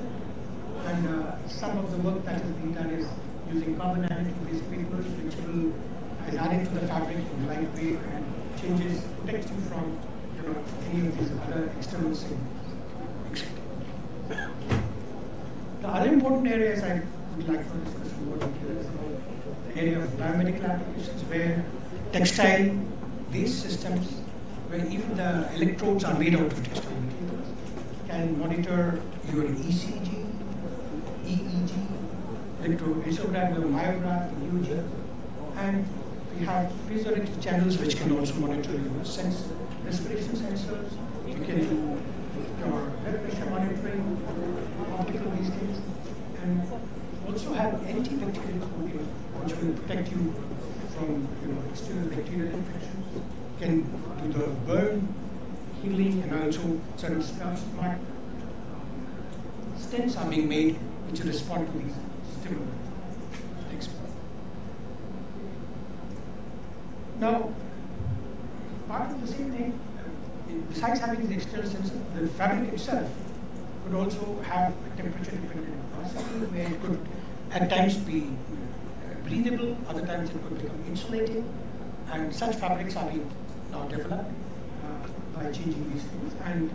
And some of the work that has been done is using carbon nanotube-based papers, which will is added to the fabric in lightweight and protects you from any of these other external signals. The other important areas I would like to discuss more detail is about the area of biomedical applications, where textile-based systems, where even the electrodes are made out of textile materials, can monitor your ECG, EEG, electroencephalogram, your myograph, EUG, and we have piezoelectric channels which can also monitor your respiration sensors. You can do your blood pressure monitoring, optical these things, and also have antibacterial coating which will protect you from external bacterial infections. Can do the burn healing, and also certain smart stents are being made which respond to these stimuli. Now, part of the same thing, besides having the external sensor, the fabric itself could also have a temperature-dependent processing where it could at times be breathable, other times it could become insulating, and such fabrics are being now developed by changing these things. And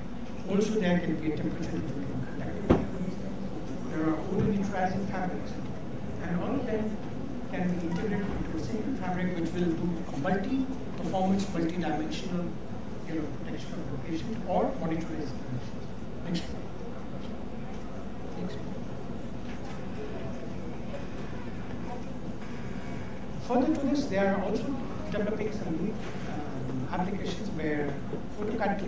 also there can be a temperature-dependent conductivity of these things. There are odor neutralizing fabrics, and all of them can be integrated into a single fabric which will do a multi-performance, multi-dimensional protection of the patient or monitoring. Next. Further to this, they are also developing some new applications where photocut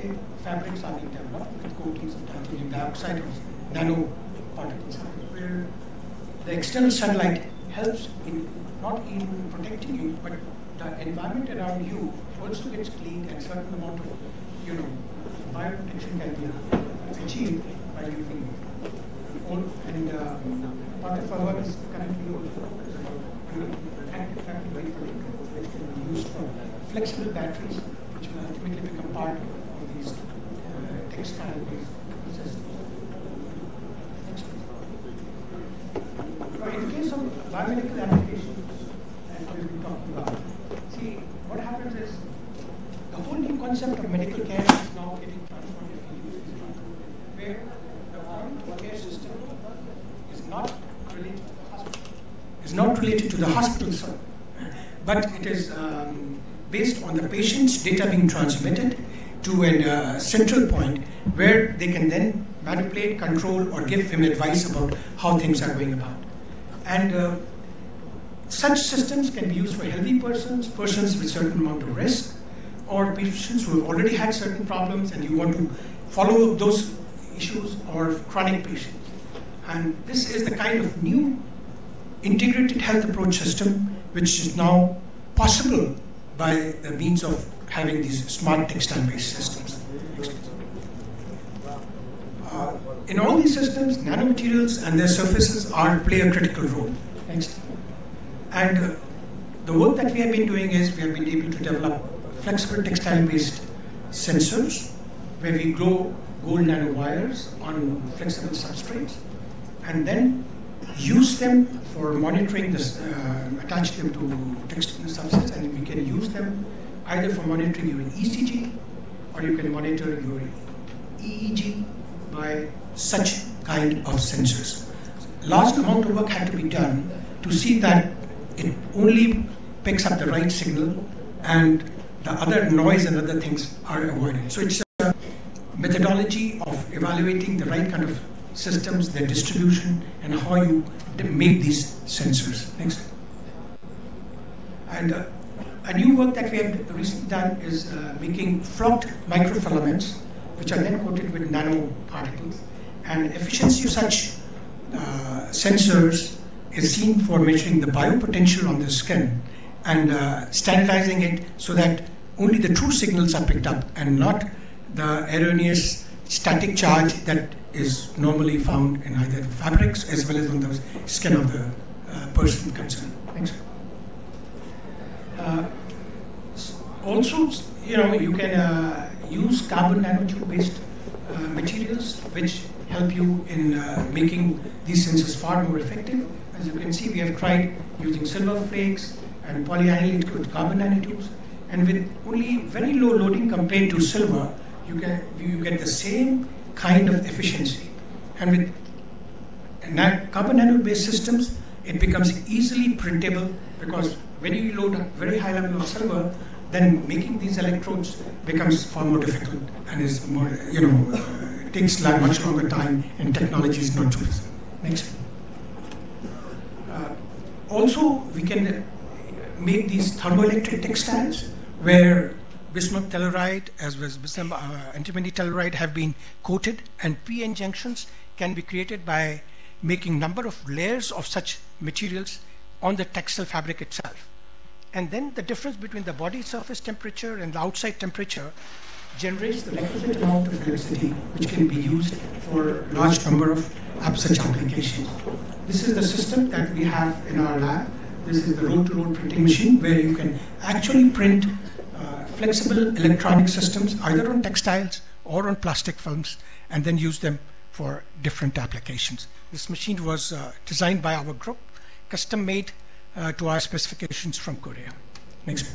fabrics are being developed with coatings of titanium dioxide or nanoparticles, where the external sunlight helps in not in protecting you, but the environment around you also gets cleaned, and certain amount of bioprotection can be achieved by using it. And part of our work is currently also focused on active fabric manufacturing, which can be used for flexible batteries, which will ultimately become part of these textile-based processes. In the case of biomedical applications, as we've been talking about, see, what happens is the whole new concept of medical care is now getting transformed into use, where the current care system is not related to the hospital. but it is based on the patient's data being transmitted to a central point where they can then manipulate, control, or give him advice about how things are going about. And such systems can be used for healthy persons, persons with certain amount of risk, or patients who have already had certain problems and you want to follow those issues, or chronic patients. And this is the kind of new integrated health approach system which is now possible by the means of having these smart textile-based systems. In all these systems, nanomaterials and their surfaces play a critical role. Next. And the work that we have been doing is we have been able to develop flexible textile-based sensors where we grow gold nanowires on flexible substrates and then use them for monitoring this, attach them to textile substrates, and we can use them either for monitoring your ECG or you can monitor your EEG by such kind of sensors. Large amount of work had to be done to see that it only picks up the right signal and the other noise and other things are avoided. So it's a methodology of evaluating the right kind of systems, their distribution, and how you make these sensors. Next. And a new work that we have recently done is making flocked microfilaments, which are then coated with nanoparticles. And efficiency of such sensors is seen for measuring the biopotential on the skin and standardizing it so that only the true signals are picked up and not the erroneous static charge that is normally found in either the fabrics as well as on the skin of the person concerned. Thanks. Also, you can use carbon nanotube-based materials which help you in making these sensors far more effective. As you can see, we have tried using silver flakes and polyaniline liquid carbon nanotubes, and with only very low loading compared to silver, you get the same kind of efficiency. And with carbon nanotube-based systems, it becomes easily printable because when you load a very high level of silver, then making these electrodes becomes far more difficult and is more, takes much longer time, and technology is not chosen. Next. Also, we can make these thermoelectric textiles where bismuth telluride as well as antimony telluride have been coated, and PN junctions can be created by making number of layers of such materials on the textile fabric itself. And then the difference between the body surface temperature and the outside temperature generates the requisite amount of electricity which can be used for a large number of such applications. This is the system that we have in our lab. This is the roll-to-roll printing machine where you can actually print flexible electronic systems either on textiles or on plastic films and then use them for different applications. This machine was designed by our group, custom made to our specifications from Korea. Next.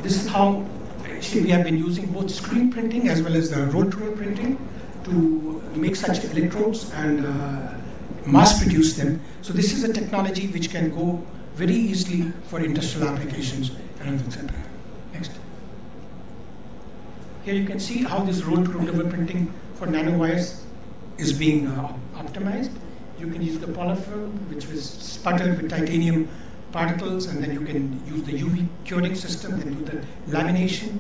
This is how actually we have been using both screen printing as well as the roll-to-roll printing to make such electrodes and mass produce them. So this is a technology which can go very easily for industrial applications around the center. Next. Here you can see how this roll-to-roll double printing for nanowires is being optimized. You can use the polyfilm, which was sputtered with titanium particles, and then you can use the UV curing system, then do the lamination,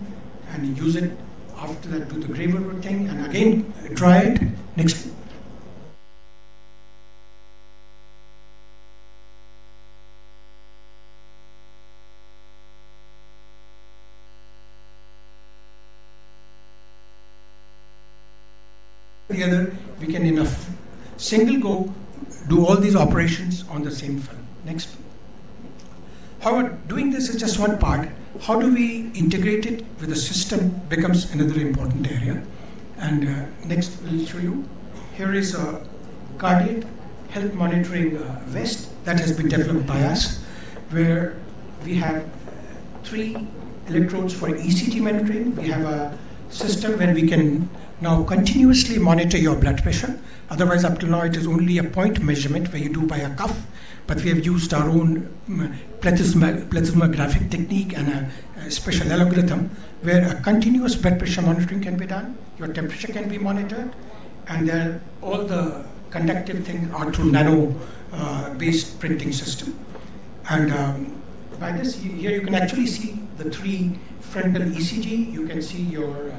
and use it after that, do the graver thing, and again dry it. Next. The other, we can in a single go do all these operations on the same film. Next. However, doing this is just one part. How do we integrate it with the system becomes another important area. And next we'll show you. Here is a cardiac health monitoring vest that has been developed by us, where we have 3 electrodes for ECG monitoring. We have a system where we can now continuously monitor your blood pressure. Otherwise, up till now, it is only a point measurement where you do by a cuff, but we have used our own plethysmographic technique and a special algorithm where a continuous blood pressure monitoring can be done, your temperature can be monitored, and all the conductive things are through nano-based printing system. And by this, here you can actually see the 3 frontal ECG, you can see your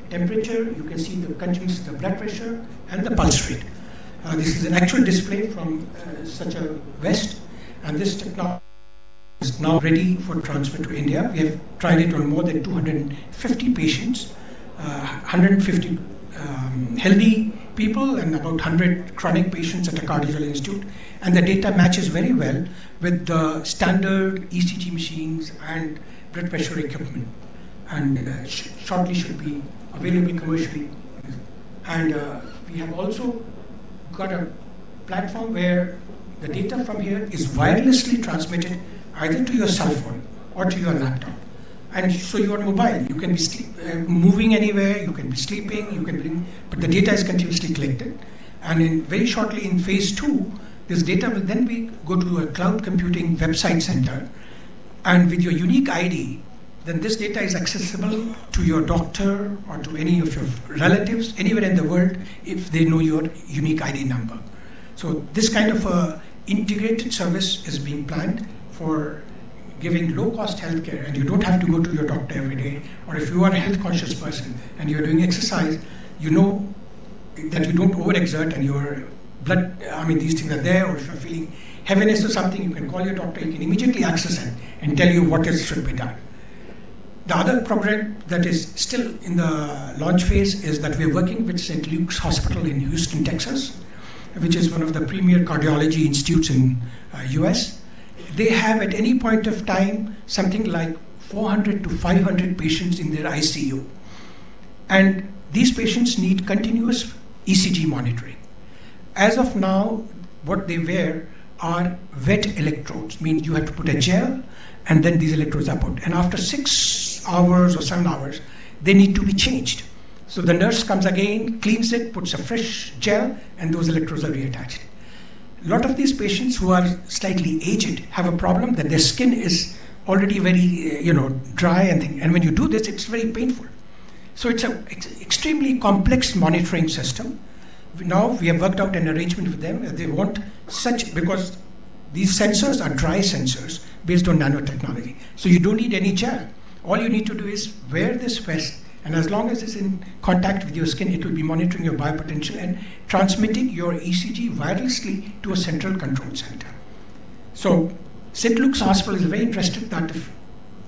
temperature, you can see the continuous the blood pressure and the pulse rate. This is an actual display from such a vest, and this technology is now ready for transfer to India. We have tried it on more than 250 patients, 150 healthy people and about 100 chronic patients at a cardiology institute, and the data matches very well with the standard ECG machines and blood pressure equipment, and shortly should be available commercially. And we have also got a platform where the data from here is wirelessly transmitted either to your cell phone or to your laptop. And so you are mobile, you can be moving anywhere, you can be sleeping, you can bring, but the data is continuously collected. And very shortly in phase 2, this data will then go to a cloud computing website center, and with your unique ID, then this data is accessible to your doctor or to any of your relatives anywhere in the world if they know your unique ID number. So this kind of a integrated service is being planned for giving low-cost healthcare, and you don't have to go to your doctor every day. Or if you are a health-conscious person and you're doing exercise, you know that you don't overexert and your blood, these things are there, or if you're feeling heaviness or something, you can call your doctor, you can immediately access it and tell you what should be done. The other program that is still in the launch phase is that we're working with St. Luke's Hospital in Houston, Texas, which is one of the premier cardiology institutes in US. They have at any point of time something like 400 to 500 patients in their ICU. And these patients need continuous ECG monitoring. As of now, what they wear are wet electrodes, means you have to put a gel and then these electrodes are put. And after 6 hours or 7 hours, they need to be changed. So the nurse comes again, cleans it, puts a fresh gel, and those electrodes are reattached. A lot of these patients who are slightly aged have a problem that their skin is already very, dry and when you do this, it's very painful. So it's an extremely complex monitoring system. Now we have worked out an arrangement with them. They want such, because these sensors are dry sensors based on nanotechnology. So you don't need any gel. All you need to do is wear this vest, and as long as it's in contact with your skin, it will be monitoring your biopotential and transmitting your ECG wirelessly to a central control center. So St. Luke's Hospital is very interested that if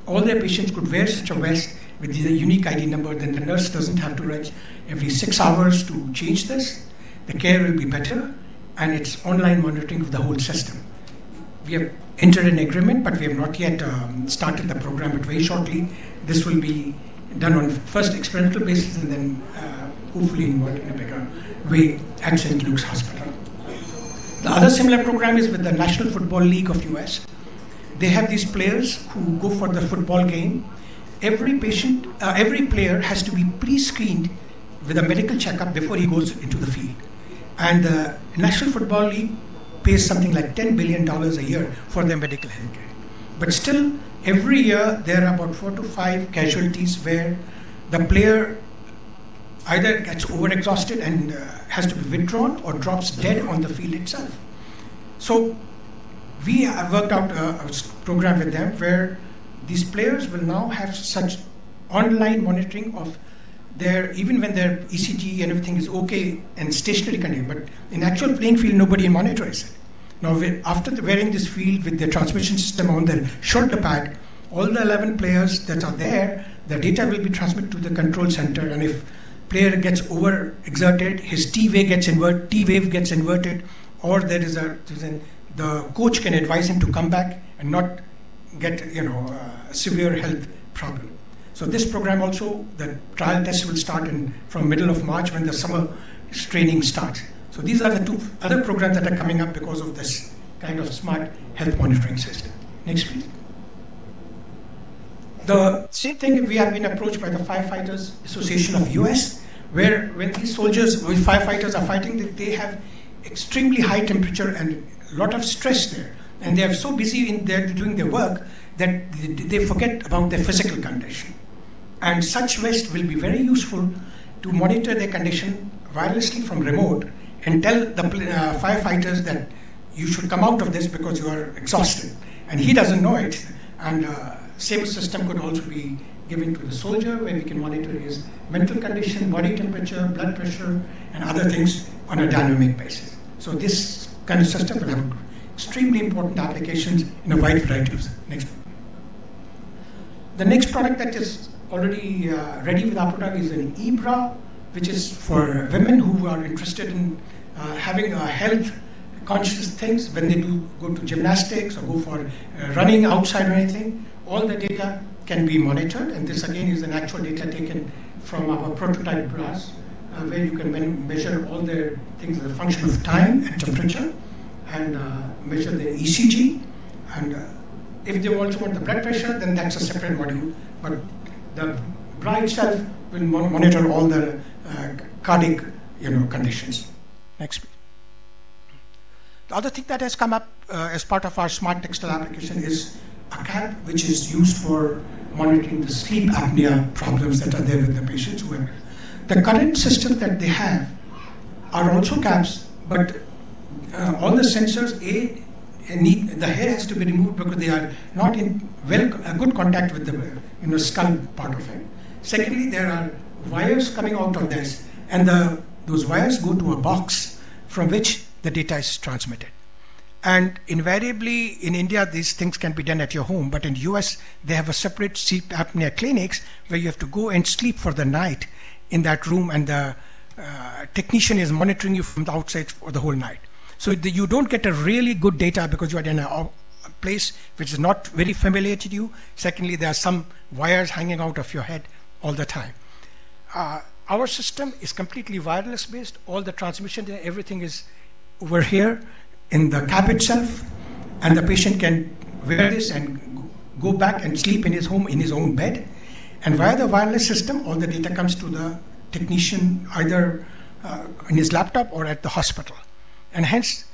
all their patients could wear such a vest with the unique ID number, then the nurse doesn't have to rush every 6 hours to change this. The care will be better, and it's online monitoring of the whole system. We have entered an agreement, but we have not yet started the program, but very shortly this will be done on first experimental basis and then hopefully involved in a bigger way at St. Luke's Hospital. The other similar program is with the National Football League of US. They have these players who go for the football game. Every player has to be pre-screened with a medical checkup before he goes into the field. And the National Football League pays something like $10 billion a year for their medical health care. But still, every year there are about 4 to 5 casualties where the player either gets overexhausted and has to be withdrawn or drops dead on the field itself. So we have worked out a program with them where these players will now have such online monitoring of their, even when their ECG and everything is okay and stationary condition, but in actual playing field nobody monitors it. Now after wearing this field with the transmission system on their shoulder pad, all the 11 players that are there, the data will be transmitted to the control center, and if player gets overexerted, his T wave gets inverted, or there is the coach can advise him to come back and not get a severe health problem. So this program also, the trial test will start from middle of March when the summer training starts. So these are the 2 other programs that are coming up because of this kind of smart health monitoring system. Next, please. The same thing, we have been approached by the Firefighters Association of US, where when these soldiers, when firefighters are fighting, they have extremely high temperature and a lot of stress there. And they are so busy in there doing their work that they forget about their physical condition. And such vest will be very useful to monitor their condition wirelessly from remote and tell the firefighters that you should come out of this because you are exhausted. And he doesn't know it. And same system could also be given to the soldier, where we can monitor his mental condition, body temperature, blood pressure, and other things on a dynamic basis. So this kind of system will have extremely important applications in a wide variety of. Next. The next product that is already ready with our product is an e-bra, which is for women who are interested in having a health conscious things when they do go to gymnastics or go for running outside or anything. All the data can be monitored, and this again is an actual data taken from our prototype bras, where you can measure all the things as a function of time and temperature, and measure the ECG, and if they also want the blood pressure, then that's a separate module, but the bra itself will monitor all the cardiac conditions. Next. The other thing that has come up as part of our smart textile application is a cap which is used for monitoring the sleep apnea problems that are there with the patients. The current systems that they have are also caps, but all the sensors, the hair has to be removed because they are not in good contact with the skull part of it. Secondly, there are wires coming out of this, and those wires go to a box from which the data is transmitted. And invariably in India, these things can be done at your home, but in US, they have a separate sleep apnea clinics where you have to go and sleep for the night in that room, and the technician is monitoring you from the outside for the whole night. So you don't get a really good data because you are in a place which is not very familiar to you. Secondly, there are some wires hanging out of your head all the time. Our system is completely wireless based. All the transmission, everything is over here in the cap itself, and the patient can wear this and go back and sleep in his home in his own bed. And via the wireless system, all the data comes to the technician either in his laptop or at the hospital. And hence,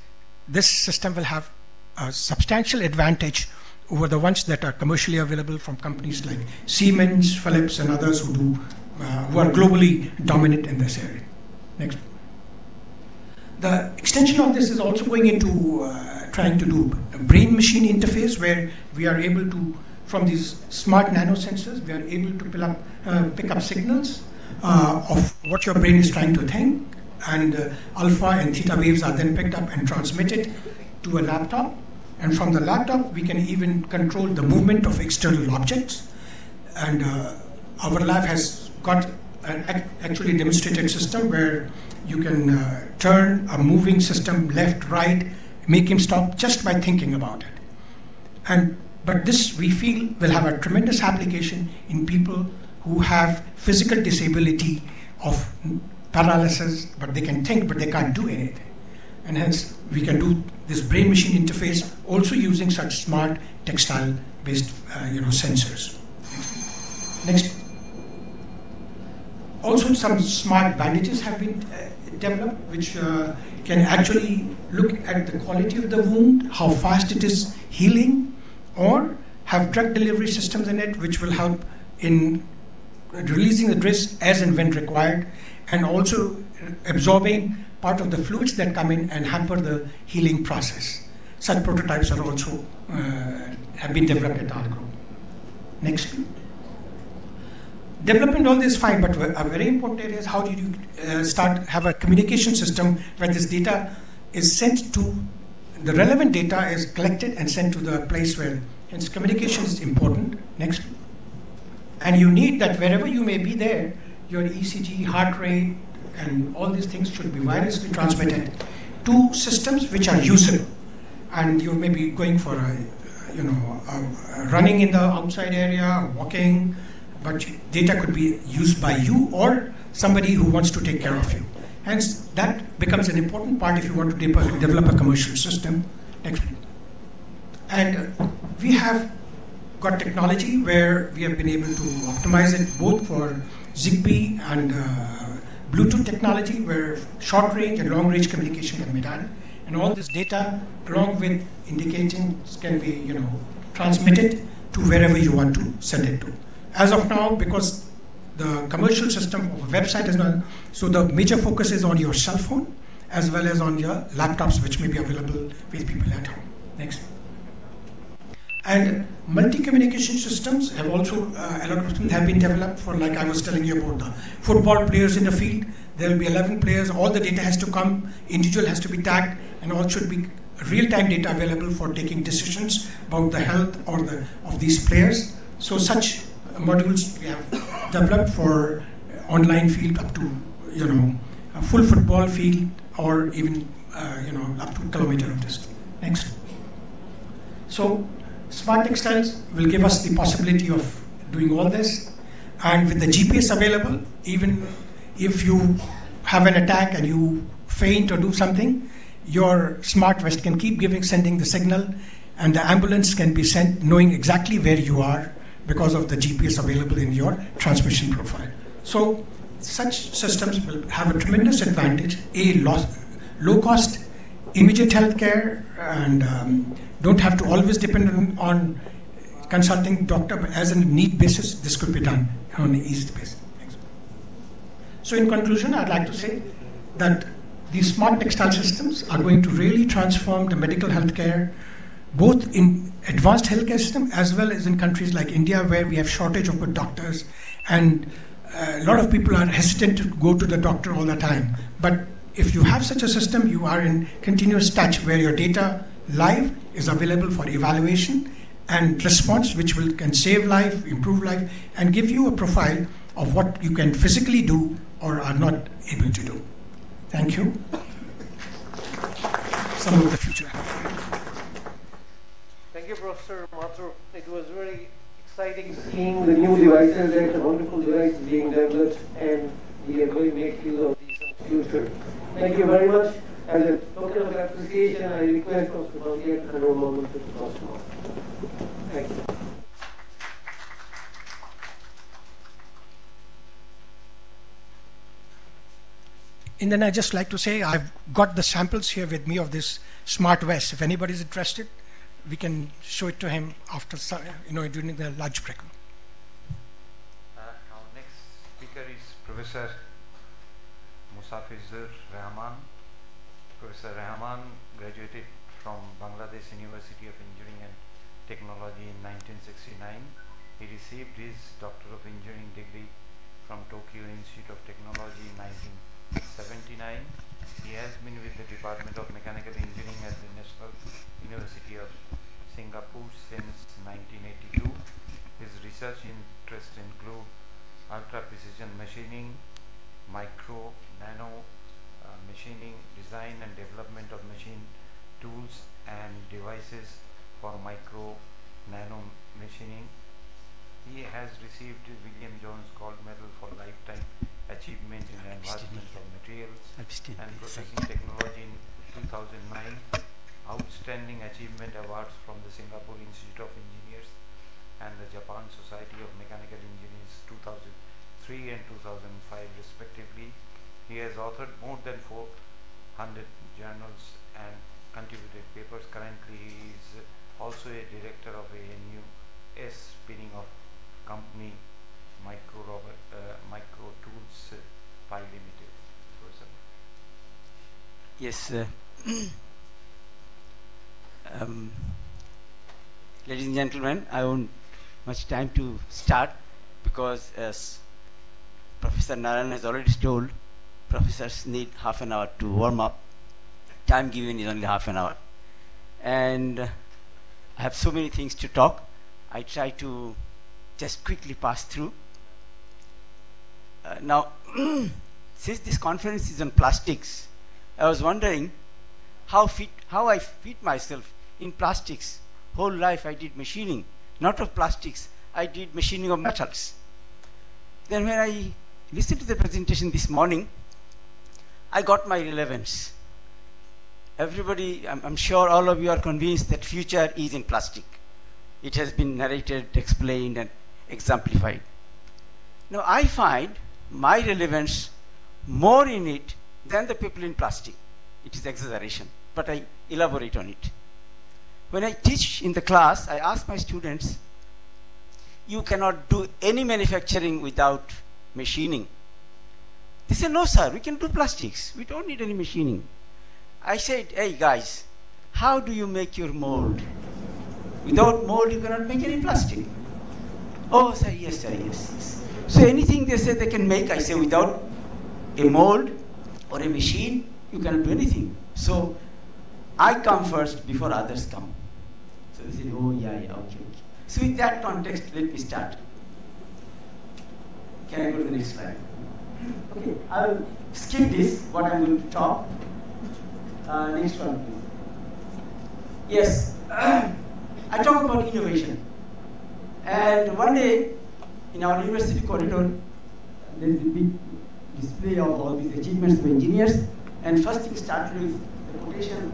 this system will have a substantial advantage over the ones that are commercially available from companies like Siemens, Philips, and others who are globally dominant in this area. Next. The extension of this is also going into trying to do a brain-machine interface, where we are able to, from these smart nanosensors, we are able to pick up signals of what your brain is trying to think, and alpha and theta waves are then picked up and transmitted to a laptop. And from the laptop, we can even control the movement of external objects. And our lab has got an actually demonstrated system where you can turn a moving system left, right, make him stop just by thinking about it. But this, we feel, will have a tremendous application in people who have physical disability of paralysis, but they can think, but they can't do anything. And hence, we can do this brain-machine interface also using such smart textile-based sensors. Next. Also, some smart bandages have been developed, which can actually look at the quality of the wound, how fast it is healing, or have drug delivery systems in it, which will help in releasing the drugs as and when required, and also absorbing part of the fluids that come in and hamper the healing process. Such prototypes are also have been developed at our group. Next. Development all this is fine, but a very important area is how do you have a communication system where this data is sent to, the relevant data is collected and sent to the place where, hence communication is important. Next. And you need that wherever you may be there, your ECG, heart rate, and all these things should be wirelessly transmitted to systems which are usable. And you may be going for running in the outside area, walking, but data could be used by you or somebody who wants to take care of you. Hence, that becomes an important part if you want to develop a commercial system. Next. And we have got technology where we have been able to optimize it both for Zigbee and Bluetooth technology, where short range and long range communication can be done. And all this data, along with indications, can be transmitted to wherever you want to send it to. As of now, because the commercial system of a website is not, so the major focus is on your cell phone as well as on your laptops, which may be available with people at home. Next. And multi-communication systems have also, algorithms have been developed for, like I was telling you about the football players in the field. There will be 11 players, all the data has to come, individual has to be tagged, and all should be real-time data available for taking decisions about the health of these players. So such modules we have developed for online field up to, a full football field, or even, up to a kilometer of distance. Next. So smart textiles will give us the possibility of doing all this, and with the GPS available, even if you have an attack and you faint or do something, your smart vest can keep sending the signal, and the ambulance can be sent knowing exactly where you are because of the GPS available in your transmission profile. So such systems will have a tremendous advantage, low cost, immediate healthcare, and don't have to always depend on consulting doctor, but as a need basis, this could be done on an easy basis. So in conclusion, I'd like to say that these smart textile systems are going to really transform the medical healthcare, both in advanced healthcare system as well as in countries like India, where we have shortage of good doctors, and a lot of people are hesitant to go to the doctor all the time. But if you have such a system, you are in continuous touch where your data live is available for evaluation and response, which can save life, improve life, and give you a profile of what you can physically do or are not able to do. Thank you. Some of the future. Thank you, Professor Mathur. It was very exciting seeing the new devices and the wonderful devices being developed, and we are going to make use of these in the future. Thank you very much. As a token of appreciation, I request Professor Bandiya to hand over moment to the customer. Thank you. And then I'd just like to say I've got the samples here with me of this smart vest. If anybody's interested, we can show it to him after, during the lunch break. Our next speaker is Professor Musafizur Rahman. Professor Rahman graduated from Bangladesh University of Engineering and Technology in 1969. He received his Doctor of Engineering degree from Tokyo Institute of Technology in 1979. He has been with the Department of Mechanical Engineering at the National University of Singapore since 1982. His research interests include ultra-precision machining, micro, nano machining, design and development of machine tools and devices for micro, nano machining. He has received William Jones Gold Medal for Lifetime Achievement in Advancement of Materials and Processing Technology in 2009, Outstanding Achievement Awards from the Singapore Institute of Engineers and the Japan Society of Mechanical Engineers 2003 and 2005 respectively. He has authored more than 400 journals and contributed papers. Currently he is also a director of a NUS spinning off company Micro Tools Pi Limited. Yes, ladies and gentlemen, I won't much time to start because, as Professor Narayan has already told, professors need half an hour to warm up. Time given is only half an hour, and I have so many things to talk. I try to just quickly pass through. Now, since this conference is on plastics, I was wondering how I fit myself in plastics. Whole life I did machining, not of plastics. I did machining of metals. Then when I listened to the presentation this morning, I got my relevance. Everybody, I'm sure all of you are convinced that future is in plastic. it has been narrated, explained, and exemplified. Now, I find my relevance more in it than the people in plastic. It is exaggeration, but I elaborate on it. When I teach in the class, I ask my students, you cannot do any manufacturing without machining. They say, no sir, we can do plastics. We don't need any machining. I said, hey guys, how do you make your mold? Without mold, you cannot make any plastic. Oh sir, yes sir, yes. So anything they say they can make, I say without a mold or a machine, you cannot do anything. So I come first before others come. So they say, oh yeah, okay. So with that context, let me start. Can I go to the next slide? Okay, I will skip this, what I'm going to talk. Next one, please. Yes, I talk about innovation. And one day, in our university corridor, there is a big display of all these achievements of engineers. And first thing started with a quotation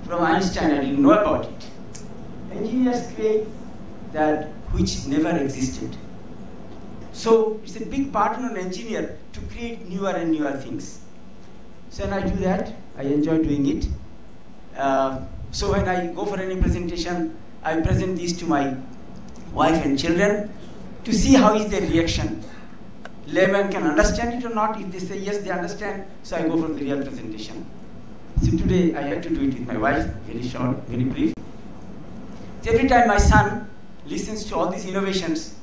from Einstein. I didn't know about it. Engineers create that which never existed. So it's a big burden on an engineer to create newer and newer things. So when I do that, I enjoy doing it. So when I go for any presentation, I present these to my wife and children to see how is their reaction. Layman can understand it or not. If they say yes, they understand, so I go for the real presentation. So today I had to do it with my wife, very short, very brief. So every time my son listens to all these innovations,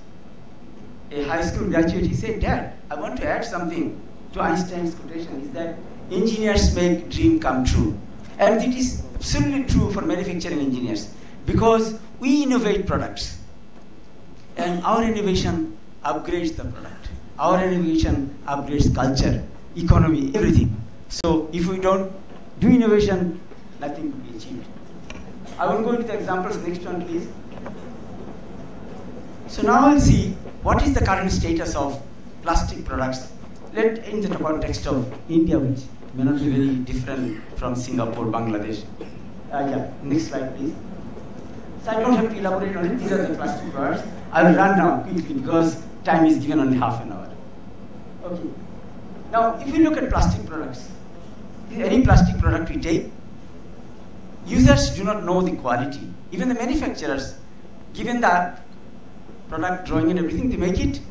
a high school graduate, he said, Dad, I want to add something to Einstein's quotation, is that engineers make dream come true. And it is absolutely true for manufacturing engineers, because we innovate products. And our innovation upgrades the product. Our innovation upgrades culture, economy, everything. So if we don't do innovation, nothing will be achieved. I will go into the examples. Next one, please. So now we'll see what is the current status of plastic products. In the context of India, which may not be very different from Singapore, Bangladesh. Yeah, next slide, please. So I don't have to elaborate on it. These are the plastic products. I will run down quickly because time is given only half an hour. Okay. Now, if you look at plastic products, any plastic product we take, users do not know the quality. Even the manufacturers, given that product drawing and everything, they make it,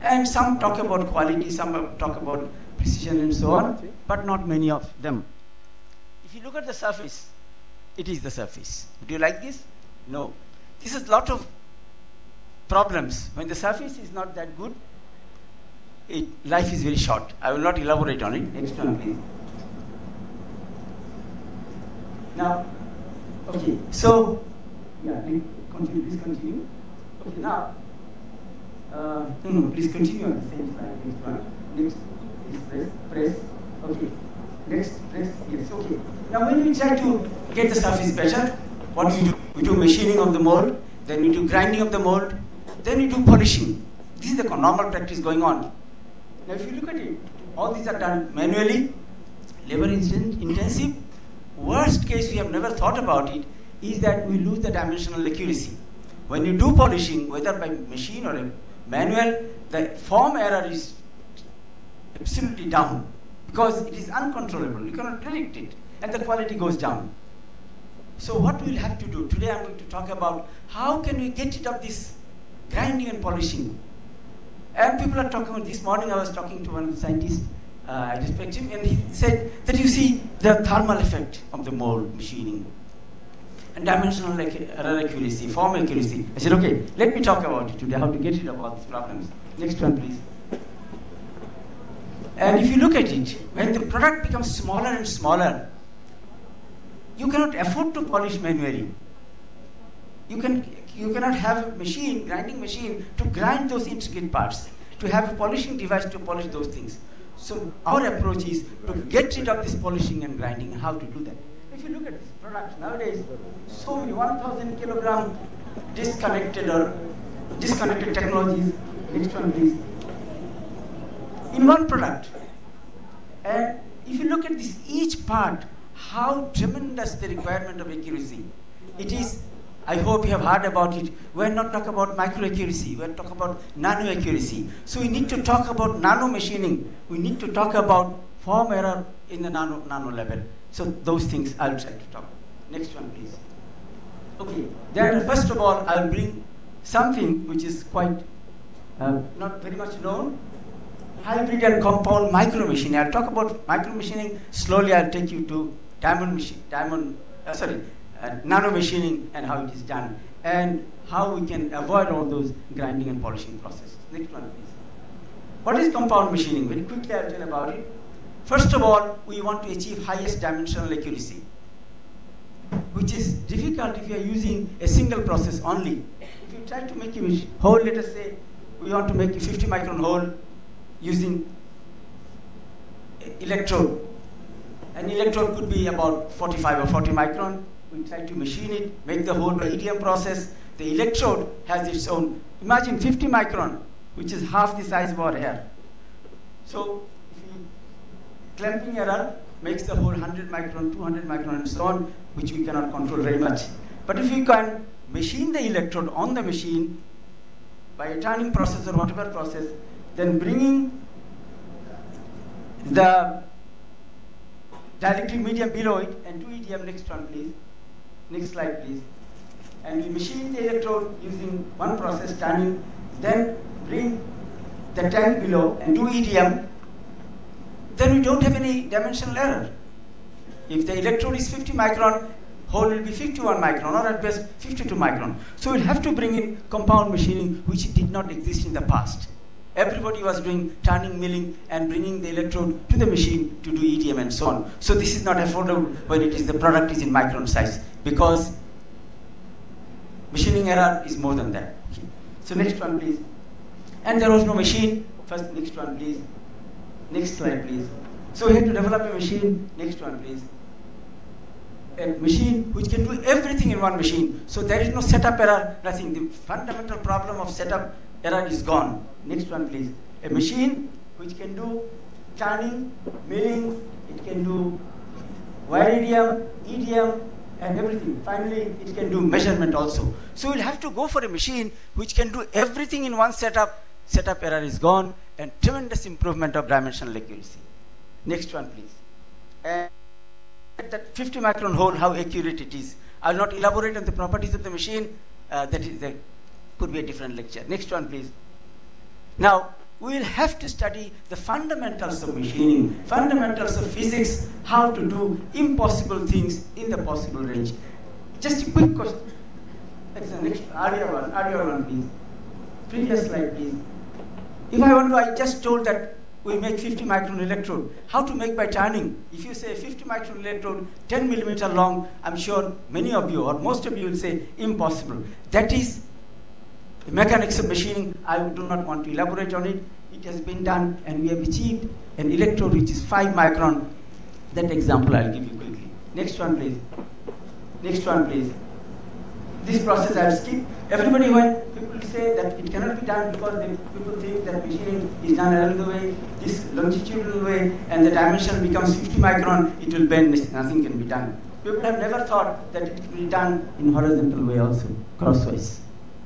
and some talk about quality, some talk about precision and so on, but not many of them. If you look at the surface, it is the surface. Do you like this? No. This is a lot of problems. When the surface is not that good, life is very short. I will not elaborate on it. Next one, please. Now, okay, so, yeah, please continue. Okay, now, no, please continue on the same slide. Next one. Next, please press. Okay. Next, yes, okay. Now, when we try to get the surface better, what do? We do machining of the mold, then we do grinding of the mold, then we do polishing. This is the normal practice going on. Now, if you look at it, all these are done manually, labor intensive. Worst case, we have never thought about it, is that we lose the dimensional accuracy. When you do polishing, whether by machine or a manual, the form error is absolutely down because it is uncontrollable. You cannot predict it, and the quality goes down. So what we'll have to do, today I'm going to talk about how can we get rid of this grinding and polishing. And people are talking about, this morning I was talking to one of the scientists, I respect him, and he said that you see the thermal effect of the mold machining and dimensional error accuracy, form accuracy. I said, okay, let me talk about it today, how to get rid of all these problems. Next one, please. And if you look at it, when the product becomes smaller and smaller, you cannot afford to polish manually. You cannot have a machine, grinding machine, to grind those intricate parts, to have a polishing device to polish those things. So our approach is to get rid of this polishing and grinding, and how to do that. If you look at this product nowadays, so many 1,000 kilogram disconnected technologies. Next one, please. In one product. And if you look at this, each part, how tremendous the requirement of accuracy. It is I hope you have heard about it. We're not talking about micro accuracy, we're talking about nano accuracy. So we need to talk about nano machining. We need to talk about form error in the nano level. So those things I'll try to talk. Next one, please. Okay, then first of all, I'll bring something which is quite not very much known. Hybrid and compound micro machining. I'll talk about micro machining. Slowly I'll take you to nano machining and how it is done, and how we can avoid all those grinding and polishing processes. Next one, please. What is compound machining? Very quickly I'll tell about it. First of all, we want to achieve highest dimensional accuracy, which is difficult if you are using a single process only. If you try to make a hole, let us say we want to make a 50 micron hole using electrode. An electrode could be about 45 or 40 micron. We try to machine it, make the hole by EDM process. The electrode has its own, imagine 50 micron, which is half the size of our hair. So, clamping error makes the hole 100 micron, 200 micron, and so on, which we cannot control very much. But if you can machine the electrode on the machine by a turning process or whatever process, then bringing the dielectric medium below it and 2 EDM, next one please. Next slide, please. And we machine the electrode using one process, turning, then bring the tank below and 2 EDM, then we don't have any dimensional error. If the electrode is 50 micron, hole will be 51 micron, or at best 52 micron. So we'll have to bring in compound machining, which did not exist in the past. Everybody was doing turning, milling, and bringing the electrode to the machine to do EDM and so on. So this is not affordable when it is the product is in micron size, because machining error is more than that. Okay. So next one, please. And there was no machine. First, next one, please. Next slide, please. So we had to develop a machine. Next one, please. A machine which can do everything in one machine. So there is no setup error, nothing. The fundamental problem of setup error is gone. Next one, please. A machine which can do turning, milling, it can do wire EDM, and everything. Finally, it can do measurement also. So we'll have to go for a machine which can do everything in one setup. Setup error is gone, and tremendous improvement of dimensional accuracy. Next one, please. And that 50 micron hole, how accurate it is. I'll not elaborate on the properties of the machine. That could be a different lecture. Next one, please. Now, we will have to study the fundamentals of machining, fundamentals of physics, how to do impossible things in the possible range. Just a quick question. Next, earlier one, please. Previous slide, please. If I just told that we make 50 micron electrode. How to make by turning? If you say 50 micron electrode, 10 millimeter long, I'm sure many of you or most of you will say impossible. That is the mechanics of machining. I do not want to elaborate on it. It has been done, and we have achieved an electrode which is 5 micron. That example I'll give you quickly. Next one, please. Next one, please. This process I'll skip. Everybody, when people say that it cannot be done because people think that machining is done along the way, this longitudinal way, and the dimension becomes 50 micron, it will bend, nothing can be done. People have never thought that it can be done in horizontal way also, crosswise.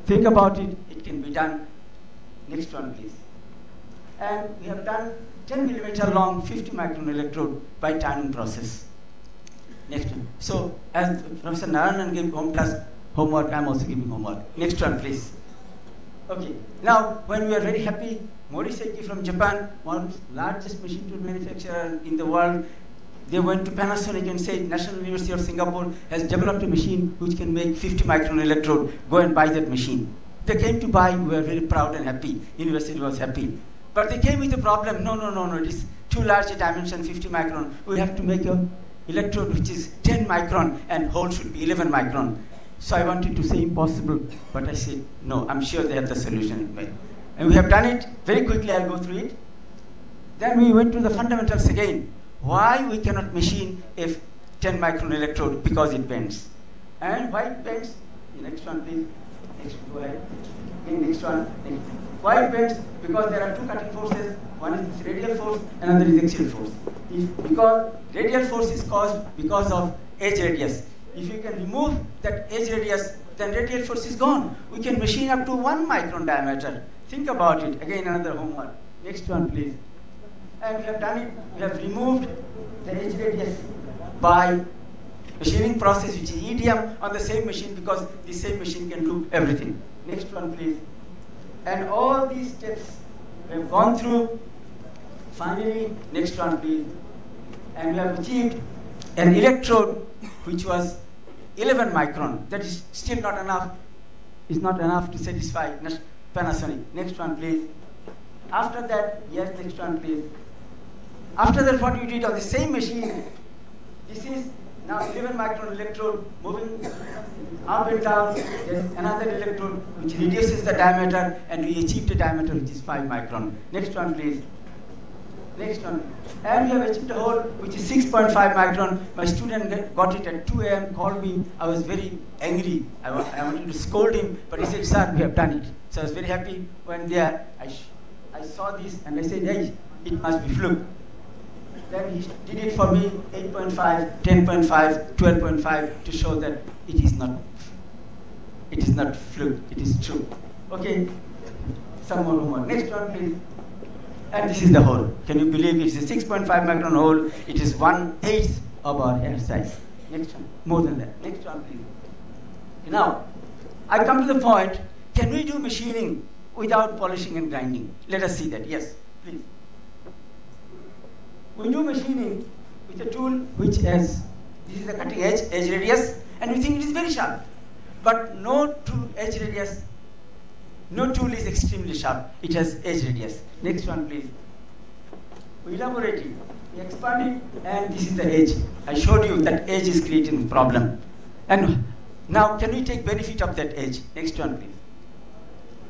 Think about it, it can be done. Next one, please. And we have done 10 millimeter long 50 micron electrode by turning process. Next one. So, as Professor Narayanan gave homework, I'm also giving homework. Next one, please. Okay. Now, when we are very happy, Moriseki from Japan, one of the largest machine tool manufacturer in the world, they went to Panasonic and said, National University of Singapore has developed a machine which can make 50 micron electrode. Go and buy that machine. They came to buy, we were very proud and happy. University was happy. But they came with a problem, no, it is too large a dimension, 50 micron. We have to make an electrode which is 10 micron and hole should be 11 micron. So I wanted to say impossible, but I said, no, I'm sure they have the solution in mind. And we have done it. Very quickly, I'll go through it. Then we went to the fundamentals again. Why we cannot machine a 10 micron electrode? Because it bends. And why it bends? Next one, please. Next, go ahead. Next one. Next. Why it bends? Because there are two cutting forces. One is this radial force, another is axial force. Because radial force is caused because of edge radius. If you can remove that edge radius, then radial force is gone. We can machine up to 1 micron diameter. Think about it. Again, another homework. Next one, please. And we have done it. We have removed the edge radius by machining process, which is EDM, on the same machine, because the same machine can do everything. Next one, please. And all these steps we have gone through. Finally, next one, please. And we have achieved an electrode which was 11 micron. That is still not enough. It's not enough to satisfy Panasonic. Next one, please. After that, yes, next one, please. After that, what we did on the same machine, this is now 11 micron electrode moving up and down. There's another electrode which reduces the diameter, and we achieved a diameter which is 5 micron. Next one, please. Next one. And we have achieved a hole which is 6.5 micron. My student got it at 2 a.m., called me. I was very angry. I wanted to scold him, but he said, sir, we have done it. So I was very happy when there. I saw this and I said, hey, it must be fluke. Then he did it for me, 8.5, 10.5, 12.5, to show that it is not fluke, it is true. Okay, some more homework. Next one, please. And this is the hole. Can you believe it's a 6.5 micron hole? It is 1/8 of our hair size. Next one, more than that. Next one, please. Now, I come to the point, can we do machining without polishing and grinding? Let us see that. Yes, please. We do machining with a tool which has, this is the cutting edge radius, and we think it is very sharp. But no tool edge radius, no tool is extremely sharp. It has edge radius. Next one, please. We elaborate it, we expand it, and this is the edge. I showed you that edge is creating the problem. And now, can we take benefit of that edge? Next one, please.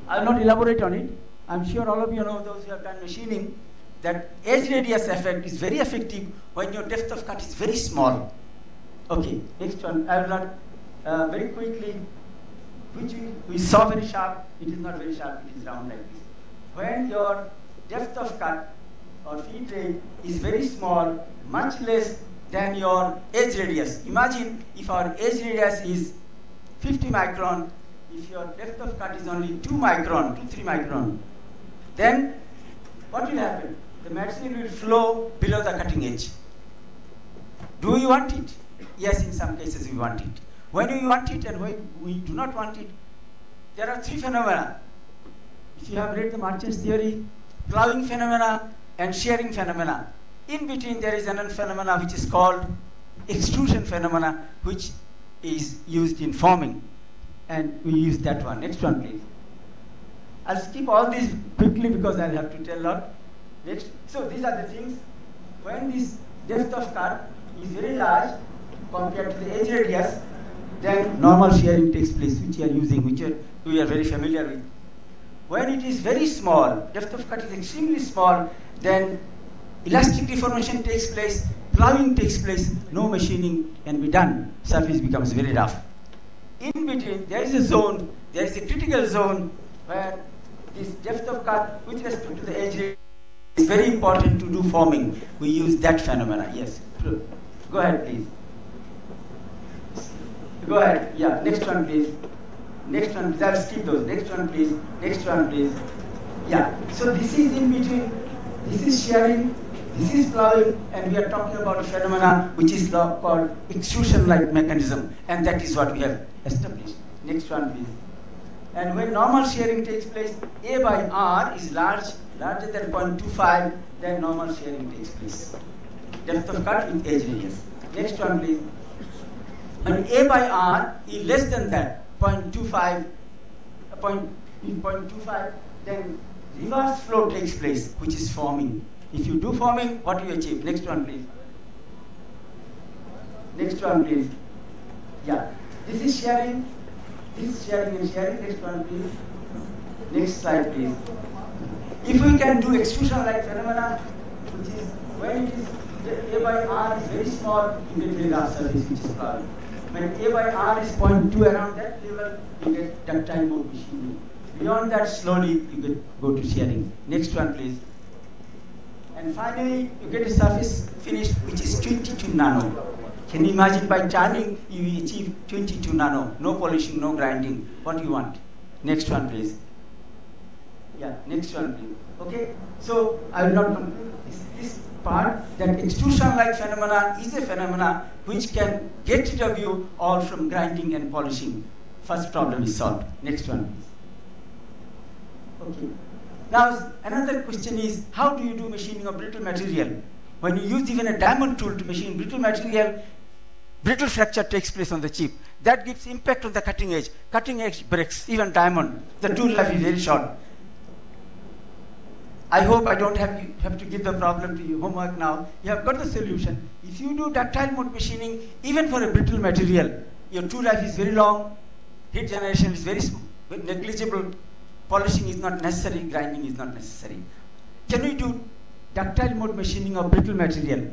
I will not elaborate on it. I'm sure all of you know, those who have done machining, that edge radius effect is very effective when your depth of cut is very small. Okay, next one. I will not very quickly, which we saw very sharp. It is not very sharp, it is round like this. When your depth of cut or feed rate is very small, much less than your edge radius. Imagine if our edge radius is 50 micron, if your depth of cut is only 2 micron, 2-3 micron, then what will happen? The material will flow below the cutting edge. Do we want it? Yes, in some cases we want it. When we want it and when we do not want it, there are 3 phenomena. If you have read the Marchand's theory, plowing phenomena and shearing phenomena. In between there is another phenomena which is called extrusion phenomena, which is used in forming. And we use that one. Next one, please. I'll skip all these quickly because I'll have to tell a lot. Next. So these are the things. When this depth of cut is very large compared to the edge radius, then normal shearing takes place, which we are using, which we are very familiar with. When it is very small, depth of cut is extremely small, then elastic deformation takes place, plowing takes place, no machining can be done. Surface becomes very rough. In between, there is a zone, there is a critical zone where this depth of cut with respect to the edge radius is very important to do forming. We use that phenomena. Yes. Go ahead, please. Go ahead. Yeah. Next one, please. Next one, please. I'll skip those. Next one, please. Next one, please. Yeah. So this is in between. This is shearing. This is plowing, and we are talking about a phenomena which is called extrusion-like mechanism, and that is what we have established. Next one, please. And when normal shearing takes place, A by R is larger than 0.25, then normal shearing takes place. Depth of cut with edge radius. Next one, please. When A by R is less than that, 0.25, then reverse flow takes place, which is forming. If you do forming, what do you achieve? Next one, please. Next one, please. Yeah. This is shearing. This is shearing and shearing. Next one, please. Next slide, please. If we can do extrusion-like phenomena, which is when it is A by R is very small, you get very large surface, which is plowing. When A by R is 0.2 around that level, you get ductile mode machining. Beyond that, slowly you go to shearing. Next one, please. And finally, you get a surface finish which is 22 nano. Can you imagine by turning you achieve 22 nano, no polishing, no grinding. What do you want? Next one, please. Yeah, next one, please. Okay, so I will not conclude this part that extrusion-like phenomena is a phenomena which can get rid of you all from grinding and polishing. First problem is solved. Next one, please. Okay. Now, another question is, how do you do machining of brittle material? When you use even a diamond tool to machine brittle material, brittle fracture takes place on the chip. That gives impact on the cutting edge. Cutting edge breaks, even diamond. The tool life is very short. I hope I don't have to give the problem to you homework now. You have got the solution. If you do ductile mode machining, even for a brittle material, your tool life is very long, heat generation is very negligible, polishing is not necessary, grinding is not necessary. Can we do ductile mode machining of brittle material?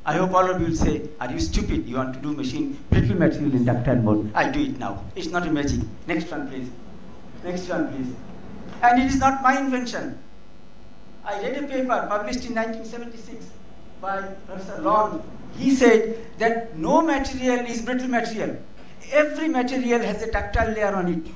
I hope all of you will say, are you stupid? You want to do machine brittle material in ductile mode. I do it now. It's not a magic. Next one, please. Next one, please. And it is not my invention. I read a paper published in 1976 by Professor Long. He said that no material is brittle material. Every material has a ductile layer on it,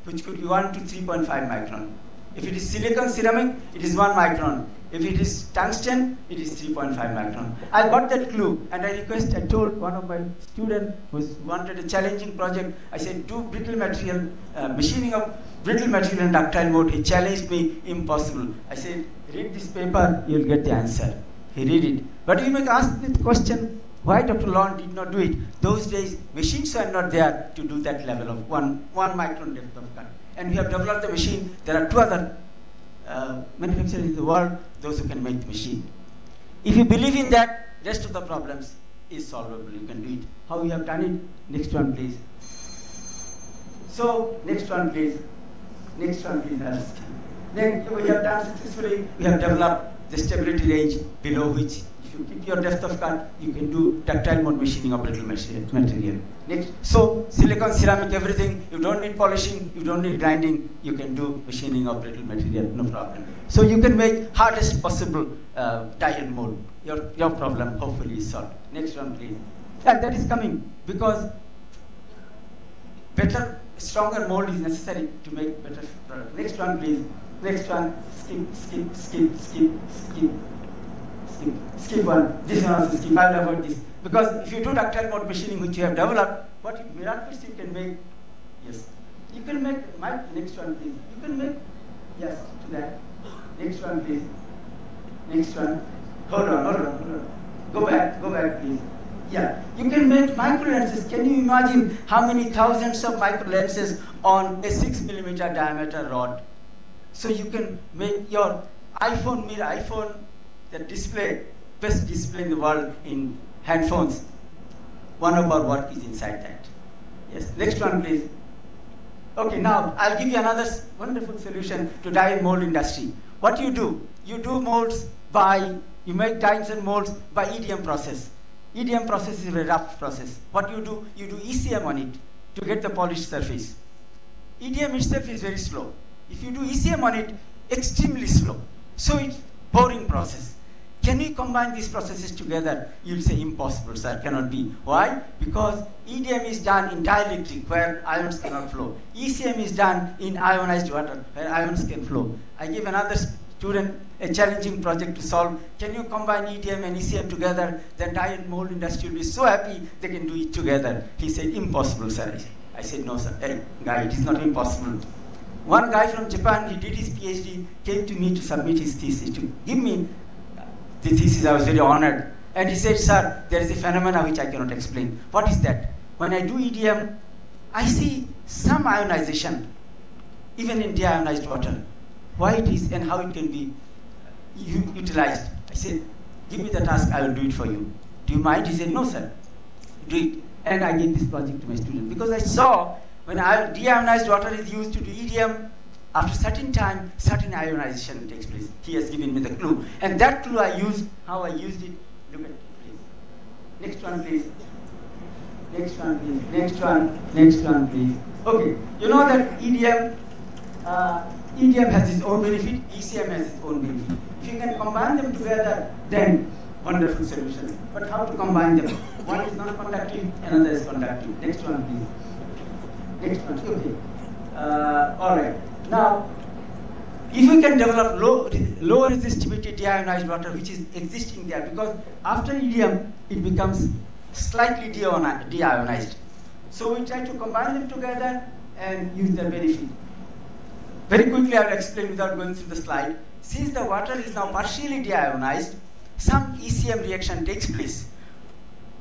which could be 1 to 3.5 micron. If it is silicon ceramic, it is 1 micron. If it is tungsten, it is 3.5 micron. I got that clue, and I told one of my students who wanted a challenging project, I said, do brittle material, machining of brittle material in ductile mode. He challenged me, impossible. I said, read this paper, you'll get the answer. He read it. But you may ask the question, why Dr. Lawn did not do it? Those days, machines were not there to do that level of one micron depth of cut. And we have developed the machine. There are 2 other manufacturers in the world, those who can make the machine. If you believe in that, rest of the problems is solvable. You can do it. How we have done it? Next one, please. So, next one, please. Next one, please. Then we have done successfully. We have developed the stability range below which, if you keep your depth of cut, you can do ductile mode machining of brittle material. Next, so silicon, ceramic, everything. You don't need polishing. You don't need grinding. You can do machining of brittle material, no problem. So you can make hardest possible die mode. Your problem hopefully is solved. Next one, please. And that is coming because better, stronger mold is necessary to make better product. Next one, please. Next one. Skip one. This one also skip. I'll avoid this. Because if you do ductile mode machining which you have developed, what miracles you can make? Yes. You can make, next one, please. You can make, yes, to that. Next one, please. Next one. Hold on. Go back, please. Yeah. You can make micro lenses. Can you imagine how many thousands of micro lenses on a 6 millimeter diameter rod? So you can make your iPhone, the display, best display in the world in handphones. One of our work is inside that. Yes. Next one, please. Okay, now I'll give you another wonderful solution to die and mold industry. What you do molds you make dies and molds by EDM process. EDM process is a very rough process. What you do ECM on it to get the polished surface. EDM itself is very slow. If you do ECM on it, extremely slow. So it's boring process. Can we combine these processes together? You'll say impossible, sir, cannot be. Why? Because EDM is done in dielectric where ions cannot flow. ECM is done in ionized water where ions can flow. I give another student a challenging project to solve. Can you combine EDM and ECM together? Then dye and mold industry will be so happy they can do it together. He said, impossible, sir. I said, no, sir. Hey, guy, it is not impossible. One guy from Japan, he did his PhD, came to me to submit his thesis, to give me the thesis. I was very honored. And he said, sir, there is a phenomena which I cannot explain. What is that? When I do EDM, I see some ionization, even in deionized water. Why it is and how it can be utilized. I said, give me the task, I will do it for you. Do you mind? He said, no, sir. Do it. And I gave this project to my student because I saw when deionized water is used to do EDM, after certain time, certain ionization takes place. He has given me the clue. And that clue I used, how I used it, look at it, please. Next one, please. Next one, please. Next one. Next one, please. Okay. You know that EDM has its own benefit, ECM has its own benefit. If you can combine them together, then wonderful solution. But how to combine them? One is non-conductive, another is conductive. Next one, please. Next one, okay. All right. Now, if we can develop low resistivity deionized water, which is existing there, because after EDM, it becomes slightly deionized. So we try to combine them together and use their benefit. Very quickly, I will explain without going through the slide. Since the water is now partially deionized, some ECM reaction takes place.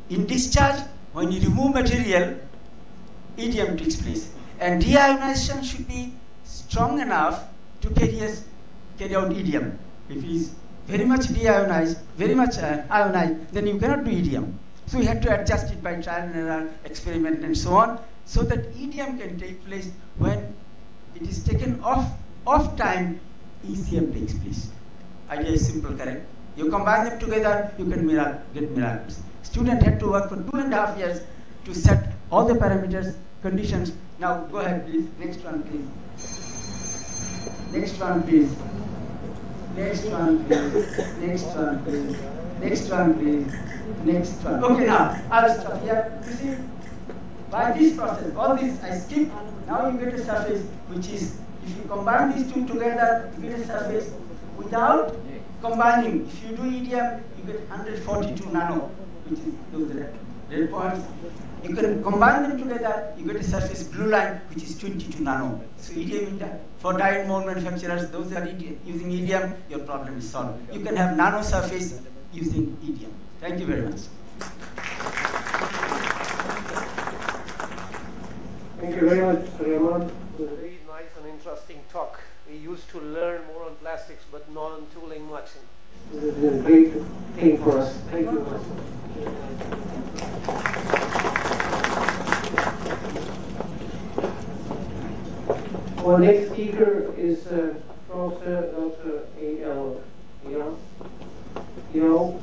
In discharge, when you remove material, EDM takes place. And deionization should be strong enough to carry out EDM. If it is very much deionized, very much ionized, then you cannot do EDM. So we have to adjust it by trial and error, experiment, and so on, so that EDM can take place when it is taken off time, ECM takes place. Idea is simple, correct? You combine them together, you can get miracles. Student had to work for 2.5 years to set all the parameters, conditions. Now go ahead, please. Next one, please. Next one, please. Next one, please. Next one, please. Next one, please. Next one. Okay, now I'll stop here. You see, by this process, all this I skip. Now you get a surface which is, if you combine these two together, you get a surface without combining. If you do EDM, you get 142 nano, which is those red points. You can combine them together, you get a surface blue line, which is 22 nano. So EDM, for die mold manufacturers, those that are using EDM, your problem is solved. You can have nano surface using EDM. Thank you very much. Thank you very much, Mr. Rahman. It was a very nice and interesting talk. We used to learn more on plastics, but not on tooling much. This has been a great thing for us. Thank you very much. Our next speaker is Professor Dr. A.L. Yao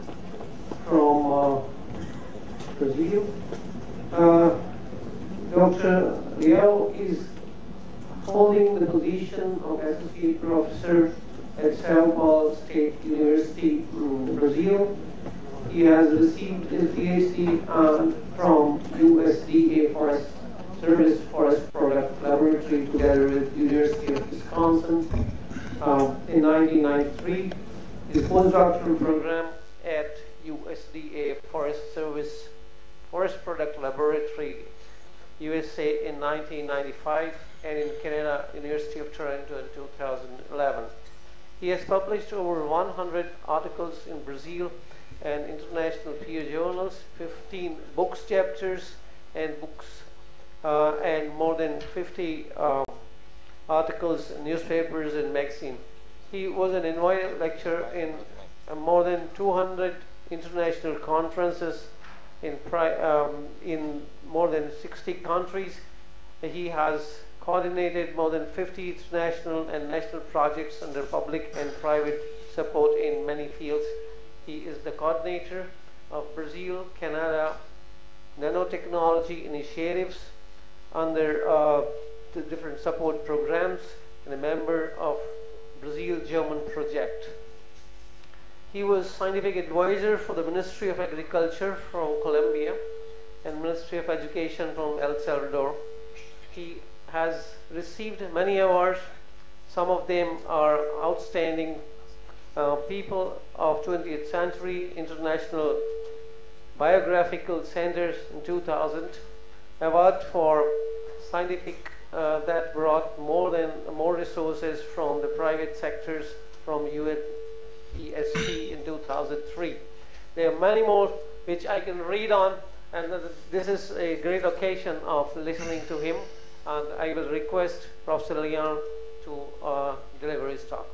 from Brazil. Dr. Liao is holding the position of Associate Professor at São Paulo State University in Brazil. He has received his PhD from USDA Forest Service Forest Product Laboratory together with University of Wisconsin in 1993. His postdoctoral program at USDA Forest Service Forest Product Laboratory USA in 1995 and in Canada, University of Toronto in 2011. He has published over 100 articles in Brazil and international peer journals, 15 books chapters and books, and more than 50 articles in newspapers and magazines. He was an invited lecturer in more than 200 international conferences in more than 60 countries. He has coordinated more than 50 international and national projects under public and private support in many fields. He is the coordinator of Brazil, Canada nanotechnology initiatives under the different support programs and a member of Brazil-German project. He was scientific advisor for the Ministry of Agriculture from Colombia and Ministry of Education from El Salvador. He has received many awards. Some of them are outstanding people of 20th century, International Biographical Centers in 2000, award for scientific that brought more resources from the private sectors from UNESP in 2003. There are many more which I can read on, and this is a great occasion of listening to him, and I will request Professor Leon to deliver his talk.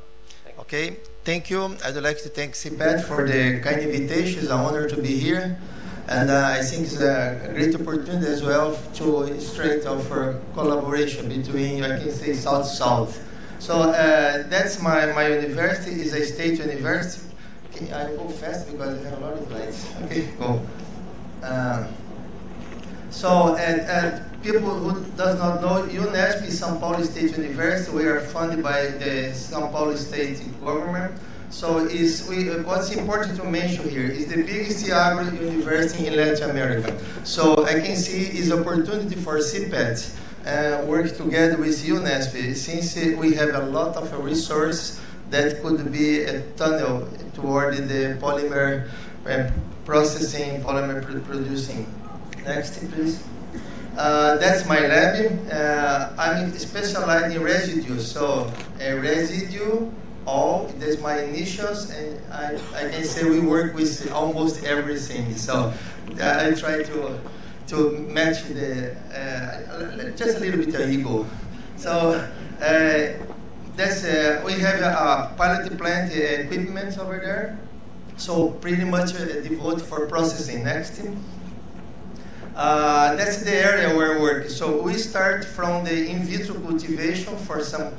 Okay, thank you. I would like to thank CPAT for the kind invitation. It's an honor to be here. And I think it's a great opportunity as well to strengthen our collaboration between, I can say, South-South. So that's my university, is a state university. Okay, I go fast because I have a lot of slides. Okay, go. People who does not know, UNESP is São Paulo State University. We are funded by the São Paulo State government. So what's important to mention here is the biggest agro university in Latin America. So I can see is opportunity for CPET work together with UNESCO, since we have a lot of resources that could be a tunnel toward the polymer processing, polymer producing. Next, please. That's my lab. I'm specialized in residues, so a residue, that's my initials, and I can say we work with almost everything. So I try to match the just a little bit of ego. So that's we have a pilot plant equipment over there. So pretty much devoted for processing. Next. That's the area where we work. So we start from the in vitro cultivation for some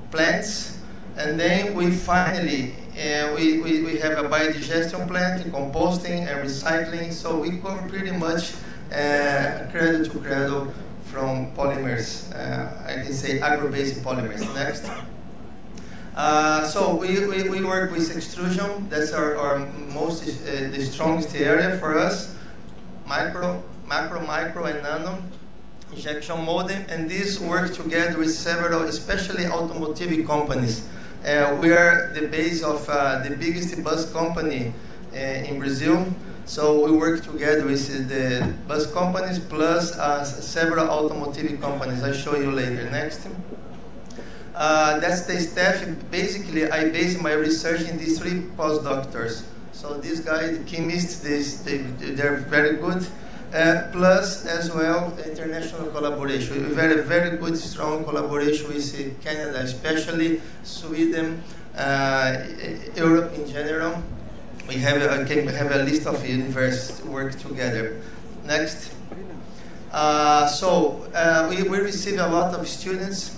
plants, and then we finally we have a biodigestion plant, composting and recycling. So we cover pretty much cradle to cradle from polymers. I can say agro-based polymers. Next. So we work with extrusion. That's our most the strongest area for us. Macro, micro, and nano injection molding, and these work together with several, especially automotive companies. We are the base of the biggest bus company in Brazil. So we work together with the bus companies plus several automotive companies. I'll show you later. Next. That's the staff. Basically, I base my research in these three postdoctors. So these guys, the chemists, they're very good. Plus, as well, international collaboration. We have a very good, strong collaboration with Canada, especially Sweden, Europe in general. We have a list of universities to work together. Next. We receive a lot of students,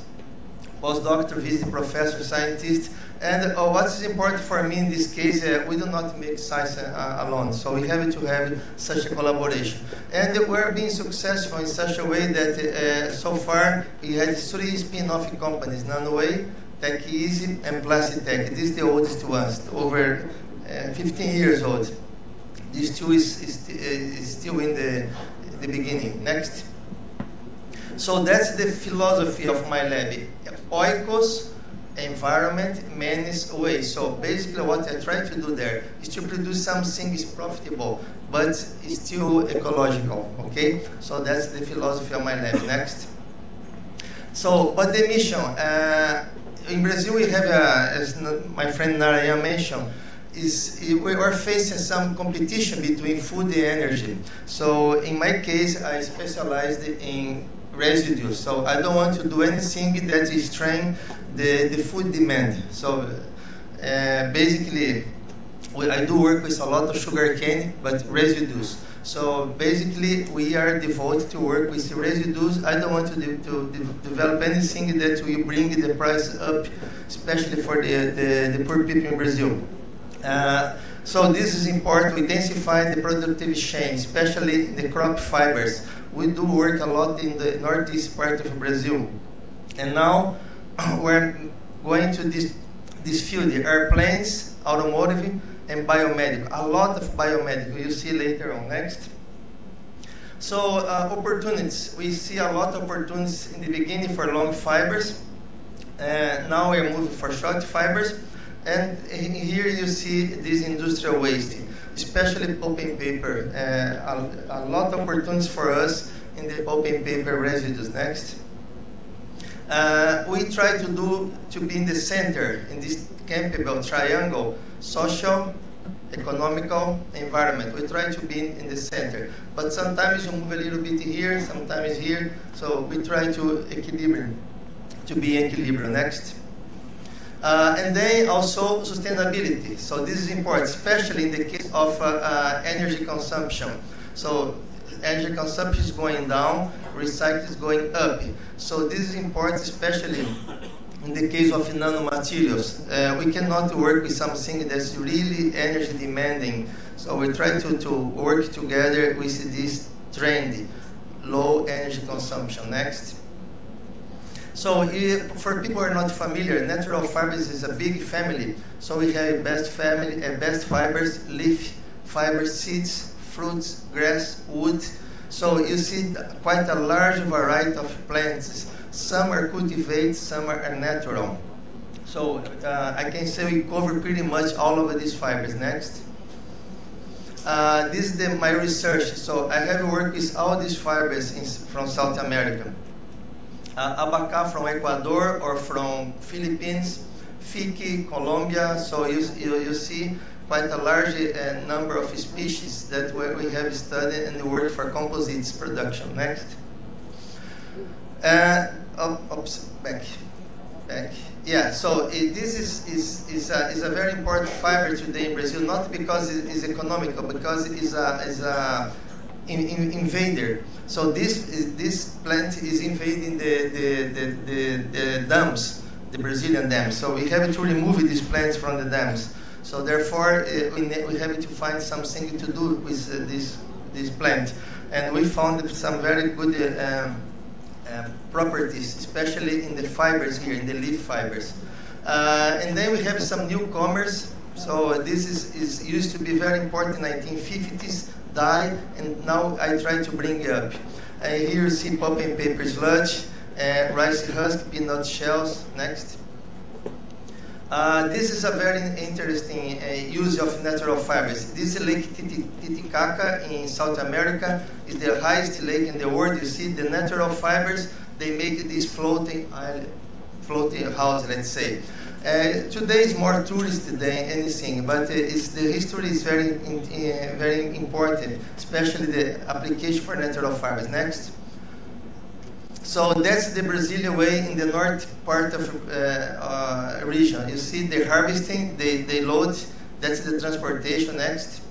postdoctor, visiting professor, scientists. And what's important for me in this case, we do not make science alone. So we have to have such a collaboration. And we're being successful in such a way that so far we had 3 spin-off companies, NanoWay, TechEasy, and Plastic. This is the oldest ones, over 15 years old. These two is still in the beginning. Next. So that's the philosophy of my lab. Oikos, environment, manage waste. So basically what I try to do there is to produce something is profitable, but it's still ecological, okay? So that's the philosophy of my lab. Next. So, but the mission, in Brazil we have, as my friend Narayan mentioned, we are facing some competition between food and energy. So in my case, I specialized in residues. So I don't want to do anything that is strain the food demand. So basically, I do work with a lot of sugar cane, but residues. So basically, we are devoted to work with residues. I don't want to develop anything that will bring the price up, especially for the poor people in Brazil. So this is important to intensify the productivity chain, especially the crop fibers. We do work a lot in the northeast part of Brazil. And now we're going to this field, airplanes, automotive, and biomedical. A lot of biomedical, you'll see later on. Next. So opportunities. We see a lot of opportunities in the beginning for long fibers. Now we're moving for short fibers. And here you see this industrial waste, especially pulp and paper. A lot of opportunities for us in the pulp and paper residues. Next. We try to be in the center, in this Campbell triangle, social, economical, environment. We try to be in the center. But sometimes you move a little bit here, sometimes here. So we try to be in equilibrium. Next. And then also sustainability. So this is important, especially in the case of energy consumption. So energy consumption is going down, recycling is going up. So this is important, especially in the case of nanomaterials. We cannot work with something that's really energy demanding. So we try to work together with this trend, low energy consumption. Next. So for people who are not familiar, natural fibers is a big family. So we have best fibers, leaf fibers, seeds, fruits, grass, wood. So you see quite a large variety of plants. Some are cultivated, some are natural. So I can say we cover pretty much all of these fibers. Next. This is my research. So I have worked with all these fibers from South America. Abaca from Ecuador or from Philippines, Fique, Colombia. So you see quite a large number of species that we have studied and worked for composites production. Next. Oops, back. Yeah, so this is a very important fiber today in Brazil, not because it is economical, because it is a invader. So this plant is invading the dams, the Brazilian dams. So we have to remove these plants from the dams. So therefore, we have to find something to do with this plant. And we found some very good properties, especially in the fibers here, in the leaf fibers. And then we have some newcomers. So this is used to be very important in 1950s, died, and now I try to bring it up. Here you see pulp and paper sludge, rice husk, peanut shells. Next. This is a very interesting use of natural fibers. This is Lake Titicaca in South America. It's the highest lake in the world. You see the natural fibers, they make this floating house, let's say. Today is more tourist than anything, but the history is very important, especially the application for natural fibers. Next. So that's the Brazilian way in the north part of region. You see the harvesting, they load, that's the transportation. Next.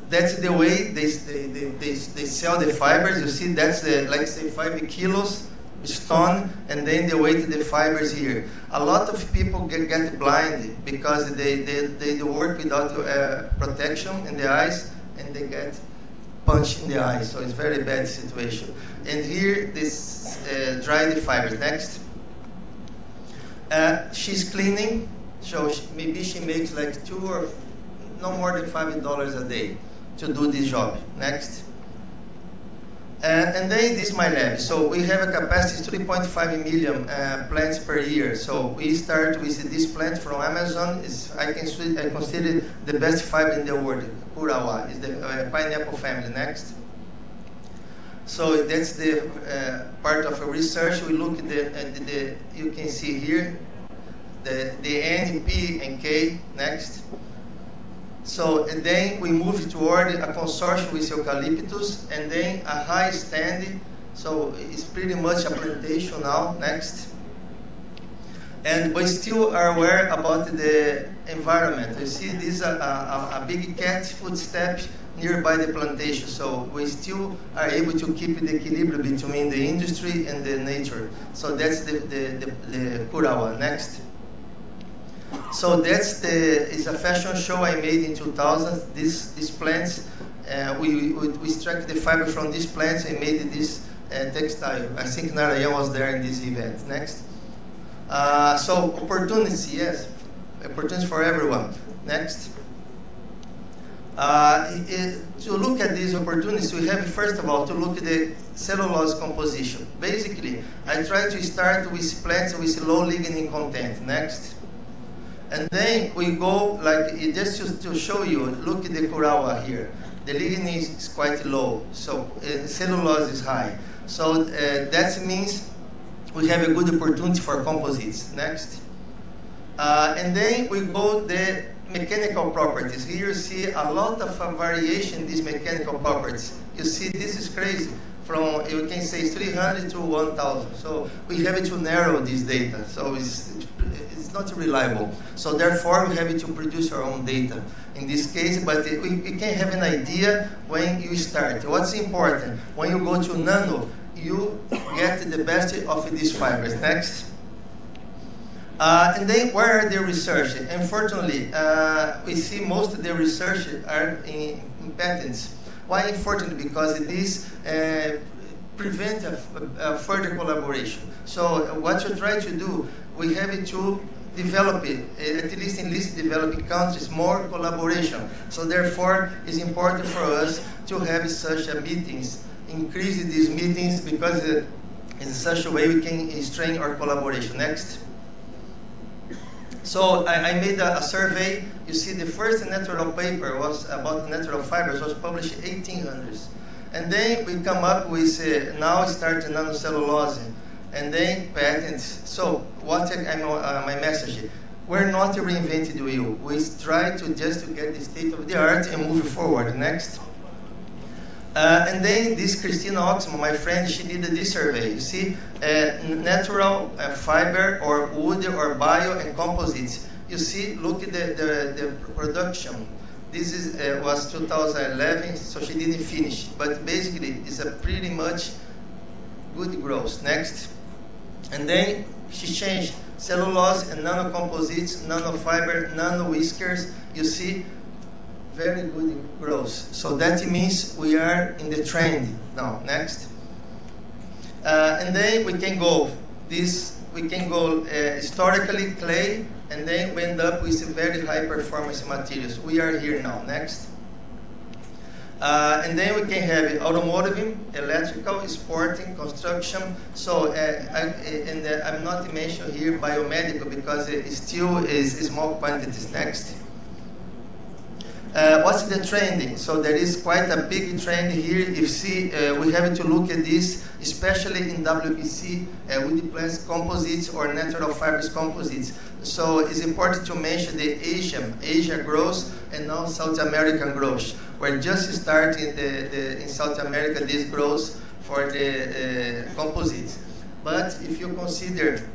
That's the way they sell the fibers. You see that's like say 5 kilos stone, and then they weight the fibers here. A lot of people get blind because they work without protection in the eyes, and they get punched in the eye. So it's very bad situation. And here this dry the fibers. Next. She's cleaning, so maybe she makes like $2 or no more than $5 a day to do this job. Next. And then this is my lab. So we have a capacity 3.5 million plants per year. So we start with this plant from Amazon. I consider the best fiber in the world. Curawa is the pineapple family. Next. So that's the part of research. We look at the you can see here the N, P, and K. Next. So and then we move toward a consortium with eucalyptus, and then a high stand. So it's pretty much a plantation now. Next. And we still are aware about the environment. You see, this is a big cat footstep nearby the plantation. So we still are able to keep the equilibrium between the industry and the nature. So that's the Curawa. Next. So that's it's a fashion show I made in 2000. These plants, we extract the fiber from these plants and made this textile. I think Narayan was there in this event. Next. So opportunities, yes, opportunities for everyone. Next. To look at these opportunities, we have first of all to look at the cellulose composition. Basically, I try to start with plants with low lignin content. Next. And then we go, like, just to show you, look at the Curawa here. The lignin is quite low, so cellulose is high. So that means we have a good opportunity for composites. Next. And then we go the mechanical properties. Here you see a lot of variation in these mechanical properties. You see, this is crazy. From, you can say, 300 to 1,000. So we have to narrow this data. So it's not reliable. So therefore, we have to produce our own data in this case, but we can have an idea when you start. What's important? When you go to nano, you get the best of these fibers. Next. And then where are the research? Unfortunately, we see most of the research are in patents. Why unfortunately? Because these prevent a further collaboration. So what you try to do, we have to develop it, at least in least developing countries, more collaboration. So therefore, it's important for us to have such meetings, increase these meetings, because in such a way we can strengthen our collaboration. Next. So I made a survey. You see, the first natural paper was about natural fibers, was published in 1800s. And then we come up with, now start nanocellulose, and then patents. So what my message? We're not reinventing the wheel. We try to just to get the state of the art and move forward. Next. And then this Christina Oxman, my friend, she did this survey. You see, natural fiber or wood or bio and composites. You see, look at the production. This is, was 2011, so she didn't finish. But basically, it's a pretty much good growth. Next. And then she changed cellulose and nanocomposites, nanofiber, nano whiskers. You see, very good growth. So that means we are in the trend now. Next. And then we can go historically clay, and then we end up with very high performance materials. We are here now. Next. And then we can have automotive, electrical, sporting, construction. So, I'm not mentioning here biomedical because it still is small quantities. Next. What's the trending? So there is quite a big trend here. If you see, we have to look at this, especially in WPC, with plant composites or natural fibers composites. So it's important to mention the Asia growth and now South American growth. We're just starting in South America this growth for the composites. But if you consider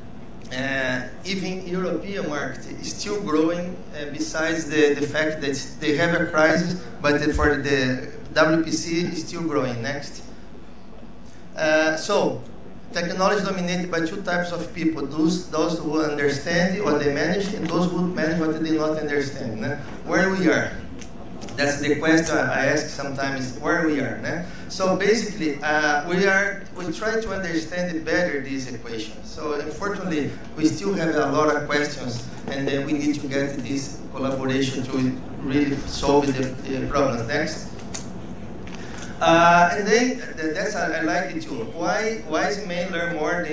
even European market is still growing, besides the fact that they have a crisis, but for the WPC is still growing. Next. So, technology is dominated by two types of people, those who understand what they manage and those who manage what they do not understand. Where we are. That's the question I ask sometimes, where we are. So basically, we try to understand better this equation. So unfortunately, we still have a lot of questions, and then we need to get this collaboration to really solve the problems. Next. And then, that's I like it too. Why wise men learn more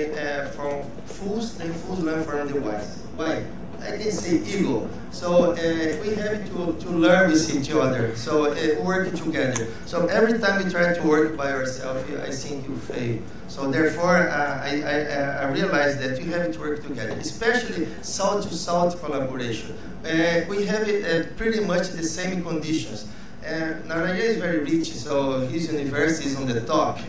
from fools than fools learn from the wise? Why? I can say ego. So we have to learn with each other. So work together. So every time we try to work by ourselves, I think you fail. So therefore, I realize that you have to work together, especially salt-to-salt collaboration. We have pretty much the same conditions. Naraya is very rich, so his university is on the top.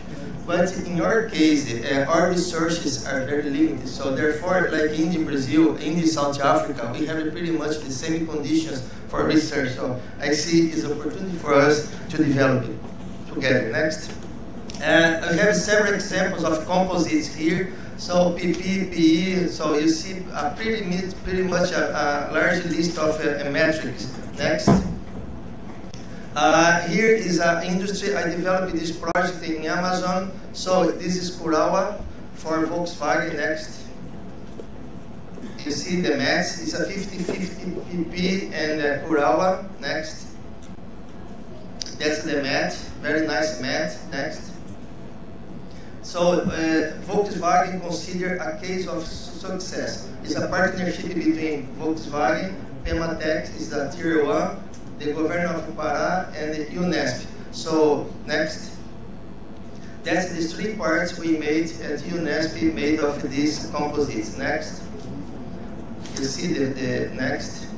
But in our case, our resources are very limited. So therefore, like in Brazil, in South Africa, we have pretty much the same conditions for research. So I see it's an opportunity for us to develop it together. Next. I have several examples of composites here. So PP, PE, so you see pretty much a large list of metrics. Next. Here is an industry. I developed this project in Amazon. So this is Kurawa for Volkswagen. Next. You see the mats. It's a 50-50 PP and Kurawa. Next. That's the mat. Very nice mat. Next. So Volkswagen considered a case of success. It's a partnership between Volkswagen, Pematex is the tier 1, the government of Pará, and the UNESCO. So next. That's the three parts we made at UNESCO made of these composites. Next. You see the next.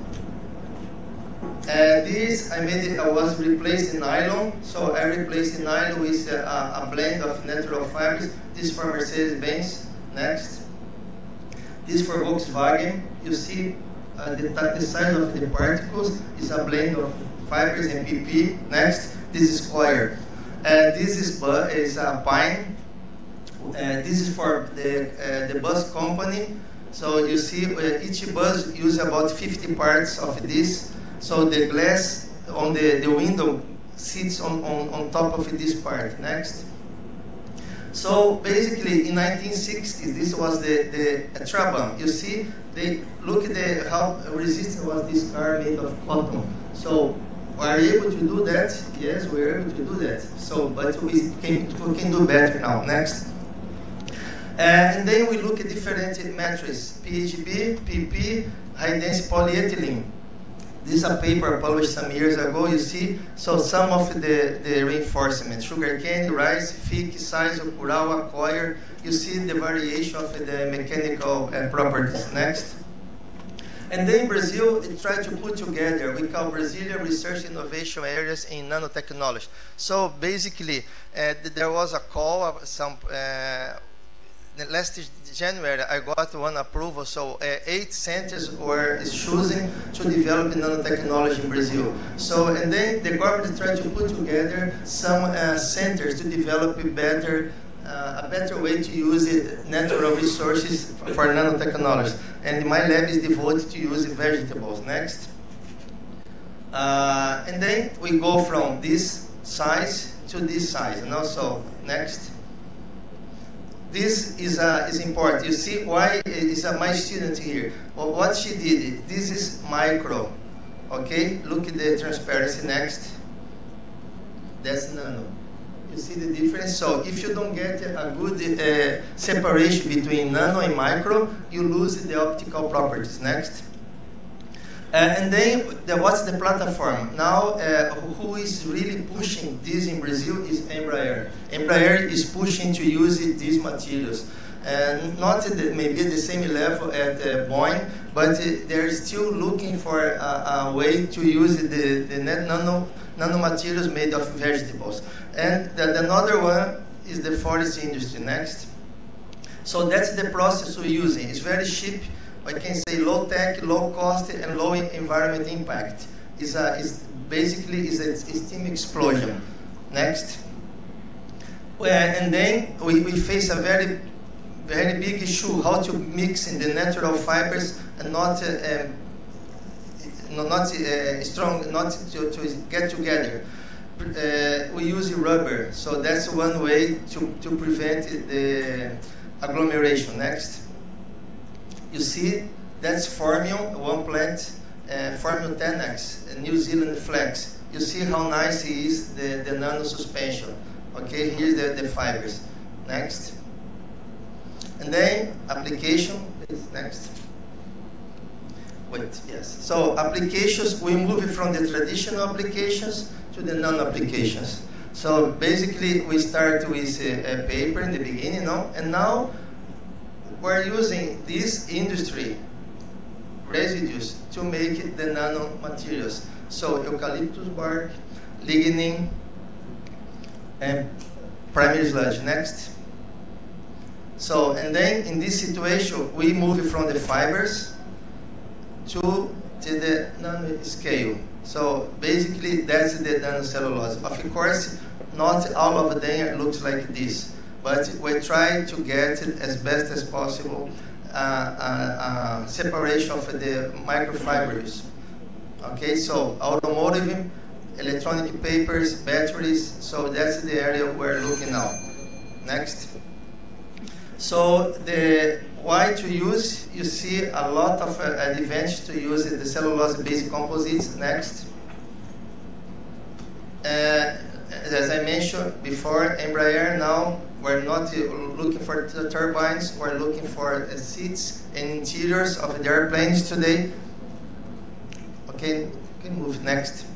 This I was replacing nylon, so I replaced nylon with a blend of natural fibers. This for Mercedes-Benz. Next. This for Volkswagen. You see the size of the particles is a blend of fibers and PP. Next. This is coir. This is a pine. This is for the bus company. So you see each bus uses about 50 parts of this. So the glass on the window sits on top of this part. Next. So basically, in 1960s, this was the trabant. You see, they look at how resistant was this car made of cotton. So, are we able to do that? Yes, we're able to do that. So, but we can do better now. Next. And then we look at different metrics: PHB, PP, high-density polyethylene. This is a paper published some years ago, you see. So some of the reinforcement: sugarcane, rice, fig, sisal, curau, coir. You see the variation of the mechanical properties. Next. And then Brazil tried to put together, we call Brazilian Research Innovation Areas in Nanotechnology. So basically, there was a call, last January, I got one approval, so 8 centers were choosing to develop nanotechnology in Brazil. So, and then the government tried to put together some centers to develop a better way to use natural resources for nanotechnology. And my lab is devoted to using vegetables. Next. And then we go from this size to this size. And also, next. This is important. You see why is my student here. Well, what she did, this is micro. Okay, look at the transparency. Next. That's nano. You see the difference? So if you don't get a good separation between nano and micro, you lose the optical properties. Next. And then what's the platform? Now, who is really pushing this in Brazil is Embraer. Embraer is pushing to use these materials. And not at maybe at the same level at Boeing, but they're still looking for a way to use the nanomaterials made of vegetables. And another one is the forest industry. Next. So that's the process we're using. It's very cheap. I can say low tech, low cost, and low environment impact. Basically is a steam explosion. Next. And then we face a very big issue: how to mix in the natural fibers and not strong, not to get together. We use rubber, so that's one way to prevent the agglomeration. Next. You see, that's Formium, one plant, Formium tenax, New Zealand flax. You see how nice it is, the nano suspension. Okay, here's the fibers. Next. And then application, please, next. Wait, yes. So applications, we move from the traditional applications to the nano applications. So basically, we start with a paper in the beginning, and now we're using this industry residues to make the nanomaterials. So eucalyptus bark, lignin, and primary sludge. Next. So, and then in this situation, we move from the fibers to the nano scale. So basically, that's the nanocellulose. Of course, not all of them looks like this. But we try to get as best as possible separation of the microfibers. Okay, so automotive, electronic papers, batteries. So that's the area we're looking now. Next. So the why to use? You see a lot of advantage to use the cellulose-based composites. Next. As I mentioned before, Embraer now. We're not looking for turbines, we're looking for seats and interiors of the airplanes today. Okay, can move next.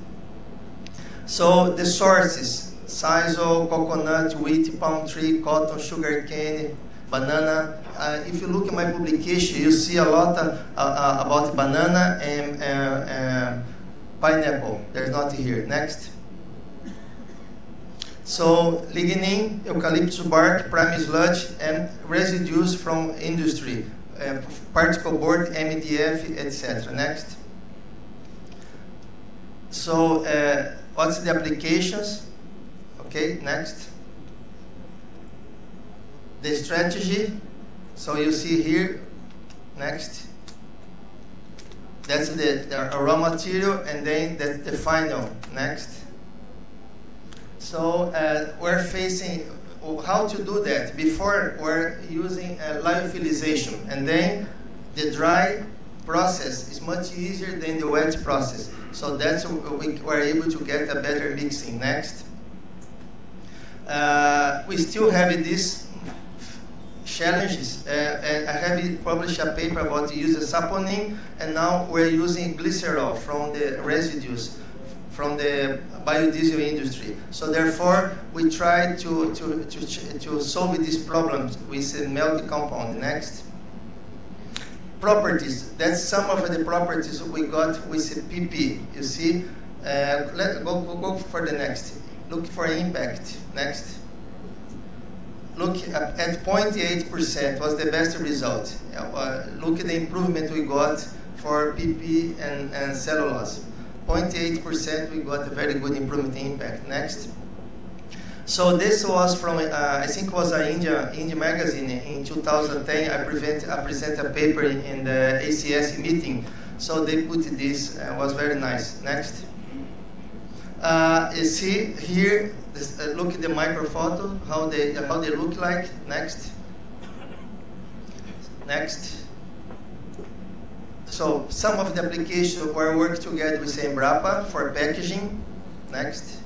So the sources: sisal, coconut, wheat, palm tree, cotton, sugar cane, banana. If you look at my publication, you see a lot about banana and pineapple. There's not here. Next. So lignin, eucalyptus bark, primary sludge, and residues from industry, particle board, MDF, etc. Next. So what's the applications? Okay, next. The strategy. So you see here. Next. That's the raw material, and then that's the final. Next. So we're facing how to do that? Before we're using lyophilization, and then the dry process is much easier than the wet process. So that's we were able to get a better mixing. Next. We still have these challenges. And I have published a paper about the use of saponin, and now we're using glycerol from the residues from the biodiesel industry. So therefore, we try to solve these problems with a milk compound. Next. Properties. That's some of the properties we got with the PP. You see. Let's go for the next. Look for impact. Next. Look at 0.8% was the best result. Look at the improvement we got for PP and cellulose. 0.8% we got a very good improvement in impact. Next. So this was from, I think it was an India magazine in 2010. I present a paper in the ACS meeting. So they put this, was very nice. Next. You see here, look at the microphoto, how they look like. Next. Next. So some of the applications were worked together with Embrapa for packaging. Next.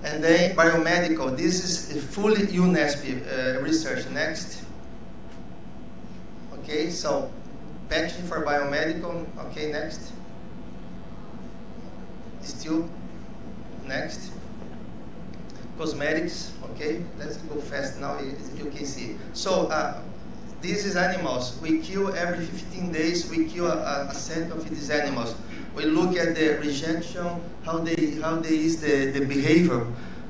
And then biomedical. This is fully UNESCO research. Next. Okay, so packaging for biomedical. Okay, next. Still. Next. Cosmetics. Okay, let's go fast now. You can see. So this is animals. We kill every 15 days. We kill a set of these animals. We look at the rejection, how they is the behavior,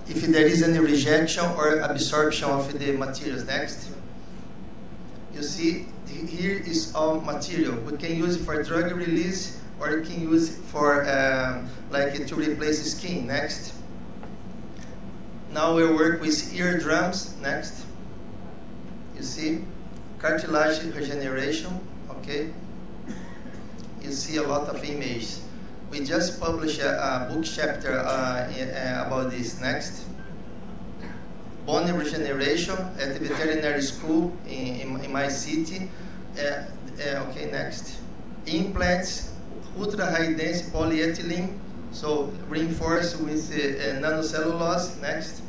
if there is any rejection or absorption of the materials. Next. You see, here is all material. We can use it for drug release, or you can use it for like to replace skin. Next. Now we work with eardrums. Next. You see, cartilage regeneration. Okay. You see a lot of images. We just published a book chapter about this. Next. Bone regeneration at the veterinary school in my city. Okay, next. Implants, ultra high density polyethylene, so reinforced with nanocellulose. Next.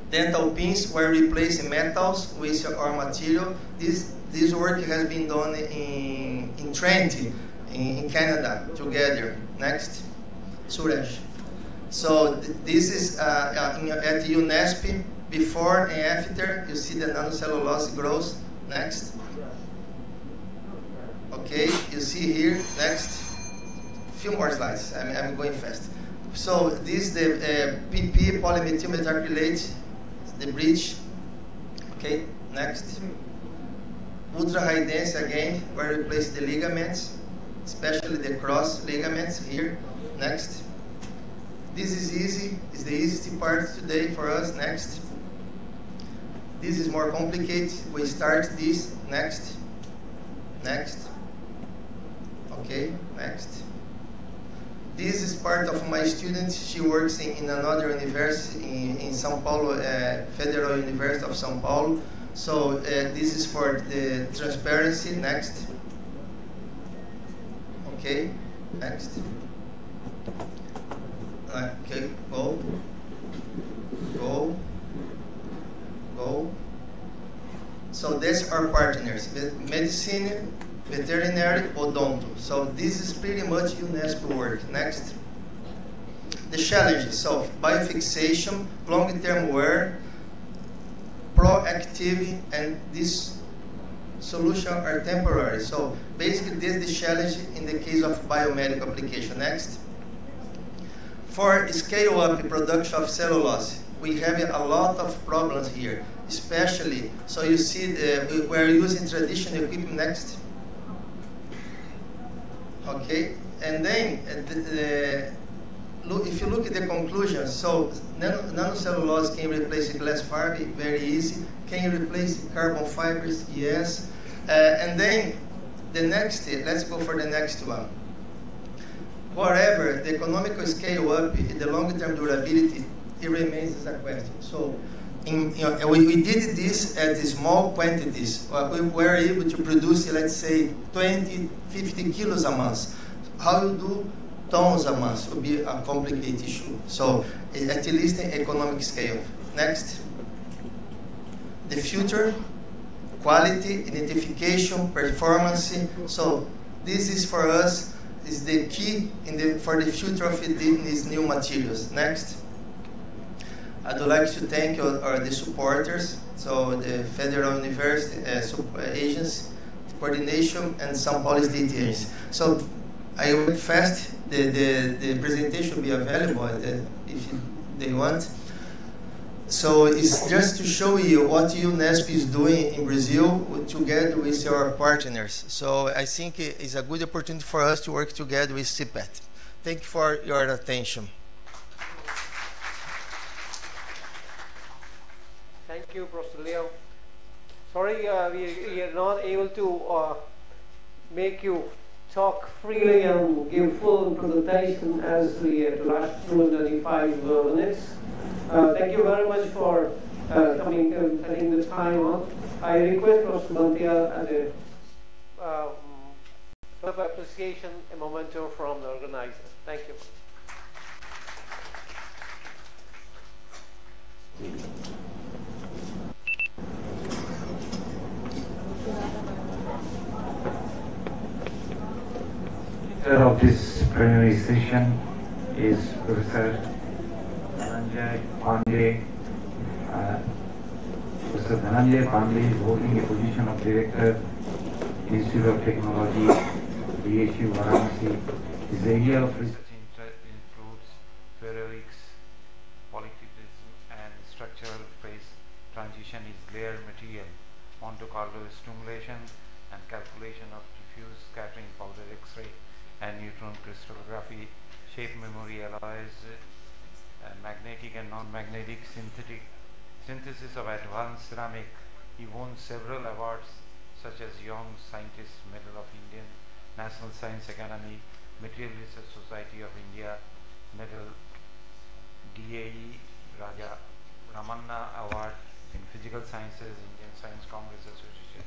Dental pins were replacing metals with our material. This work has been done in Trent, in Canada, together. Next. Suresh. So this is at UNESCO, before and after. You see the nanocellulose grows. Next. Okay, you see here. Next. Few more slides. I'm going fast. So this is the PP, polymethyl methacrylate, the bridge. Okay, next. Ultra high density again, where we replace the ligaments, especially the cross ligaments here. Next. This is easy. It's the easiest part today for us. Next. This is more complicated. We start this. Next. Next. Okay, next. This is part of my student. She works in another university in São Paulo, Federal University of São Paulo. So this is for the transparency. Next. Okay, next. Okay, go. Go. Go. So that's our partners. Medicine, veterinary, odonto. So this is pretty much UNESCO work. Next. The challenges. So biofixation, long-term wear, proactive, and this solution are temporary. So basically this is the challenge in the case of biomedical application. Next. For scale-up production of cellulose, we have a lot of problems here, especially, so you see we're using traditional equipment. Next. Okay, and then if you look at the conclusions, so nanocellulose can replace glass fiber, very easy. Can you replace carbon fibers? Yes. And then the next, let's go for the next one. Whatever the economical scale up, the long-term durability it remains as a question. So we did this at small quantities. We were able to produce, let's say, 20, 50 kilos a month. How you do tons a month would be a complicated issue. So at least in economic scale. Next. The future, quality, identification, performance. So this is for us is the key for the future of these new materials. Next. I'd like to thank the supporters, so the Federal University Agency, Coordination, and São Paulo State Agency. So I went fast. The presentation will be available if they want. So it's just to show you what UNESCO is doing in Brazil together with our partners. So I think it's a good opportunity for us to work together with CPET. Thank you for your attention. Thank you, Professor Leo. Sorry, we are not able to make you talk freely and give full presentation as the last 225 minutes. Thank you very much for coming and taking the time on. I request Professor Mantia as a sort of appreciation, a memento from the organizer. Thank you. Leader of this plenary session is Professor Dhananjay Pandey. Professor Dhananjay Pandey is holding a position of Director, Institute of Technology, BHU Varanasi. His area of research includes ferroics, polytheism, and structural phase transition is layered material, Monte Carlo stimulation, and calculation of diffuse scattering powder X-ray and neutron crystallography, shape memory alloys, magnetic and non-magnetic synthesis of advanced ceramic. He won several awards such as Young Scientist Medal of Indian, National Science Academy, Material Research Society of India Medal, DAE Raja Ramanna Award in Physical Sciences, Indian Science Congress Association,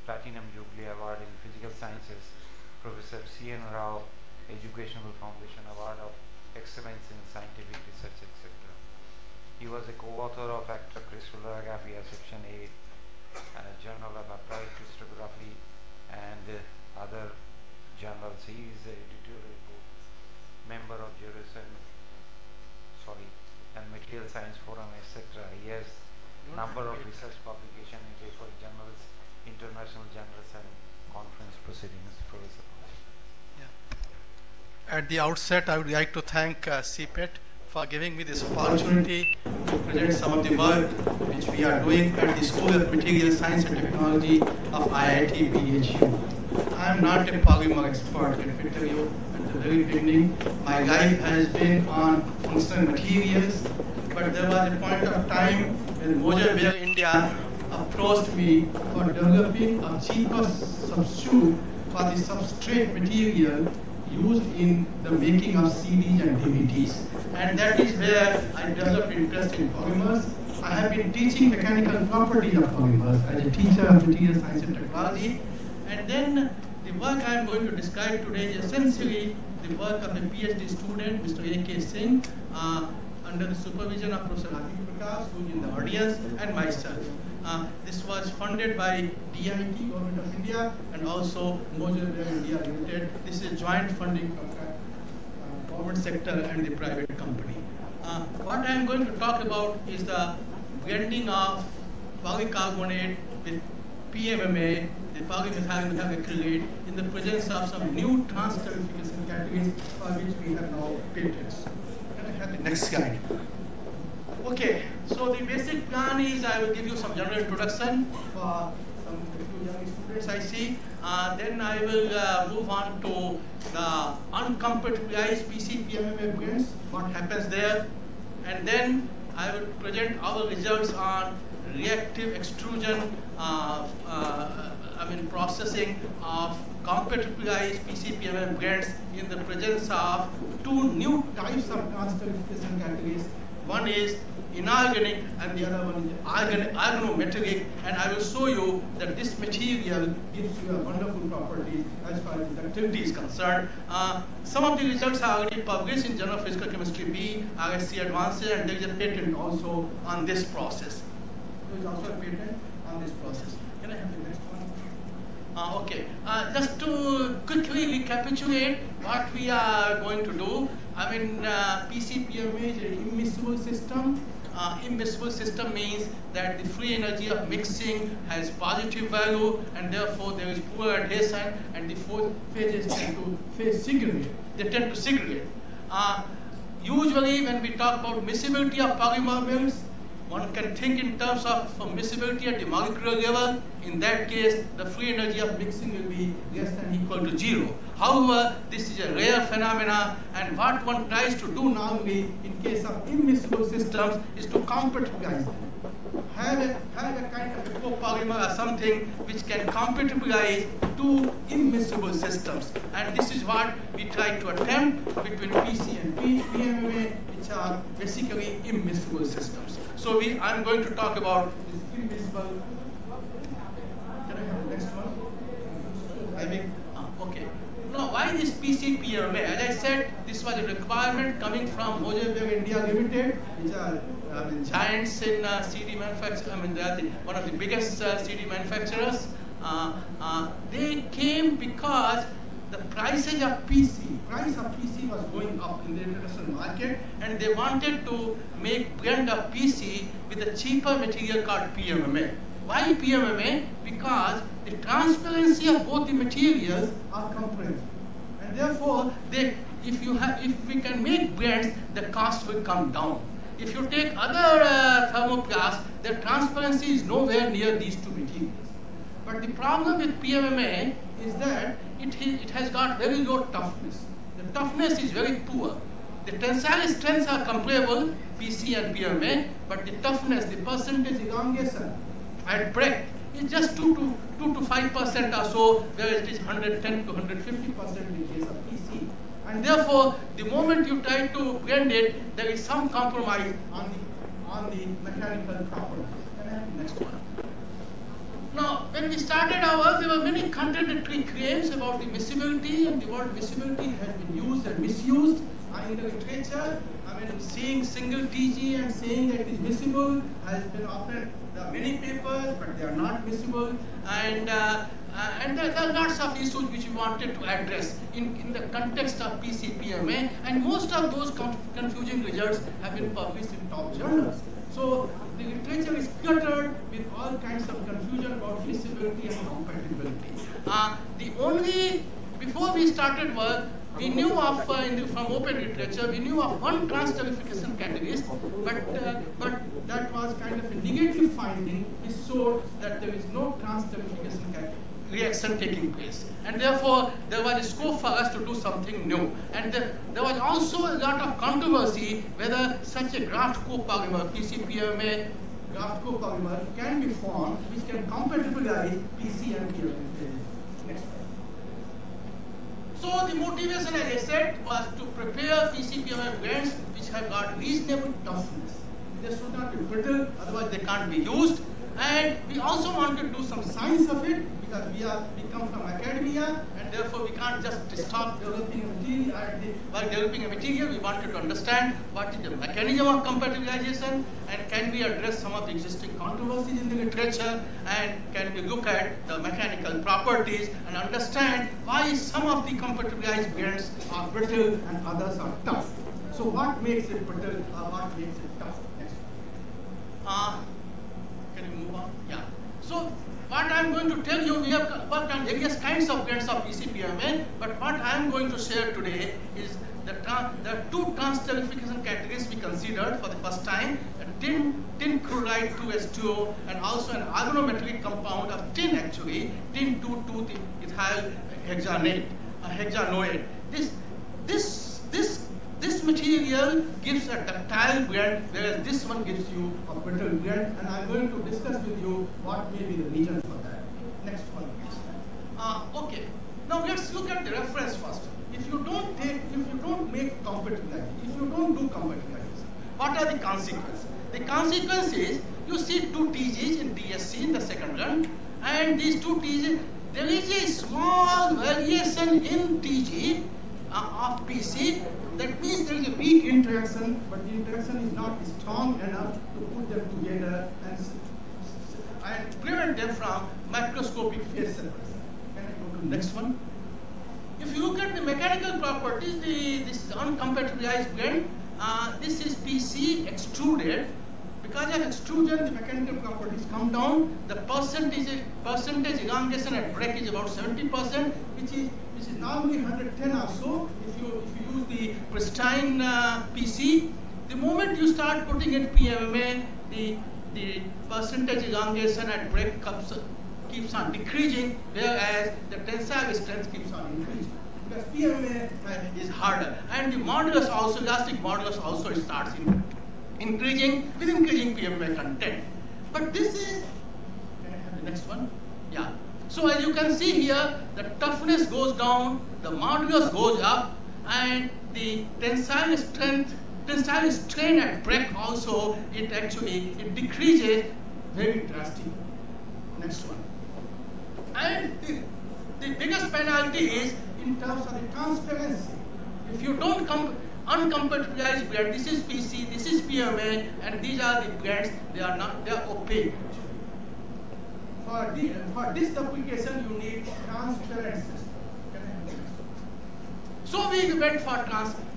Platinum Jubilee Award in Physical Sciences, Professor C.N. Rao Educational Foundation Award of Excellence in Scientific Research, etc. He was a co-author of Active Crystallography, Section 8, Journal of Applied Crystallography, and other journals. He is the editorial member of and Material Science Forum, etc. He has a number of research publications in different journals, international journals, and conference proceedings. Professor. At the outset, I would like to thank CPET for giving me this opportunity to present some of the work which we are doing at the School of Material Science and Technology of IIT BHU. I am not a polymer expert, let me tell you at the very beginning. My life has been on functional materials, but there was a point of time when Moja India approached me for developing a cheaper substitute for the substrate material used in the making of CDs and DVDs. And that is where I developed interest in polymers. I have been teaching mechanical properties of polymers as a teacher of material science and technology. And then the work I am going to describe today is essentially the work of a PhD student, Mr. A.K. Singh, under the supervision of Professor Rajiv Prakash, who is in the audience, and myself. This was funded by DIT, Government of India, and also Moja India Limited. This is joint funding from the government sector and the private company. What I am going to talk about is the blending of polycarbonate with PMMA, the polymethyl methacrylate, in the presence of some new trans-clarification categories for which we have now patents. Can I have the next slide? Okay, so the basic plan is I will give you some general introduction for some young students I see. Then I will move on to the uncompartmentalized PC-PMMA blends, what happens there. And then I will present our results on reactive extrusion, processing of compartmentalized PC-PMMA blends in the presence of two new types of trans-clarification catalysts, One is inorganic and the other one is organometallic, and I will show you that this material gives you a wonderful property as far as ductility is concerned. Some of the results are already published in Journal of Physical Chemistry B, RSC Advances, and there is a patent also on this process. There is also a patent on this process. Can I have the next one? Okay, just to quickly recapitulate what we are going to do. I mean, PCPMA is an immiscible system. Immiscible system means that the free energy of mixing has positive value, and therefore there is poor adhesion, and the four phases tend to segregate. They tend to segregate. Usually, when we talk about miscibility of polymer metals, one can think in terms of miscibility at the molecular level. In that case, the free energy of mixing will be less than equal to 0. However, this is a rare phenomena, and what one tries to do normally in case of immiscible systems is to compatibilize them. Have a kind of a copolymer or something which can compatibilize two immiscible systems. And this is what we try to attempt between PC and PMMA, which are basically immiscible systems. So I'm going to talk about this immiscible. Can I have the next one? I think, okay. Now, why this PCPMA? As I said, this was a requirement coming from Hojeberg India Limited, which are giants in CD manufacture. I mean, they are one of the biggest CD manufacturers. They came because the price of PC was going up in the international market, and they wanted to make blend of PC with a cheaper material called PMMA. Why PMMA? Because the transparency of both the materials are comparable, and therefore if we can make blends, the cost will come down. If you take other thermoplasts, the transparency is nowhere near these two materials. But the problem with PMMA is that it has got very low toughness. The toughness is very poor. The tensile strengths are comparable, PC and PMMA, but the toughness, the percentage elongation at break is just 2 to 5% or so, whereas it is 110 to 150% in case of PC. And therefore, the moment you try to blend it, there is some compromise on the mechanical properties. Can I have the next one? Now, when we started our work, there were many contradictory claims about the miscibility, and the word miscibility has been used and misused in the literature. I mean, saying single TG and saying that it is miscible has been often, there are many papers, but they are not miscible, and there are lots of issues which we wanted to address in the context of PCPMA, and most of those confusing results have been published in top journals. So the literature is cluttered with all kinds of confusion about miscibility and compatibility. Before we started work, we knew of, from open literature, we knew of one transterification catalyst, but that was kind of a negative finding. It showed that there is no transterification reaction taking place. And therefore, there was a scope for us to do something new. And there was also a lot of controversy whether such a graft copolymer, PCPMA graft copolymer, can be formed which can compatibilize PC and PMMA. Next. So the motivation, as I said, was to prepare PCPMA blends which have got reasonable toughness. They should not be brittle, otherwise they can't be used. And we also want to do some science of it, because we come from academia, and therefore we can't just stop developing a material. While developing a material, we wanted to understand what is the mechanism of compatibilization, and can we address some of the existing controversies in the literature, and can we look at the mechanical properties and understand why some of the compatibilized blends are brittle and others are tough. So what makes it brittle or what makes it tough? Next. Can you move on? Yeah. So what I'm going to tell you, we have worked on various kinds of blends of PCPMA, but what I'm going to share today is the two transterification categories we considered for the first time: tin chloride 2H2O, and also an organometallic compound of tin, actually, tin 2,2-ethyl hexanoate. This material gives a ductile blend, whereas this one gives you a brittle blend, and I'm going to discuss with you what may be the reason for that. Next one, please. Okay. Now let's look at the reference first. If you don't make compatibilization, if you don't do compatibilization, What are the consequences? The consequence is you see 2 TGs in DSC in the second run, and these 2 TGs, there is a small variation in TG of PC. That means there is a weak interaction, but the interaction is not strong enough to put them together and prevent them from microscopic phase separation. Can I go to the next one? If you look at the mechanical properties, this is uncompatibilized blend. This is PC extruded. Because of extrusion, the mechanical properties come down. The percentage elongation at break is about 70%, which is normally 110 or so. If you use the pristine PC, the moment you start putting in PMMA, the percentage elongation at break keeps on decreasing, whereas the tensile strength keeps on increasing. Because PMMA is harder, and the modulus also, elastic modulus also starts increasing with increasing PMMA content. But this is, can I have the next one? Yeah. So as you can see here, the toughness goes down, the modulus goes up, and the tensile strain at break also, it decreases very drastically. Next one. And the biggest penalty is in terms of the transparency. If you don't uncompatibilized blend, this is PC, this is PMA, and these are the blends, they are opaque. For this application, you need transparent system. So we went for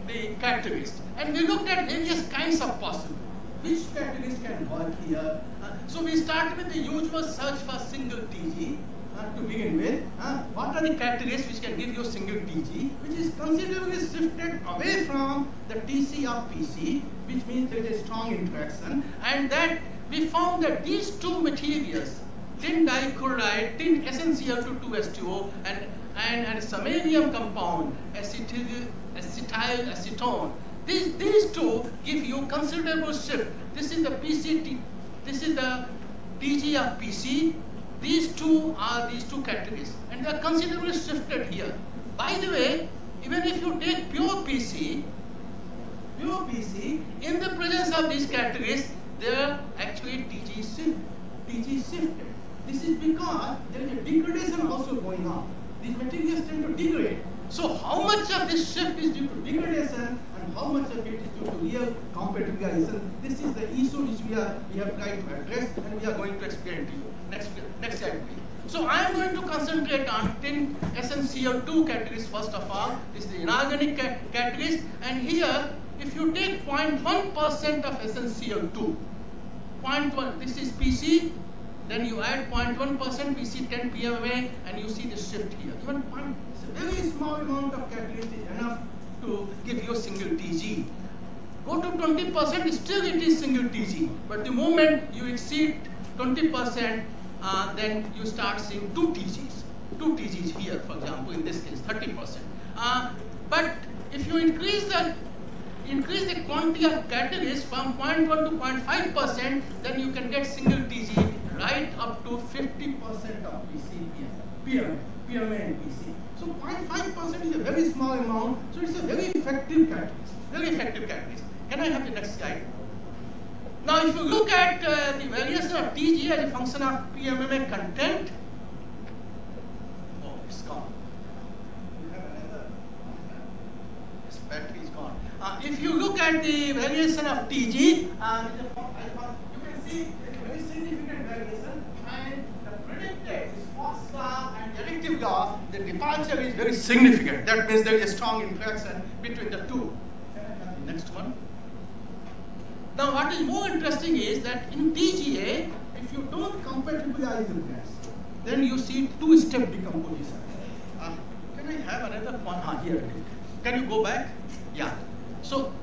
the catalyst, and we looked at various kinds of possible. Which catalyst can work here? So we started with the usual search for single TG to begin with. What are the catalysts which can give you single TG, which is considerably shifted away from the TC of PC, which means there is a strong interaction, and that we found that these 2 materials, tin dichloride, tin SnCl2 2H2O, and samarium compound, acetyl acetone. These 2 give you considerable shift. This is the PCT, this is the TG of PC. These 2 are these 2 catalysts, and they are considerably shifted here. By the way, even if you take pure PC, in the presence of these catalysts, they are actually TG shifted. This is because there is a degradation also going on. These materials tend to degrade. So how much of this shift is due to degradation and how much of it is due to real compatibilization? This is the issue which we have tried to address, and we are going to explain to you. Next slide, please. So I am going to concentrate on tin SnCl2 catalyst first of all. This is the inorganic catalyst, and here if you take 0.1% of SnCl2, 0.1, this is PC, then you add 0.1%, we see 10 PMA, and you see the shift here. Even a very small amount of catalyst is enough to give you a single TG. Go to 20%, still it is single TG. But the moment you exceed 20%, then you start seeing 2 TGs. 2 TGs here, for example, in this case, 30%. But if you increase the quantity of catalyst from 0.1 to 0.5%, then you can get single TG right up to 50% of PMA and PC. So 0.5% is a very small amount, so it's a very effective catalyst. Can I have the next slide? Now if you look at the variation of TG as a function of PMMA content, oh, it's gone. You have another, this battery is gone. If you look at the variation of TG, you can see a very significant variation, and the predicted phospha and additive law, the departure is very significant. That means there is a strong interaction between the 2. Can I have the next one? Now what is more interesting is that in TGA, if you don't compatibilize the gas, then you see 2-step decomposition. Can I have another one? Here. Can you go back? Yeah. So,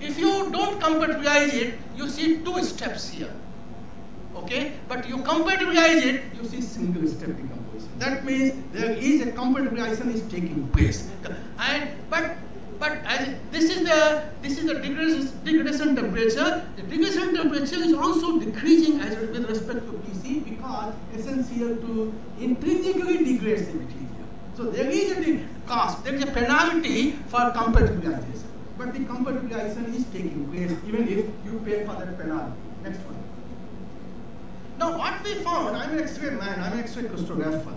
if you don't compatibilize it, you see 2 steps here. Okay? But you compatibilize it, you see single-step decomposition. That means there is a compatibilization is taking place. But as this is the degradation temperature. The degradation temperature is also decreasing with respect to PC because SnCl2 intrinsically degrades the material. So there is a cost, there is a penalty for compatibilization. but the compatibilization is taking place even if you pay for that penalty. Next one. Now what we found, I'm an X-ray man, I'm an X-ray crystallographer,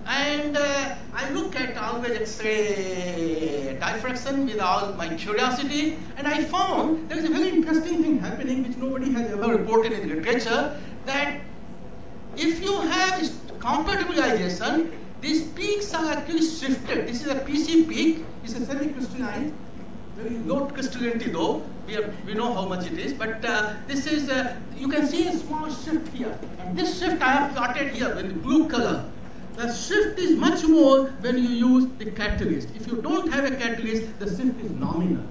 and I look at always X-ray diffraction with all my curiosity, and I found there is a very interesting thing happening which nobody has ever reported in the literature, that if you have compatibilization, these peaks are actually shifted. This is a PC peak, it's a semi-crystalline, very low crystallinity though, we know how much it is, but this is, you can see a small shift here, and this shift I have plotted here with the blue color. The shift is much more when you use the catalyst. If you don't have a catalyst, the shift is nominal.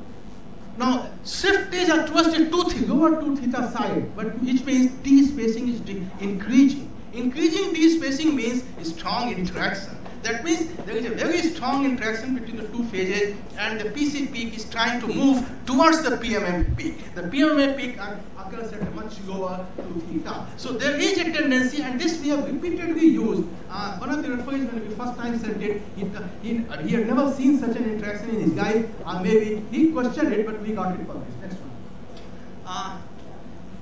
Now, shift is towards the lower 2 theta side, but which means D spacing is increasing. Increasing D spacing means strong interaction. That means there is a very strong interaction between the two phases, and the PC peak is trying to move towards the PMM peak. The PMM peak occurs at a much lower 2 theta. So there is a tendency, and this we have repeatedly used. One of the referees, when we first time sent it, he had never seen such an interaction in his guide, or maybe he questioned it, but we got it published. Next one.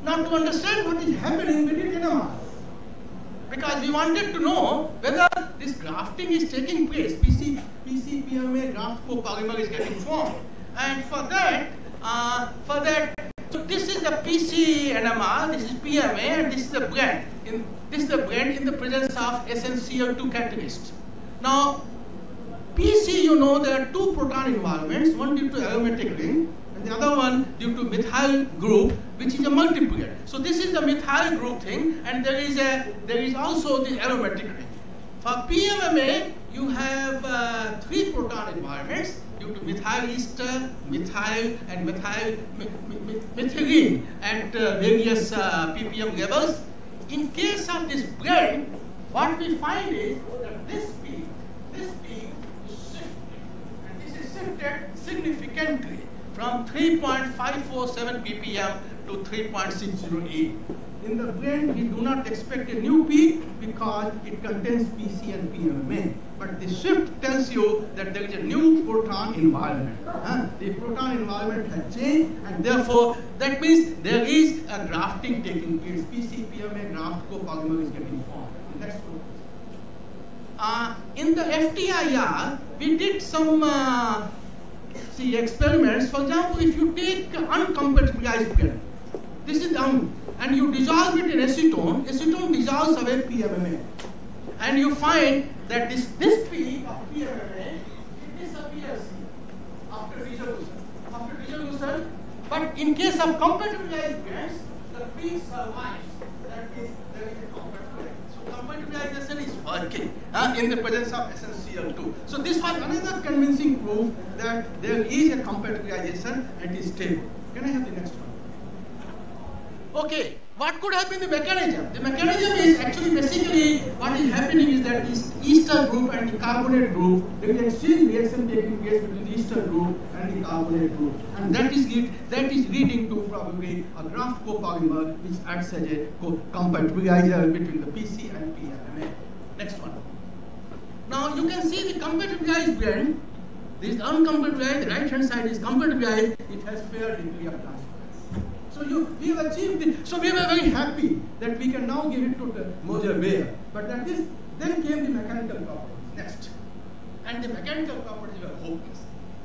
Now to understand what is happening, we did NMR. Because we wanted to know whether this grafting is taking place, PC-PMA graft copolymer is getting formed. And for that, so this is the PC NMR, this is PMA, and this is the blend. This is the blend in the presence of SnCl2 catalyst. Now, PC, you know, there are two proton involvements, one due to aromatic ring, and the other one due to methyl group, which is a multiplet. So this is the methyl group thing, and there is also the aromatic ring. For PMMA, you have 3 proton environments due to methyl ester, methyl, and methylene at various ppm levels. In case of this blend, what we find is that this peak is shifted, and this is shifted significantly from 3.547 ppm to 3.608. In the blend, we do not expect a new peak because it contains PC and PMMA. But the shift tells you that there is a new proton environment. The proton environment has changed, and therefore that means there is a grafting taking place. PC, PMMA graft copolymer is getting formed. Next one. In the FTIR, we did some experiments. For example, if you take uncompatibilized blend, this is and you dissolve it in acetone, acetone dissolves away PMMA. And you find that this peak of PMMA, it disappears after dissolution. But in case of compatibilized blends, the peak survives. That means there is a compatibilization. So compatibilization is working in the presence of SnCl2. So this was another convincing proof that there is a compatibilization and it is stable. Can I have the next one? Okay, what could have been the mechanism? The mechanism is actually basically what is happening is that this ester group and the carbonate group, there is exchange reaction taking place between the ester group and the carbonate group. And that is leading to probably a graft copolymer which acts as a compatibilizer between the PC and PMMA. Next one. Now you can see the compatibilized blend. This uncompatibilized, the right hand side is compatibilized, it has fair degree of transfer. So we have achieved it. So we were very happy that we can now give it to the Moser-Bayer. But then came the mechanical properties. Next. And the mechanical properties were hopeless.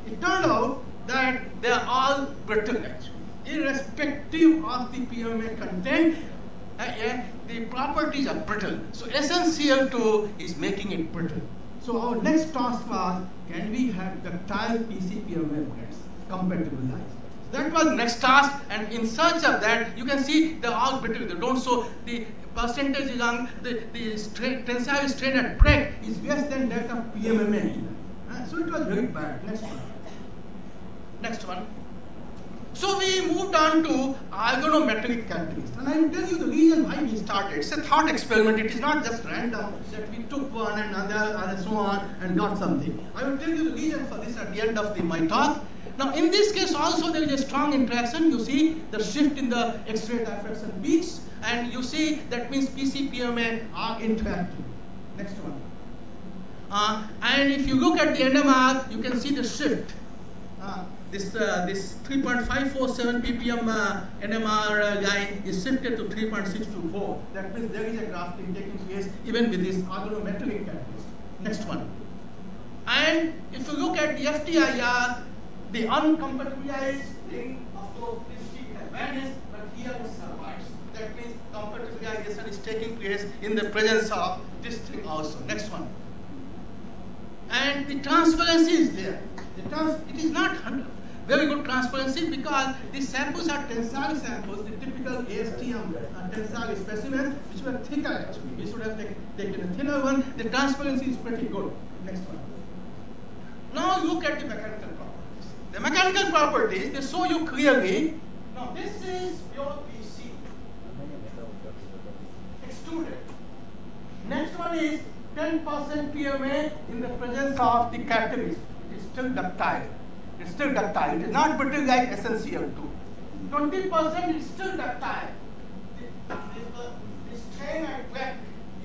It turned out that they are all brittle actually. Irrespective of the PMMA content, the properties are brittle. So SnCl2 is making it brittle. So our next task was, can we have ductile PC-PMMA blends compatibilized? That was next task, and in search of that, you can see they're all brittle. They don't show the percentage along the tensile strain at break is less than that of PMMA. So it was very bad. Next one. Next one. So we moved on to organometallic catalyst, and I will tell you the reason why we started. It's a thought experiment. It is not just random that we took one and another and so on and got something. I will tell you the reason for this at the end of my talk. Now in this case also there is a strong interaction. You see the shift in the X-ray diffraction peaks, and you see that means PC-PMMA are interacting. Next one. And if you look at the NMR, you can see the shift. this 3.547 ppm NMR line is shifted to 3.624. That means there is a grafting taking place even with this organometric catalyst. Next one. And if you look at the FTIR, the uncompatibilized ring, of course, this peak has vanished, but here it survives. That means compatibilization is taking place in the presence of this thing also. Next one. And the transparency is there. It is not very good transparency because the samples are tensile samples, the typical ASTM tensile specimens, which were thicker actually. We should have taken a thinner one. The transparency is pretty good. Next one. Now look at the mechanical properties. The mechanical properties, they show you clearly. Now this is pure PC. Extruded. Next one is 10% PMA in the presence of the catalyst. It's still ductile. It's still ductile. It is not brittle like SnCl2. 20% is still ductile. The strain at wet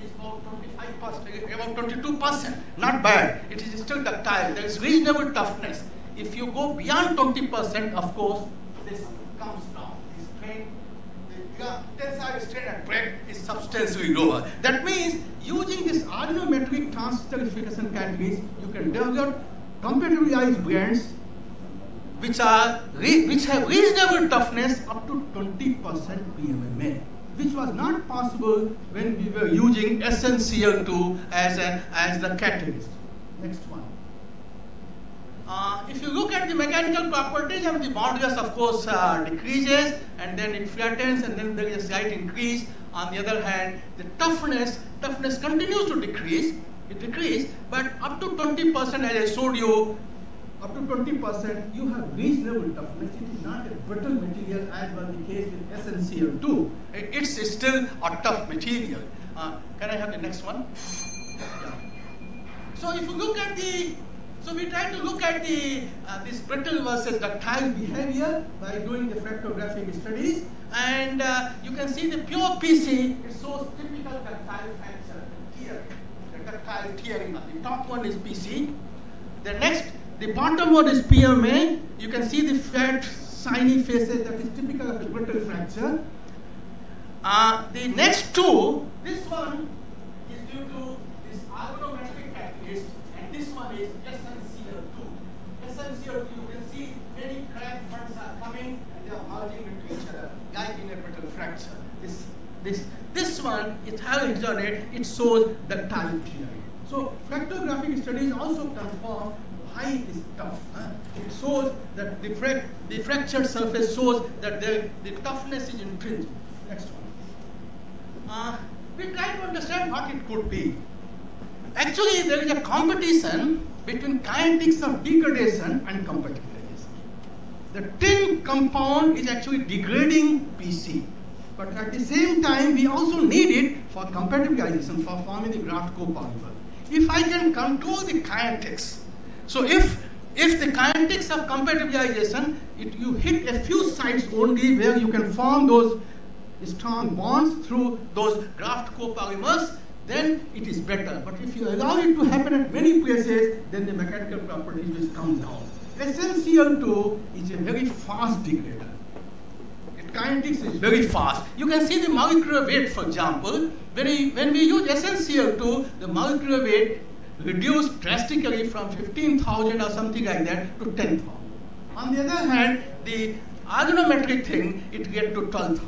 is about 25%, about 22%. Not bad. It is still ductile. There is reasonable toughness. If you go beyond 20%, of course, this comes down. The strain, the tensile strain at break is substantially lower. That means using this organometric transesterification catalyst, you can develop compatibilized blends which have reasonable toughness up to 20% PMMA, which was not possible when we were using SnCl2 as the catalyst. Next one. If you look at the mechanical properties of the modulus, of course, decreases and then it flattens and then there is a slight increase. On the other hand, the toughness continues to decrease. It decreases, but up to 20%, as I showed you, up to 20%, you have reasonable toughness. It is not a brittle material as was the case with SnCl2. It's still a tough material. Can I have the next one? Yeah. So if you look at so we try to look at this brittle versus ductile behavior by doing the fractographic studies, and you can see the pure PC, it shows typical ductile fracture, tearing, the ductile tearing. The top one is PC. The bottom one is PMA. You can see the flat, shiny faces that is typical of the brittle fracture. The next two, this one is due to this organometric catalyst, and this one is SnCl2. SnCl2, you can see many crack fronts are coming and they are merging into each other, like in a brittle fracture. This one is halogenate, it shows ductile tearing. So fractographic studies also confirm why it is tough. It shows that the fractured surface shows that the toughness is intrinsic. Next one. We try to understand what it could be. Actually, there is a competition between kinetics of degradation and compatibilization. The tin compound is actually degrading PC, but at the same time, we also need it for compatibilization, for forming the graft copolymer. If I can control the kinetics, so if the kinetics of compatibilization, you hit a few sites only where you can form those strong bonds through those graft copolymers, then it is better. But if you allow it to happen at many places, then the mechanical properties will come down. SnCl2 is a very fast degrader. Its kinetics is very fast. You can see the molecular weight, for example. When we use SnCl2, the molecular weight reduced drastically from 15,000 or something like that to 10,000. On the other hand, the organometric thing, it gets to 12,000.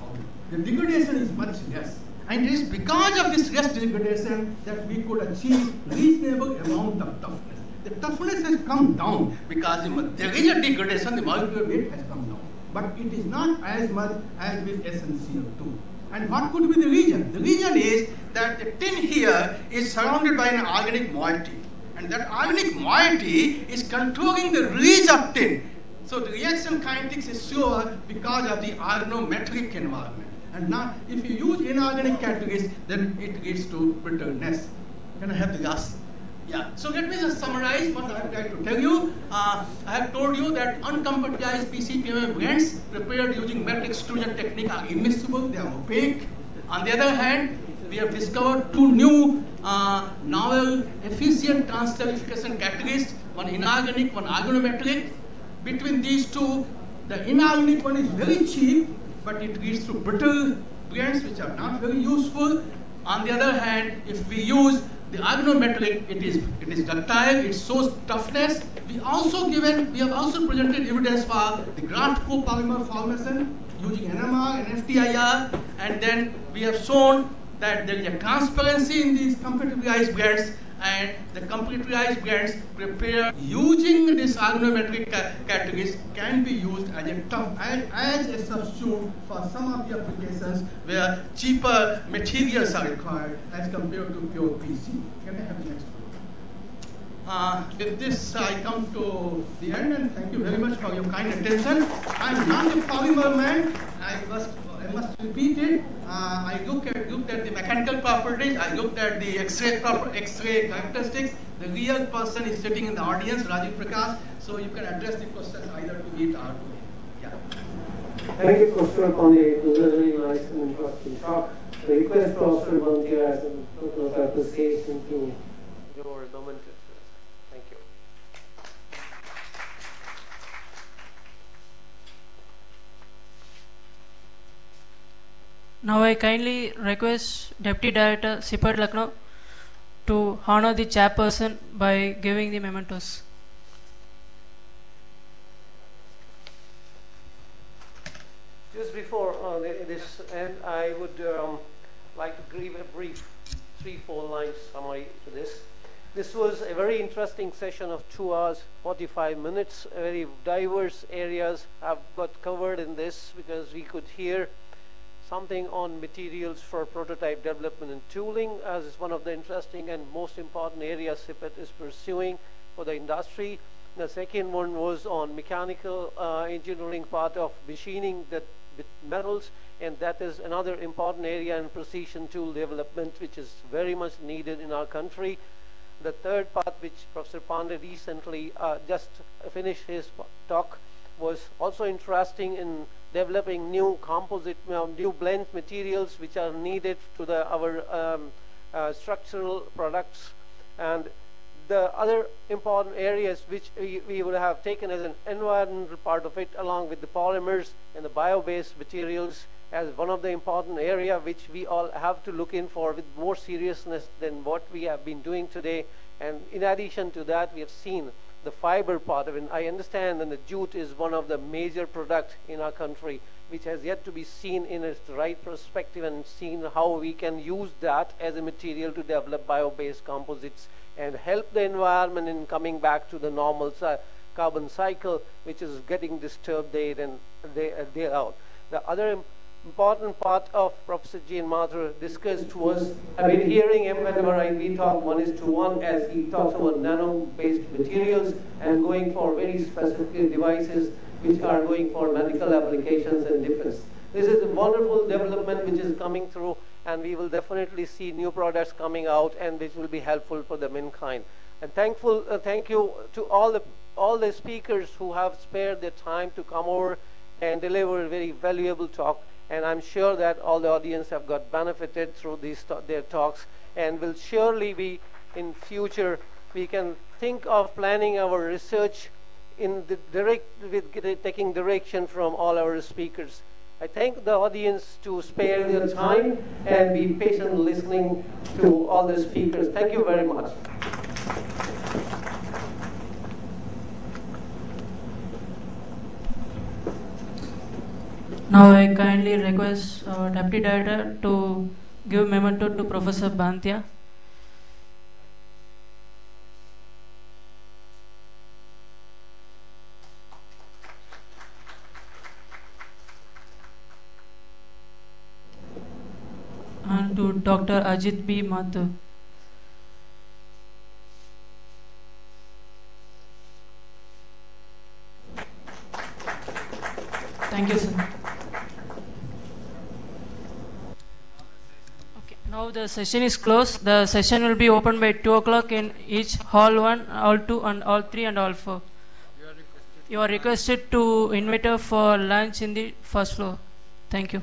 The degradation is much less. And it is because of this less degradation that we could achieve reasonable amount of toughness. The toughness has come down because there is a degradation, the molecular weight has come down. But it is not as much as with SnCl2. And what could be the reason? The reason is that the tin here is surrounded by an organic moiety. And that organic moiety is controlling the release of tin. So the reaction kinetics is slower because of the organometric environment. And now, if you use inorganic catalysts, then it leads to brittleness. Can I have the last? Yeah. So let me just summarize what I would like to tell you. I have told you that uncompatibilized PC-PMA blends prepared using metric extrusion technique are immiscible, they are opaque. On the other hand, we have discovered two new novel efficient transesterification catalysts, one inorganic, one organometric. between these two, the inorganic one is very cheap, but it leads to brittle grades which are not very useful. On the other hand, if we use the organometallic, it is ductile, it shows toughness. We have also presented evidence for the graft copolymer formation using NMR and FTIR, and then we have shown that there is a transparency in these computerized grades, and the computerized grades prepared using these organometric categories can be used as a substitute for some of the applications where cheaper materials are required as compared to pure PC. Can I have the next one? With this, I come to the end, and thank you very much for your kind attention. I'm not a polymer man. I must repeat it. I looked at the mechanical properties. I looked at the X-ray characteristics. The real person is sitting in the audience, Rajiv Prakash. So you can address the questions either to it or to me. Yeah. Thank you, Professor Pandey. It was a very nice and interesting talk. I request Professor Bantia as a total of appreciation to your nomenclature. Thank you. Now I kindly request Deputy Director Sipat Lucknow to honor the chairperson by giving the mementos. Just before this end, I would like to give a brief 3-4 lines summary to this. This was a very interesting session of 2 hours, 45 minutes. Very diverse areas have got covered in this because we could hear something on materials for prototype development and tooling as is one of the interesting and most important areas CIPET is pursuing for the industry. The second one was on mechanical engineering part of machining the metals, and that is another important area in precision tool development which is very much needed in our country. The third part, which Professor Pandey recently just finished his talk, was also interesting in developing new composite, new blend materials which are needed to our structural products. And the other important areas which we would have taken as an environmental part of it, along with the polymers and the bio-based materials, as one of the important area which we all have to look in for with more seriousness than what we have been doing today. And in addition to that, we have seen the fiber part of it. I understand that the jute is one of the major products in our country which has yet to be seen in its right perspective and seen how we can use that as a material to develop bio-based composites and help the environment in coming back to the normal carbon cycle, which is getting disturbed day in and day out. The other important part of Professor Jean Mathur discussed was, I've been hearing him whenever we talk 1:1 as he talks about nano-based materials and going for very specific devices which are going for medical applications and defense. This is a wonderful development which is coming through, and we will definitely see new products coming out and which will be helpful for the mankind. And thank you to all the speakers who have spared their time to come over and deliver a very valuable talk. And I'm sure that all the audience have got benefited through their talks, and will surely be in future we can think of planning our research in the taking direction from all our speakers. I thank the audience to spare their time and be patient listening to all the speakers. Thank you very much. Now I kindly request Deputy Director to give memento to Professor Bantia. And to Dr. Ajit B. Mathur. Thank you, sir. Now the session is closed. The session will be open by 2 o'clock in each hall 1, hall 2, and hall 3 and hall 4. You are requested to invite for lunch in the first floor. Thank you.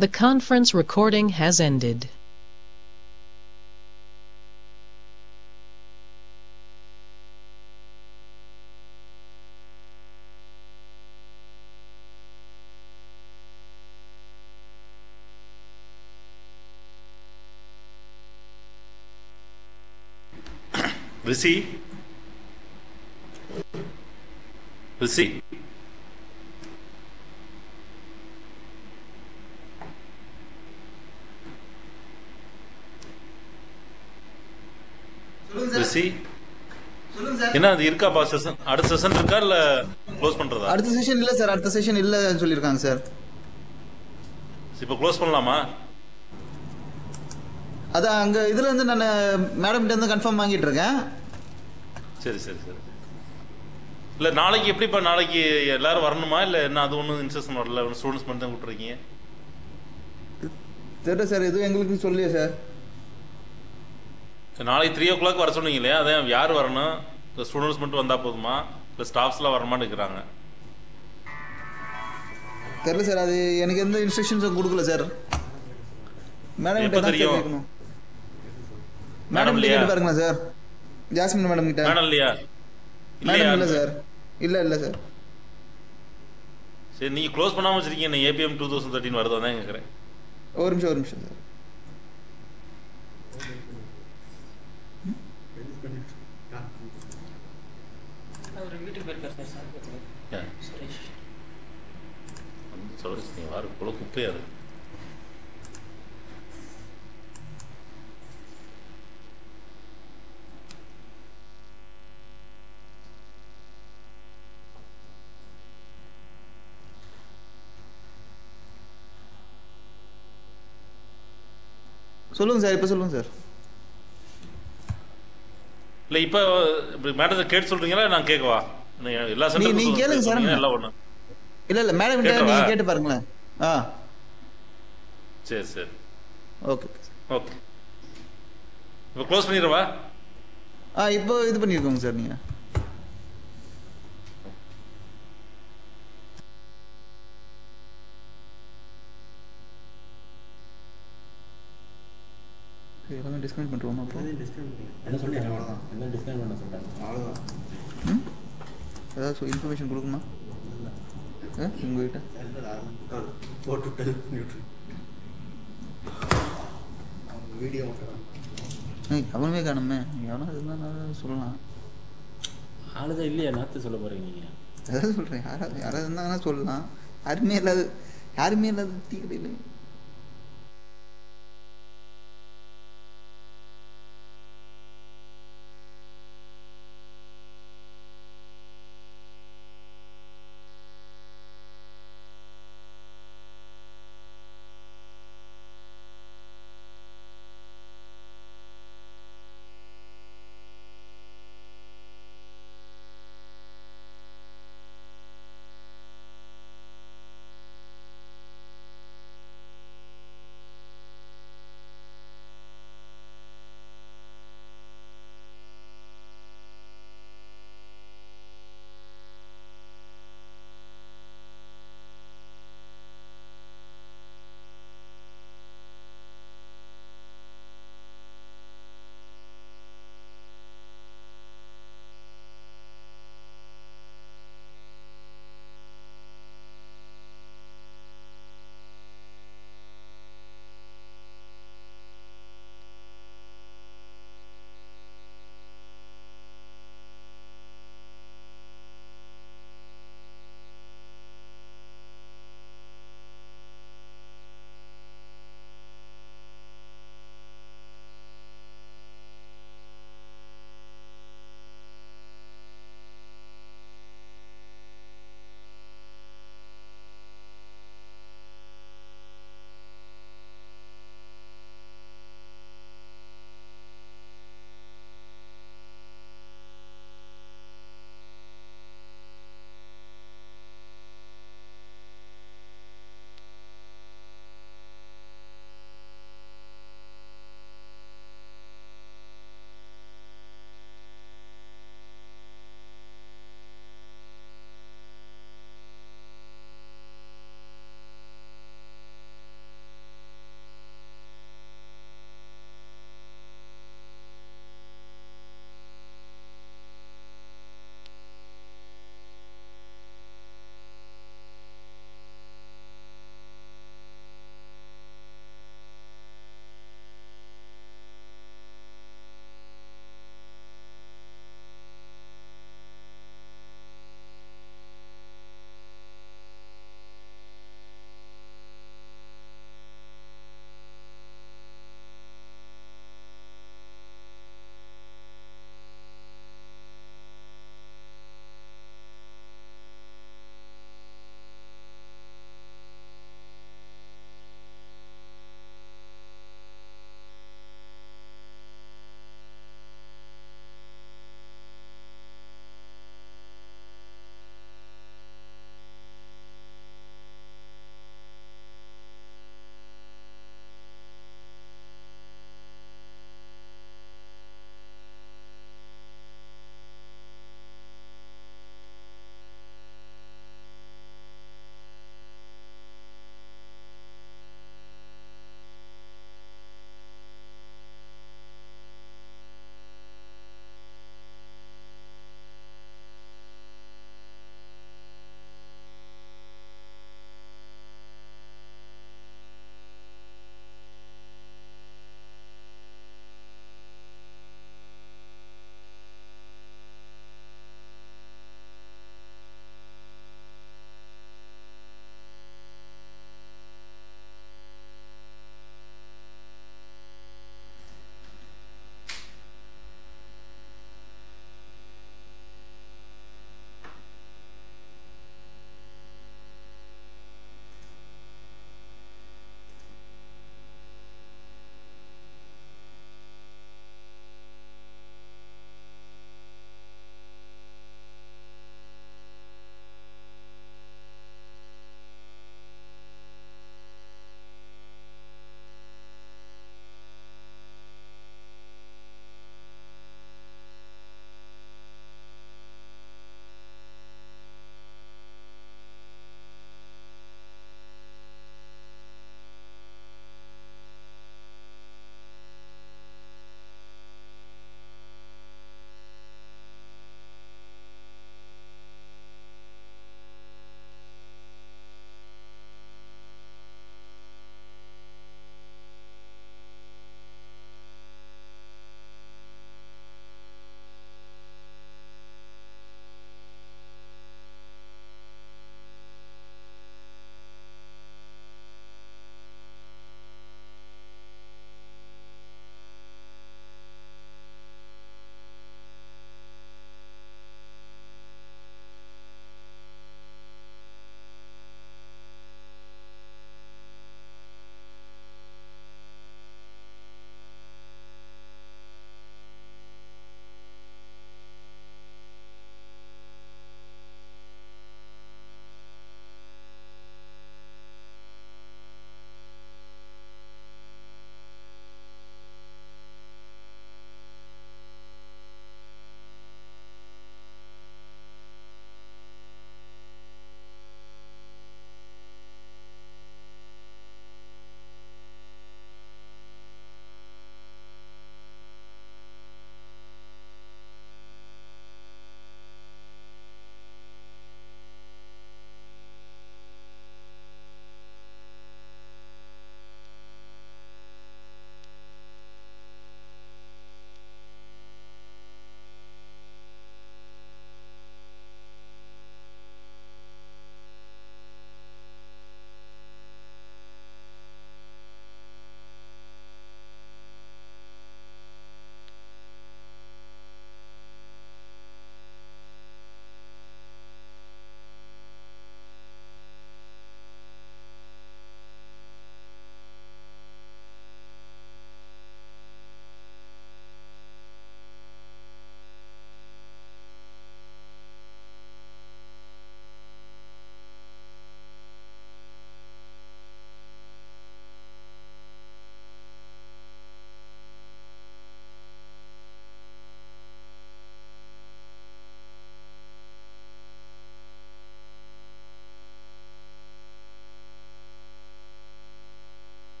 The conference recording has ended. Rishi? Rishi? Rishi? என்ன அது இருக்காப்பா session? அடுத்த session இருக்கா இல்ல close பண்றதா? அடுத்த session இல்ல sir, அடுத்த செஷன் இல்ல சொல்லிருக்காங்க சார். இப்போ க்ளோஸ் பண்ணலாமா? அதான் அங்க இதுல இருந்து நான் மேடம் கிட்ட இருந்து கன்ஃபார்ம் வாங்கிட்டு இருக்கேன். சரி சரி சரி. இல்ல நாளைக்கு எப்படிப்பா, நாளைக்கு எல்லாரும் வரணுமா இல்ல என்ன? அது ஒன்றும் இன்ஸ்ட்ரக்ஷன் வரல, ஸ்டூடெண்ட்ஸ் மட்டும் தான் கூப்பிட்டுருக்கீங்க. தெரியல சார், எதுவும் எங்களுக்கு சொல்லியே சார். நாளைக்கு 3 o'clock வர சொன்னீங்க இல்லையா? அதான் யார் வரணும்? இல்லை ஸ்டூடெண்ட்ஸ் மட்டும் வந்தால் போதுமா இல்லை ஸ்டாஃப்ஸ்லாம் வரமான்னு இருக்கிறாங்க? தெரியல சார், அது எனக்கு எந்த இன்ஸ்ட்ரக்ஷன்ஸும் கொடுக்கல சார். மேடம் கிட்ட தான் கேட்கணும். மேடம் கிட்ட கேட்டு பாருங்களா சார், ஜாஸ்மின் மேடம் கிட்ட. மேடம் இல்லையா? மேடம் இல்லை சார், இல்லை சார். சரி, நீங்கள் க்ளோஸ் பண்ணாமல் வச்சுருக்கீங்க. APM 2013 வருதா தான் கேட்குறேன். ஒரு நிமிஷம் சார். குப்பையாது. சொல்லுங்க சார், இப்போ சொல்லுங்க சார். இல்லை இப்போ மேடத்தை கேட்டு சொல்றீங்களா நான் கேட்கவா? எல்லா சென்டரும் நீங்க கேளுங்க சார். எல்லாம் ஒண்ணு. இல்ல மேடம் கிட்ட நீங்க கேட்டு பாருங்களேன். சரி சரி, ஓகே ஓகே. இப்போ க்ளோஸ் பண்ணிடுவா? இப்போ இது பண்ணிருக்கோங்க சார். நீங்க எல்லாமே டிஸ்கவுண்ட் பண்ணுறோமா? அப்போ என்ன சொல்லிட்டேன், அவ்வளோதான். என்ன டிஸ்கவுண்ட் பண்ண சொல்லிட்டாங்க, அவ்வளோதான். ஏதாவது இன்ஃபர்மேஷன் கொடுக்குமா உங்ககிட்ட? வீடியோ அவனுமே காணுமே, எவனா இருந்தால் சொல்லலாம். ஆளுதான் இல்லையா? நாற்று சொல்ல போகிறீங்க நீங்கள்? அதான் சொல்கிறேன், யாராவது இருந்தாங்கன்னா சொல்லலாம். யாருமே இல்லாத தீ கிடையாது.